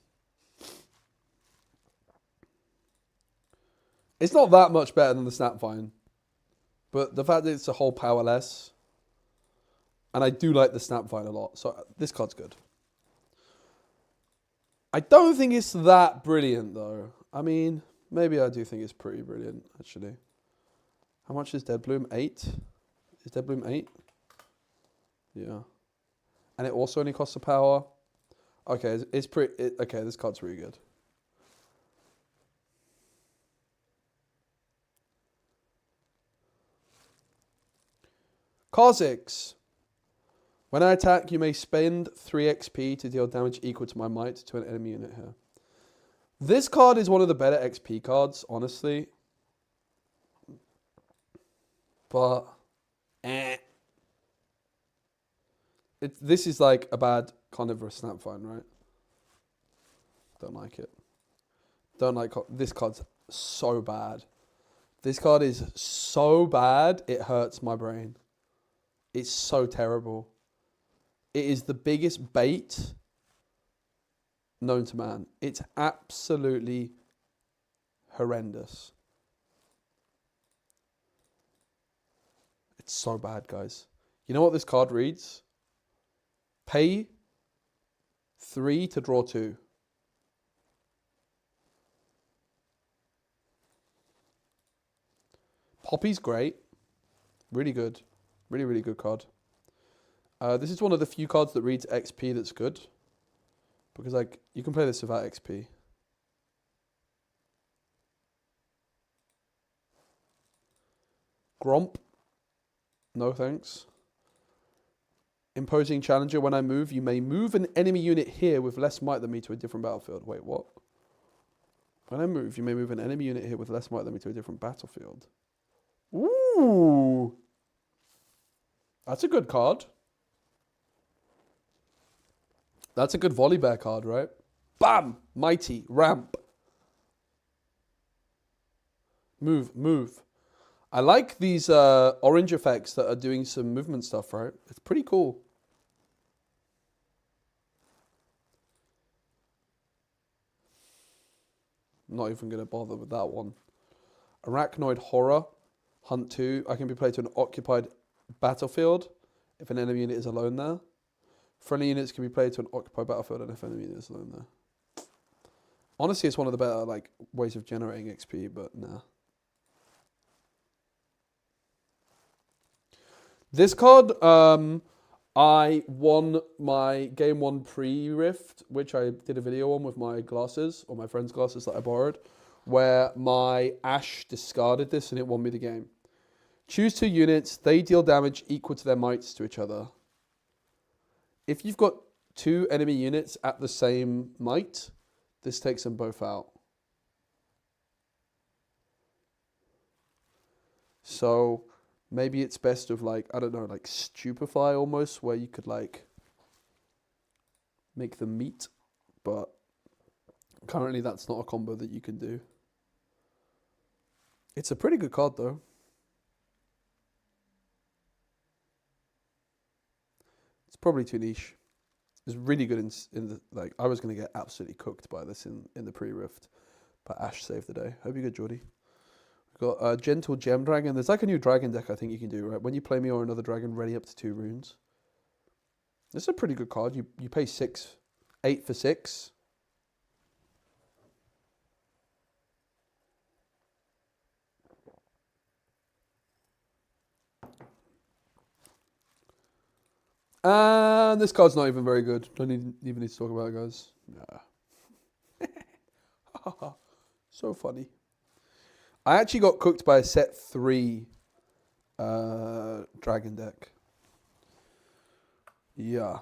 It's not that much better than the Snapvine, but the fact that it's a whole power less, and I do like the Snapvine a lot, so this card's good. I don't think it's that brilliant, though. I mean, maybe I do think it's pretty brilliant, actually. How much is Deadbloom? 8? Is Deadbloom 8? Yeah. And it also only costs a power. Okay, it's pretty... okay, this card's really good. Kha'Zix. When I attack, you may spend 3 XP to deal damage equal to my might to an enemy unit here. This card is one of the better XP cards, honestly. But, this is like a bad Carnivorous Snapvine, right? Don't like it. Don't like this card's so bad. This card is so bad, it hurts my brain. It's so terrible. It is the biggest bait known to man. It's absolutely horrendous. It's so bad, guys. You know what this card reads? Pay 3 to draw 2. Poppy's great. Really good. Really, really good card. This is one of the few cards that reads XP that's good. Because, like, you can play this without XP. Gromp. No thanks. Imposing Challenger. When I move, you may move an enemy unit here with less might than me to a different battlefield. Wait, what? When I move, you may move an enemy unit here with less might than me to a different battlefield. Ooh. That's a good card. That's a good volley bear card, right? Bam! Mighty. Ramp. Move, move. I like these orange effects that are doing some movement stuff, right? It's pretty cool. I'm not even going to bother with that one. Arachnoid Horror. Hunt 2. I can be played to an occupied battlefield if an enemy unit is alone there. Friendly units can be played to an occupied battlefield and if an enemy unit is alone there. Honestly, it's one of the better ways of generating XP, but nah. This card, I won my Game 1 pre-Rift, which I did a video on with my glasses, or my friend's glasses that I borrowed, where my Ash discarded this and it won me the game. Choose 2 units. They deal damage equal to their mights to each other. If you've got 2 enemy units at the same might, this takes them both out. So maybe it's best of like, I don't know, like Stupefy almost, where you could like make them meet, but currently that's not a combo that you can do. It's a pretty good card though. It's probably too niche. It's really good in the, like, I was going to get absolutely cooked by this in the pre-rift, but Ash saved the day. Hope you're good, Jordy. We've got a Gentle Gem Dragon. There's like a new dragon deck I think you can do, right? When you play me or another dragon, ready up to 2 runes. This is a pretty good card. You pay 8 for 6. And this card's not even very good. Don't even need to talk about it, guys. Nah. So funny. I actually got cooked by a set 3 dragon deck. Yeah.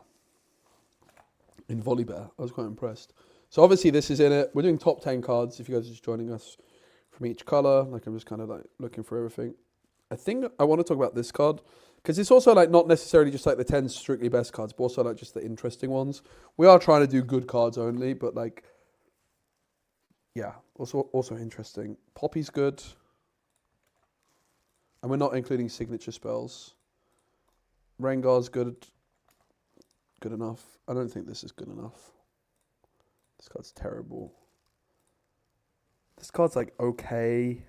In Volibear. I was quite impressed. So obviously this is in it. We're doing top 10 cards if you guys are just joining us from each color. Like I'm just kind of like looking for everything. I think I want to talk about this card because it's also like not necessarily just like the 10 strictly best cards, but also like just the interesting ones. We are trying to do good cards only, but like, yeah, also interesting. Poppy's good. And we're not including signature spells. Rengar's good. Good enough. I don't think this is good enough. This card's terrible. This card's like okay.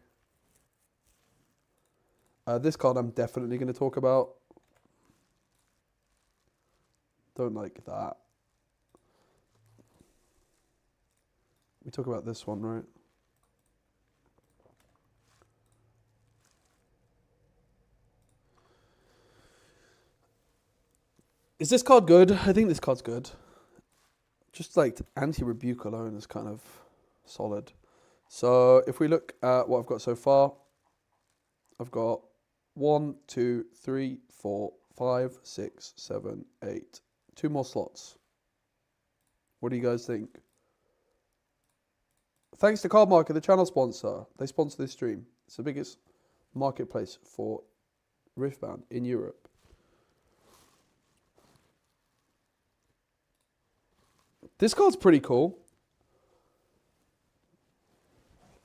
This card I'm definitely going to talk about. Don't like that. We talk about this one, right? Is this card good? I think this card's good. Just like anti-rebuke alone is kind of solid. So if we look at what I've got so far, I've got 1, 2, 3, 4, 5, 6, 7, 8. 2 more slots. What do you guys think? Thanks to Cardmarket, the channel sponsor. They sponsor this stream. It's the biggest marketplace for Riftbound in Europe. This card's pretty cool.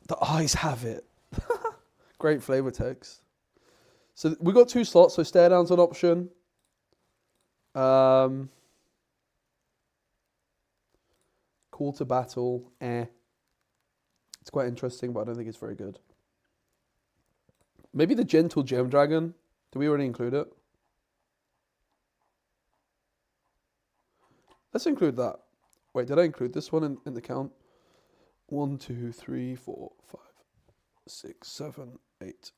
The eyes have it. Great flavor text. So we got 2 slots, so stare down's an option. Call to battle, It's quite interesting, but I don't think it's very good. Maybe the Gentle Gem Dragon. Do we already include it? Let's include that. Wait, did I include this one in the count? 1, 2, 3, 4, 5, 6, 7, 8.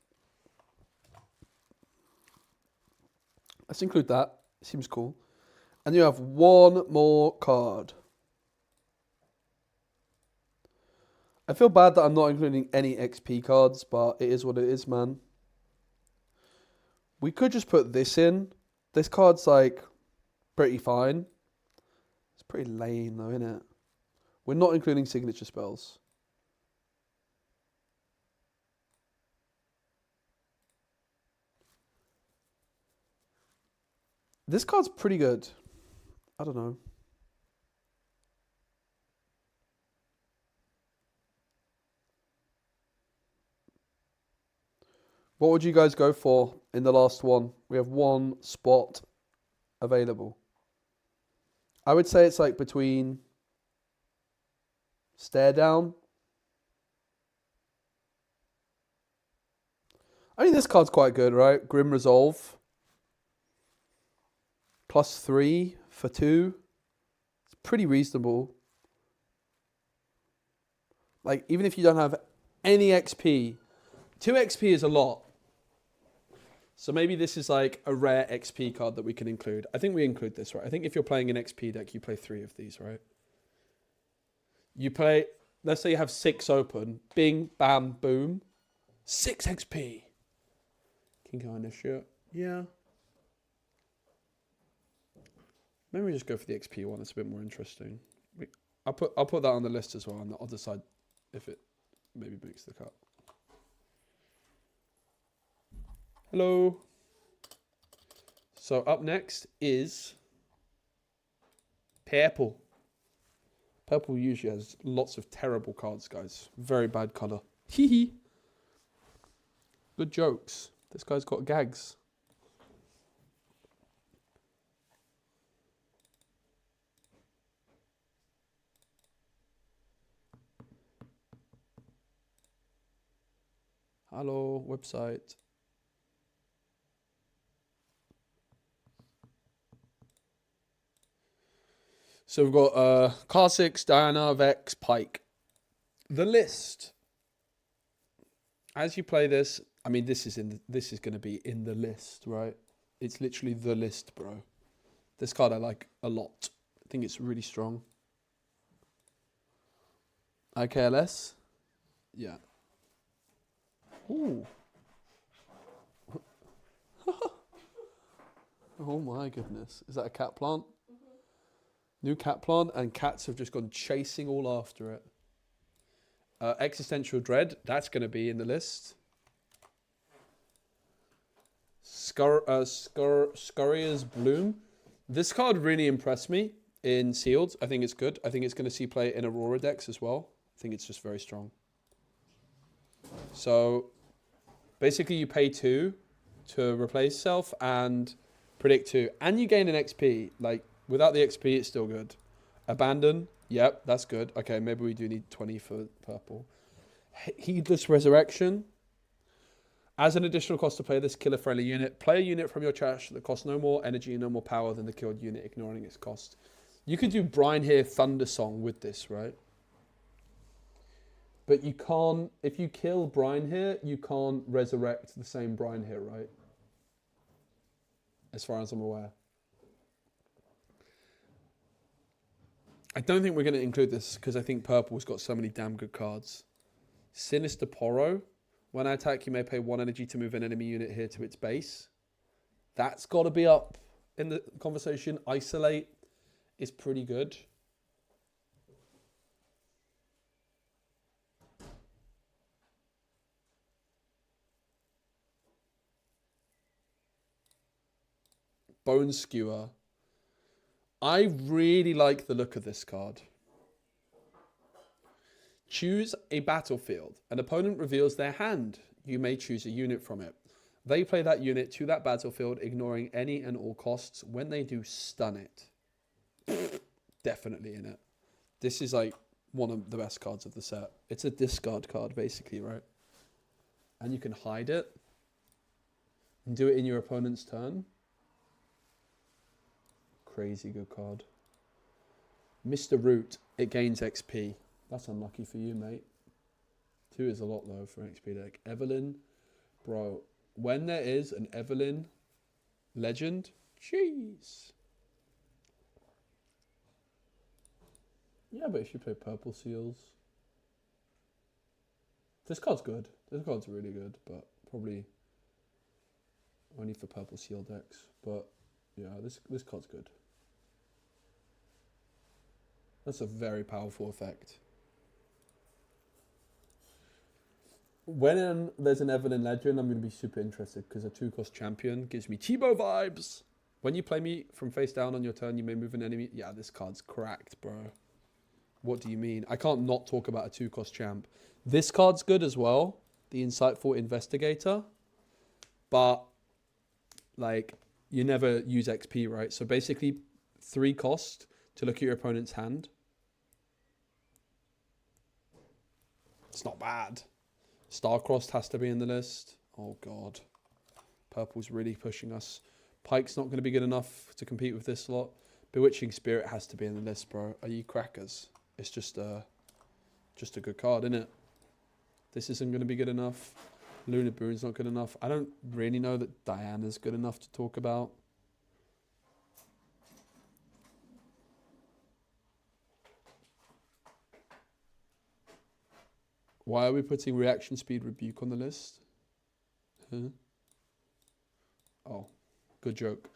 Let's include that. Seems cool. And you have 1 more card. I feel bad that I'm not including any XP cards, but it is what it is, man. We could just put this in. This card's like pretty fine. It's pretty lame though, isn't it? We're not including signature spells. This card's pretty good. I don't know. What would you guys go for in the last one? We have 1 spot available. I would say it's like between stare down. I mean, this card's quite good, right? Grim Resolve. +3 for 2. It's pretty reasonable. Like, even if you don't have any XP, 2 XP is a lot. So maybe this is like a rare XP card that we can include. I think we include this, right? I think if you're playing an XP deck, you play 3 of these, right? You play, let's say you have 6 open. Bing, bam, boom. 6 XP. King kind of shit. Yeah. Maybe we just go for the XP one. It's a bit more interesting. I'll put that on the list as well, and I'll decide if it maybe makes the cut. Hello. So up next is purple. Purple usually has lots of terrible cards, guys. Very bad colour. Hee hee. Good jokes. This guy's got gags. Hello, website. So we've got Kha'Zix, Diana, Vex, Pike. The list. As you play this, I mean, this is going to be in the list, right? It's literally the list, bro. This card I like a lot. I think it's really strong. IKLS? Yeah. Ooh. Oh my goodness. Is that a cat plant? New cat plant, and cats have just gone chasing all after it. Existential Dread, that's going to be in the list. Scurrier's Bloom. This card really impressed me in Sealed. I think it's good. I think it's going to see play in Aurora decks as well. I think it's just very strong. So basically you pay 2 to replace self and predict 2. And you gain an XP. Like, without the XP, it's still good. Abandon. Yep, that's good. Okay, maybe we do need 20 for purple. Heedless Resurrection. As an additional cost to play this killer-friendly unit, play a unit from your trash that costs no more energy and no more power than the killed unit, ignoring its cost. You could do Brine here, Thunder Song with this, right? But you can't, if you kill Brine here, you can't resurrect the same Brine here, right? As far as I'm aware. I don't think we're going to include this because I think purple's got so many damn good cards. Sinister Poro. When I attack, you may pay 1 energy to move an enemy unit here to its base. That's got to be up in the conversation. Isolate is pretty good. Bone Skewer. I really like the look of this card. Choose a battlefield. An opponent reveals their hand. You may choose a unit from it. They play that unit to that battlefield, ignoring any and all costs. When they do, stun it. Definitely in it. This is like one of the best cards of the set. It's a discard card, basically, right? And you can hide it and do it in your opponent's turn. Crazy good card. Mr. Root, it gains XP. That's unlucky for you, mate. 2 is a lot, though, for an XP deck. Evelyn. Bro, when there is an Evelyn legend, jeez. Yeah, but if you play Purple Seals. This card's good. This card's really good, but probably only for Purple Seal decks. But, yeah, this card's good. That's a very powerful effect. When there's an Evelyn Legend, I'm going to be super interested because a 2-cost champion gives me Chibo vibes. When you play me from face down on your turn, you may move an enemy. Yeah, this card's cracked, bro. What do you mean? I can't not talk about a 2-cost champ. This card's good as well, the Insightful Investigator. But, like, you never use XP, right? So basically, 3 cost to look at your opponent's hand. It's not bad. Starcrossed has to be in the list. Oh, God. Purple's really pushing us. Pike's not going to be good enough to compete with this lot. Bewitching Spirit has to be in the list, bro. Are you crackers? It's just a good card, isn't it? This isn't going to be good enough. Lunar Boon's not good enough. I don't really know that Diana's good enough to talk about. Why are we putting Reaction Speed Rebuke on the list? Huh? Oh, good joke.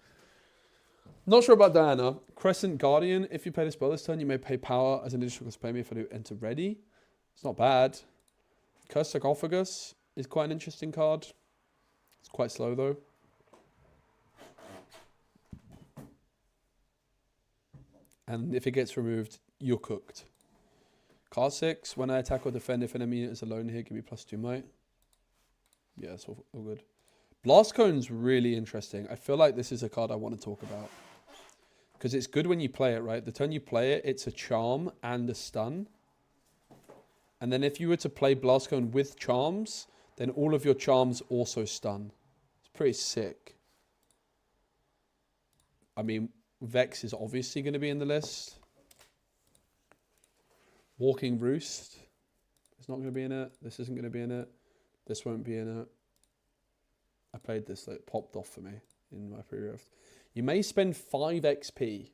Not sure about Diana. Crescent Guardian. If you play this spell this turn, you may pay power as an additional cost to pay me if I do enter ready. It's not bad. Cursed Sarcophagus is quite an interesting card. It's quite slow though. And if it gets removed, you're cooked. Card 6, when I attack or defend, if enemy unit is alone here, give me +2 might. Yeah, it's all good. Blast Cone's really interesting. I feel like this is a card I want to talk about. Because it's good when you play it, right? The turn you play it, it's a charm and a stun. And then if you were to play Blast Cone with charms, then all of your charms also stun. It's pretty sick. I mean, Vex is obviously going to be in the list. Walking Roost is not going to be in it. This isn't going to be in it. This won't be in it. I played this, it popped off for me in my pre-rift. You may spend 5 XP.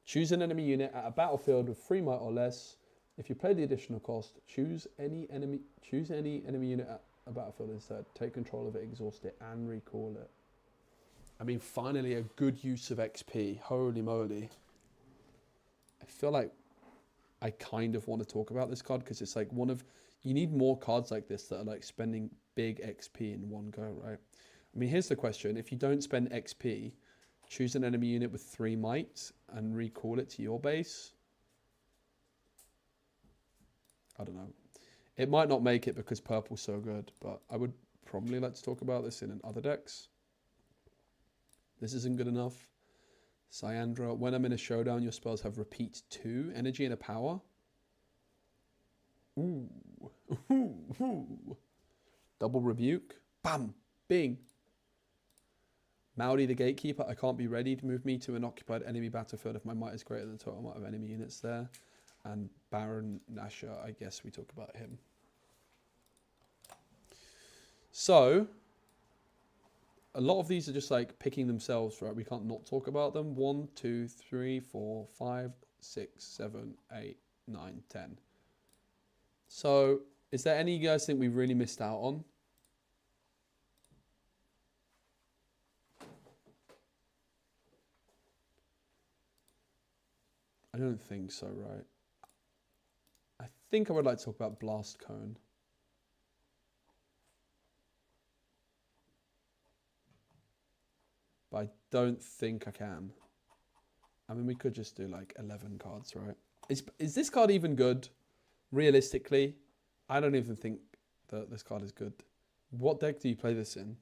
Choose an enemy unit at a battlefield with 3 might or less. If you play the additional cost, choose any enemy unit at a battlefield instead. Take control of it, exhaust it, and recall it. I mean, finally a good use of XP. Holy moly. I feel like I kind of want to talk about this card because it's like you need more cards like this that are like spending big XP in one go, right? I mean, here's the question. If you don't spend XP, choose an enemy unit with 3 might and recall it to your base. I don't know. It might not make it because purple's so good, but I would probably like to talk about this in other decks. This isn't good enough. Cyandra, when I'm in a showdown, your spells have repeat 2 energy and a power. Ooh. Ooh. Ooh. Double rebuke. Bam. Bing. Maori the Gatekeeper, I can't be ready to move me to an occupied enemy battlefield if my might is greater than the total amount of enemy units there. And Baron Nashor, I guess we talk about him. So, a lot of these are just like picking themselves, right? We can't not talk about them. 1, 2, 3, 4, 5, 6, 7, 8, 9, 10. So, is there any you guys think we really missed out on? I don't think so, right? I think I would like to talk about Blast Cone. But I don't think I can. I mean, we could just do like 11 cards, right? Is this card even good? Realistically, I don't even think that this card is good. What deck do you play this in?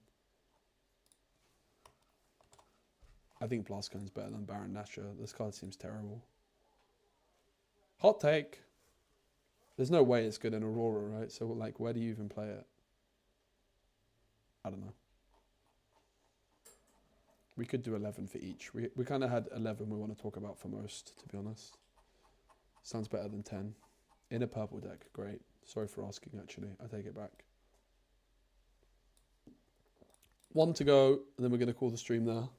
I think Blast Cone is better than Baron Nashor. This card seems terrible. Hot take. There's no way it's good in Aurora, right? So, like, where do you even play it? I don't know. We could do 11 for each. We kind of had 11 we want to talk about for most, to be honest. Sounds better than 10. In a purple deck. Great. Sorry for asking, actually. I take it back. 1 to go, and then we're going to call the stream there.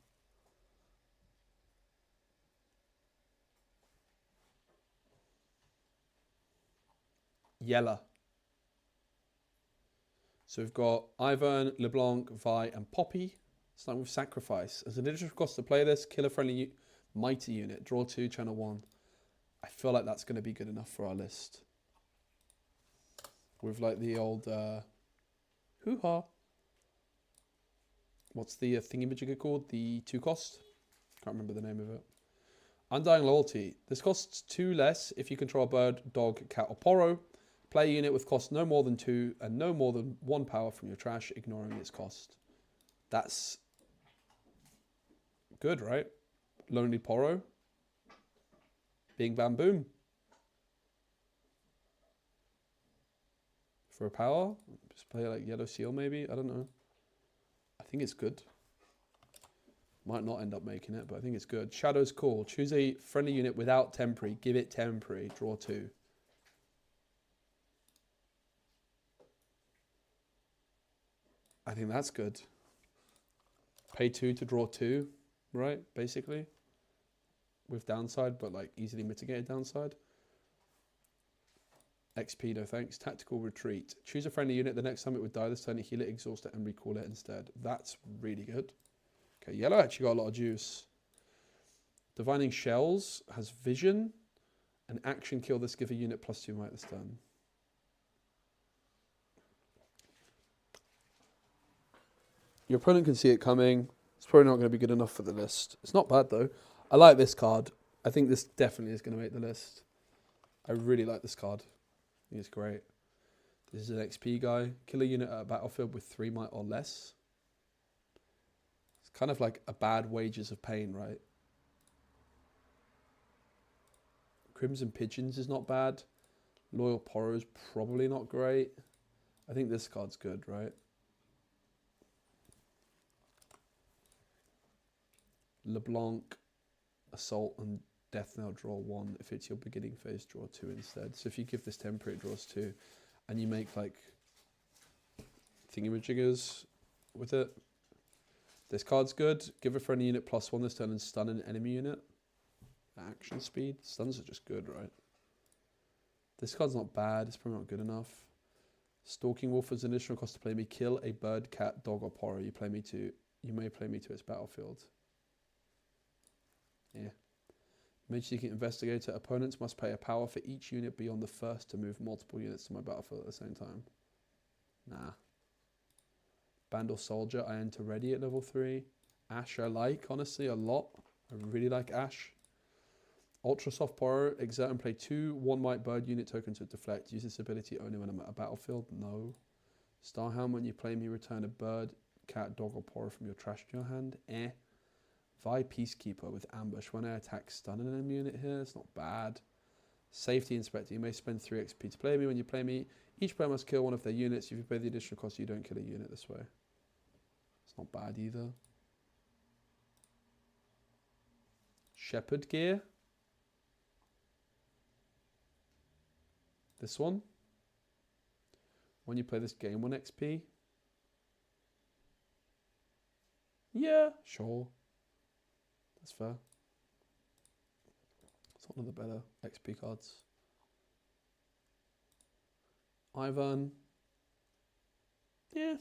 Yella. So we've got Ivern, LeBlanc, Vi, and Poppy. Starting with Sacrifice. As an additional cost to play this, kill a friendly mighty unit. Draw 2, channel 1. I feel like that's going to be good enough for our list. With like the old hoo-ha. What's the thingy-majigger called? The 2 cost? Can't remember the name of it. Undying Loyalty. This costs 2 less if you control a bird, dog, cat, or poro. Play a unit with cost no more than 2 and no more than 1 power from your trash, ignoring its cost. That's good, right? Lonely Poro. Bing Bam Boom. For a power? Just play like Yellow Seal maybe? I don't know. I think it's good. Might not end up making it, but I think it's good. Shadow's Call. Choose a friendly unit without temporary. Give it temporary. Draw 2. I think that's good. Pay 2 to draw 2, right? Basically. With downside, but like easily mitigated downside. XP, no thanks. Tactical Retreat. Choose a friendly unit. The next time it would die this turn, heal it, exhaust it, and recall it instead. That's really good. Okay, yellow actually got a lot of juice. Divining Shells has Vision. An action kill this, give a unit +2 might this turn. Your opponent can see it coming. It's probably not going to be good enough for the list. It's not bad, though. I like this card. I think this definitely is going to make the list. I really like this card. I think it's great. This is an XP guy. Kill a unit at a battlefield with 3 might or less. It's kind of like a bad Wages of Pain, right? Crimson Pigeons is not bad. Loyal Porro is probably not great. I think this card's good, right? LeBlanc, Assault, and Death Knell draw 1. If it's your beginning phase, draw 2 instead. So if you give this temporary, it draws 2. And you make like thingamajiggers with it. This card's good. Give a friendly unit +1 this turn and stun an enemy unit. Action speed. Stuns are just good, right? This card's not bad. It's probably not good enough. Stalking Wolf has an additional cost to play me. Kill a bird, cat, dog, or porro. You may play me to its battlefield. Yeah. Mage Seeking Investigator. Opponents must pay a power for each unit beyond the first to move multiple units to my battlefield at the same time. Nah. Bandle Soldier. I enter ready at level 3. Ash I like, honestly, a lot. I really like Ash. Ultra Soft Porro. Exert and play 2 1 Might Bird unit tokens to deflect. Use this ability only when I'm at a battlefield. No. Starhound. When you play me, return a bird, cat, dog, or porro from your trash to your hand. Vi Peacekeeper with Ambush. When I attack, stun an enemy unit here. It's not bad. Safety Inspector. You may spend 3 XP to play me. When you play me, each player must kill one of their units. If you pay the additional cost, you don't kill a unit this way. It's not bad either. Shepherd Gear. This one. When you play this, gain 1 XP. Yeah, sure. That's fair. It's one of the better XP cards. Ivan. Yeah.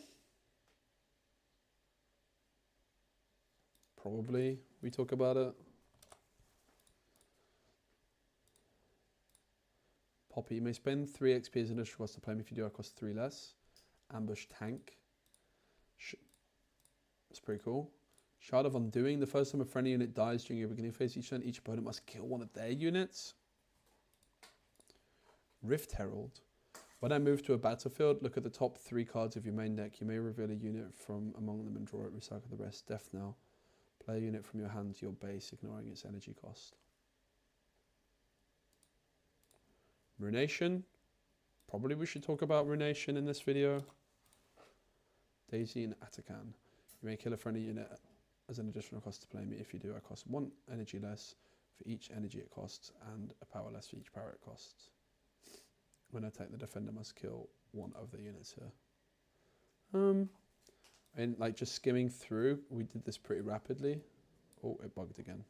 Probably. We talk about it. Poppy. You may spend 3 XP as an additional cost to play me. If you do, it costs 3 less. Ambush Tank. It's pretty cool. Shard of Undoing. The first time a friendly unit dies during your beginning phase each turn, each opponent must kill one of their units. Rift Herald. When I move to a battlefield, look at the top 3 cards of your main deck. You may reveal a unit from among them and draw it. Recycle the rest. Death Knell. Play a unit from your hand to your base, ignoring its energy cost. Runation. Probably we should talk about Runation in this video. Daisy and Atakan. You may kill a friendly unit as an additional cost to play me. If you do, I cost 1 energy less for each energy it costs and a power less for each power it costs. When I attack, the defender must kill 1 of the units here. And like just skimming through, we did this pretty rapidly. Oh, it bugged again.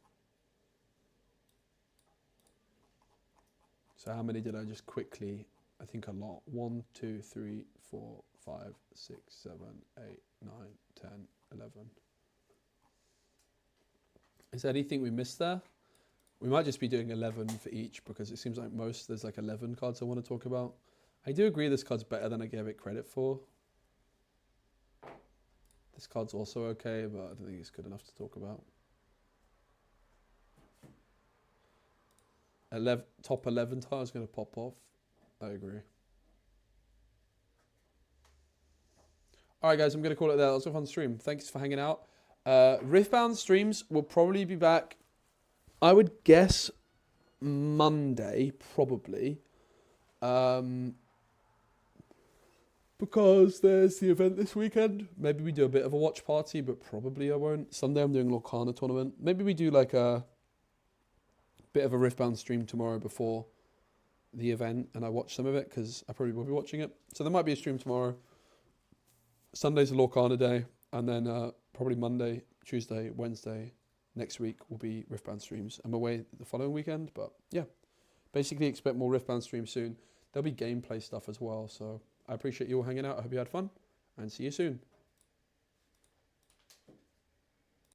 So how many did I just quickly? I think a lot. 1, 2, 3, 4, 5, 6, 7, 8, 9, 10, 11. Is there anything we missed there? We might just be doing 11 for each because it seems like there's like 11 cards I want to talk about. I do agree this card's better than I gave it credit for. This card's also okay, but I don't think it's good enough to talk about. Top 11 tile is going to pop off. I agree. Alright guys, I'm going to call it there. That was a fun stream. Thanks for hanging out. Riftbound streams will probably be back, I would guess, Monday, probably. Because there's the event this weekend. Maybe we do a bit of a watch party, but probably I won't. Sunday I'm doing Lorcana tournament. Maybe we do like a bit of a Riftbound stream tomorrow before the event, and I watch some of it, because I probably will be watching it. So there might be a stream tomorrow. Sunday's a Lorcana day, and then probably Monday, Tuesday, Wednesday, next week will be Riftbound streams. I'm away the following weekend, but yeah. Basically expect more Riftbound streams soon. There'll be gameplay stuff as well, so I appreciate you all hanging out. I hope you had fun, and see you soon.